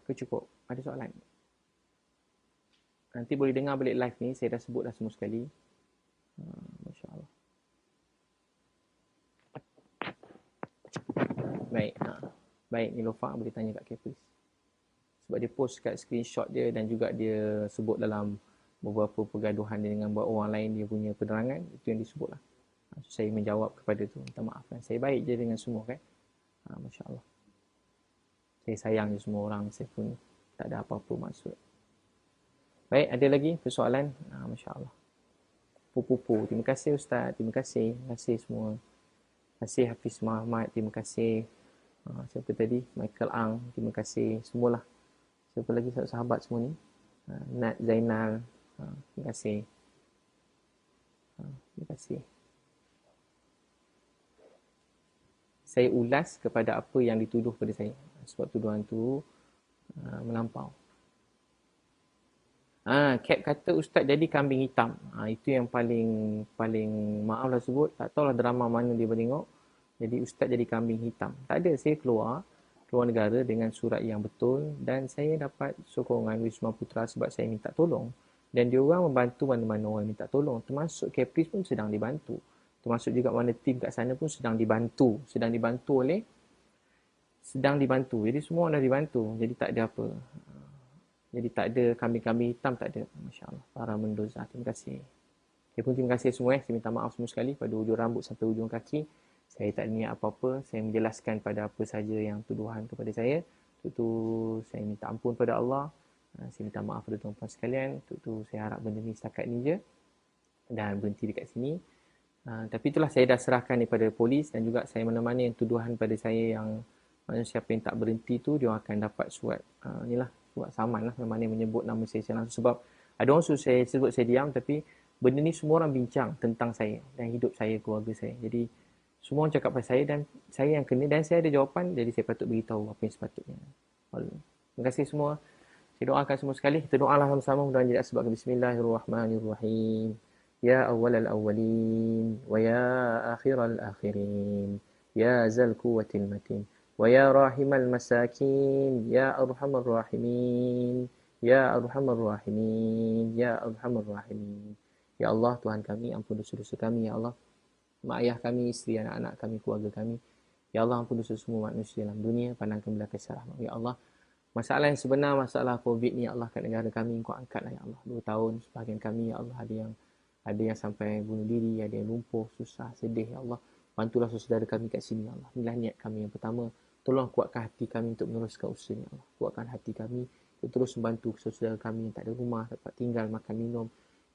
Ke cukup? Ada soalan? Nanti boleh dengar balik live ni. Saya dah sebut dah semua sekali. Masya Allah. Baik. Baik, Nilofa boleh tanya kat Kepris. Sebab dia post kat screenshot dia dan juga dia sebut dalam beberapa pergaduhan dia dengan orang lain, dia punya penerangan. Itu yang disebut lah. Saya menjawab kepada tu. Minta maaf kan. Saya baik je dengan semua kan. Masya Allah. Saya sayang je semua orang. Saya pun tak ada apa-apa maksud. Baik, ada lagi persoalan? Masya Allah. Pupu. Terima kasih Ustaz. Terima kasih. Terima kasih semua. Terima kasih Hafiz Muhammad. Terima kasih. Siapa tadi? Michael Ang. Terima kasih. Semualah. Siapa lagi sahabat semua ni? Nat Zainal. Terima kasih. Terima kasih. Saya ulas kepada apa yang dituduh pada saya. Sebab tuduhan tu melampau. Cap kata Ustaz jadi kambing hitam. Itu yang paling maaflah sebut. Tak tahulah drama mana dia tengok. Jadi Ustaz jadi kambing hitam. Tak ada, saya keluar negara dengan surat yang betul dan saya dapat sokongan Wisma Putra sebab saya minta tolong. Dan diorang membantu mana-mana orang minta tolong. Termasuk Kepris pun sedang dibantu. Termasuk juga mana tim kat sana pun sedang dibantu. Sedang dibantu. Jadi semua dah dibantu. Jadi tak ada apa. Jadi tak ada kambing-kambing hitam, tak ada. Masya Allah. Para mendoza. Terima kasih. Okay, pun terima kasih semua. Saya minta maaf semua sekali pada ujung rambut sampai ujung kaki. Saya tak niat apa-apa. Saya menjelaskan pada apa saja yang tuduhan kepada saya. Tentu saya minta ampun pada Allah. Saya minta maaf pada tuan-tuan sekalian. Tentu saya harap benda ni setakat ni je. Dan berhenti dekat sini. Tapi itulah saya dah serahkan kepada polis dan juga saya mana-mana yang tuduhan pada saya yang siapa yang tak berhenti tu dia akan dapat surat surat saman lah mana yang menyebut nama saya langsung. Sebab ada orang suruh saya sebut saya diam tapi benda ni semua orang bincang tentang saya dan hidup saya, keluarga saya. Jadi semua orang cakap pasal saya dan saya yang kena dan saya ada jawapan, jadi saya patut beritahu apa yang sepatutnya. Terima kasih semua. Saya doakan semua sekali. Kita doalah sama-sama mudah-mudahan jadi sebab Bismillahirrahmanirrahim. Ya awwalal awwalin wa ya akhiral akhirin ya zal quwwatil matin wa ya rahimal masakin ya arhamar rahimin ya arhamar rahimin ya arhamar rahimin. Ya Allah Tuhan kami, ampun dosa-dosa kami ya Allah. Mak ayah kami, isteri anak-anak kami, keluarga kami. Ya Allah ampun dosa semua manusia dalam dunia, pandangkan belah kasih rahmat. Ya Allah, masalah yang sebenar, masalah COVID ni ya Allah kat negara kami Engkau angkatlah ya Allah. 2 tahun sebahagian kami ya Allah ada yang sampai bunuh diri, ada yang lumpuh, susah, sedih ya Allah. Bantulah saudara kami kat sini ya Allah. Inilah niat kami yang pertama. Tolong kuatkan hati kami untuk meneruskan usaha ya Allah. Kuatkan hati kami untuk terus membantu saudara kami yang tak ada rumah, tak dapat tinggal, makan, minum.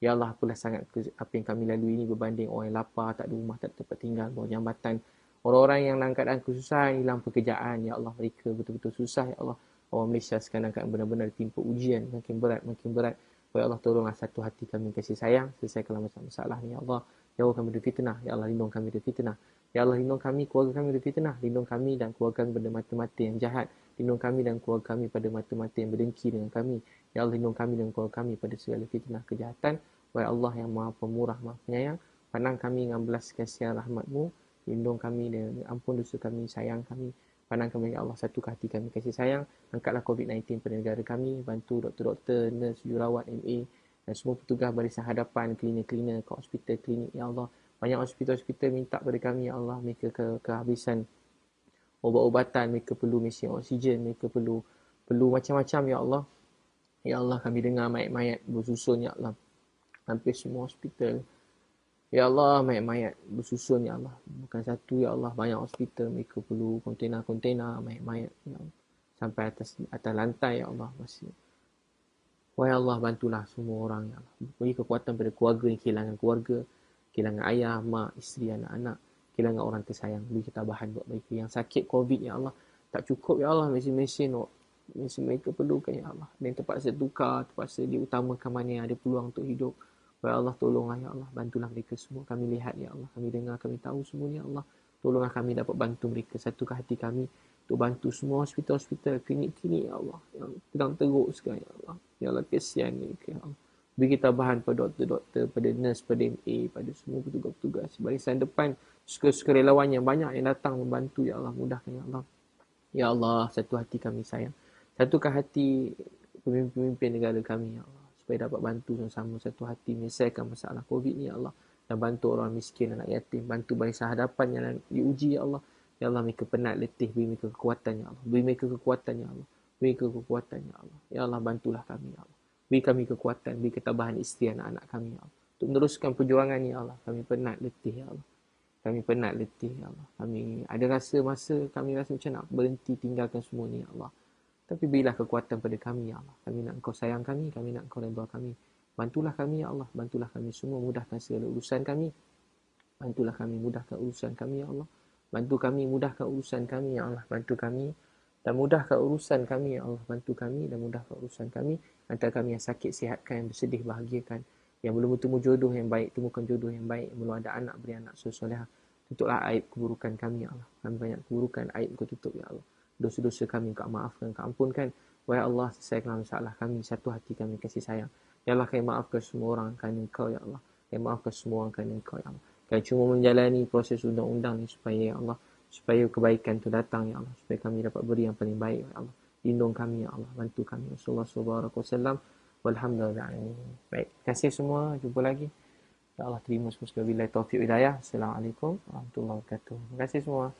Ya Allah, apalah sangat apa yang kami lalui ini berbanding orang yang lapar, tak ada rumah, tak tempat tinggal, bawah jambatan. Orang-orang yang dalam keadaan kesusahan, hilang pekerjaan. Ya Allah, mereka betul-betul susah ya Allah. Orang Malaysia sekarang akan benar-benar ditimpa ujian. Makin berat. Ya Allah, tolonglah satu hati kami kasih sayang. Selesaikanlah masalah ni ya Allah. Jauhkan kami dari fitnah. Ya Allah, lindung kami dari fitnah. Ya Allah, lindung kami, keluarga kami dari fitnah. Lindung kami dan keluarga kami pada mata-mata yang jahat. Lindung kami dan keluarga kami pada mata-mata yang berdengki dengan kami. Ya Allah, lindung kami dan keluarga kami pada segala fitnah, kejahatan. Wahai Allah yang maha pemurah, maha penyayang. Pandang kami dengan belas kasihan rahmat-Mu. Lindung kami dan ampun dosa kami, sayang kami. Pandang kami, ya Allah, satu hati kami kasih sayang. Angkatlah COVID-19 pada negara kami. Bantu doktor-doktor, nurse, jururawat, MA dan semua petugas barisan hadapan, cleaner-cleaner, ke hospital, klinik. Ya Allah, banyak hospital-hospital minta pada kami, ya Allah. Mereka kehabisan obat-obatan, mereka perlu mesin oksigen, mereka perlu macam-macam, ya Allah. Ya Allah, kami dengar mayat-mayat bersusun, ya Allah. Hampir semua hospital. Ya Allah, mayat-mayat bersusun, ya Allah. Bukan satu, ya Allah. Banyak hospital, mereka perlu kontena-kontena, mayat-mayat, ya Allah. Sampai atas lantai, ya Allah. Masih. Wahai Allah, bantulah semua orang, ya Allah. Beri kekuatan pada keluarga yang kehilangan keluarga. kehilangan ayah, mak, isteri, anak-anak, kehilangan orang tersayang. Beri ketabahan buat mereka yang sakit COVID, ya Allah. Tak cukup, ya Allah, mesin-mesin mereka perlukan, ya Allah. Dan terpaksa tukar, terpaksa diutamakan mana yang ada peluang untuk hidup. Ya Allah, tolonglah, ya Allah. Bantulah mereka semua. Kami lihat, ya Allah. Kami dengar, kami tahu semuanya, ya Allah. Tolonglah kami dapat bantu mereka. Satukan hati kami untuk bantu semua hospital-hospital, klinik-klinik, ya Allah. Yang sedang teruk sekarang, ya Allah. Ya Allah, kesian mereka, ya Allah. Beri ketabahan pada doktor-doktor, pada nurse, pada MA, pada semua petugas-petugas. Barisan depan, sukarelawan yang banyak yang datang membantu, ya Allah. Mudahkan, ya Allah. Ya Allah, satu hati kami sayang. Satukan hati pemimpin-pemimpin negara kami, ya Allah. Supaya dapat bantu sama-sama satu hati menyelesaikan masalah COVID ni, ya Allah. Dan bantu orang miskin, anak yatim. Bantu barisan hadapan yang diuji, ya Allah. Ya Allah, mereka penat, letih. Beri mereka kekuatan, ya Allah. Beri mereka kekuatan, ya Allah. Beri mereka kekuatan, ya Allah. Ya Allah, bantulah kami, ya Allah. Beri kami kekuatan, beri ketabahan isteri anak-anak kami, ya Allah. Untuk meneruskan perjuangan, ya Allah. Kami penat, letih, ya Allah. Kami penat, letih, ya Allah. Kami ada masa kami rasa macam nak berhenti tinggalkan semua ni, ya Allah. Tapi berilah kekuatan pada kami, ya Allah. Kami nak Engkau sayang kami nak Engkau redha kami. Bantulah kami, ya Allah. Bantulah kami semua, mudahkan segala urusan kami. Bantulah kami, mudahkan urusan kami, ya Allah. Bantu kami, mudahkan urusan kami, ya Allah. Bantu kami dan mudahkan urusan kami, ya Allah. Bantu kami dan mudahkan urusan kami. Antara kami yang sakit, sihatkan, yang bersedih, bahagiakan. Yang belum bertemu jodoh yang baik, temukan jodoh yang baik. Yang belum ada anak, beri anak soleh. Tutuplah aib keburukan kami, ya Allah. Kami banyak keburukan, aib Kau tutup, ya Allah. Dosa-dosa kami Kau maafkan, Kau ampunkan. Wahai Allah, selesaikanlah masalah kami, satu hati kami kasih sayang. Ya Allah, kami maafkan semua orang kerana Engkau, ya Allah. Kami maafkan semua orang kerana Engkau, ya Allah. Kami cuma menjalani proses undang-undang ni supaya, ya Allah, supaya kebaikan itu datang, ya Allah. Supaya kami dapat beri yang paling baik, ya Allah. Lindung kami, ya Allah. Bantu kami. Sallallahu alaihi wasallam. Walhamdulillah. Baik. Terima kasih semua. Jumpa lagi. Ya Allah, terima kasih. Wabillahi taufiq hidayah. Assalamualaikum warahmatullahi wabarakatuh. Terima kasih semua.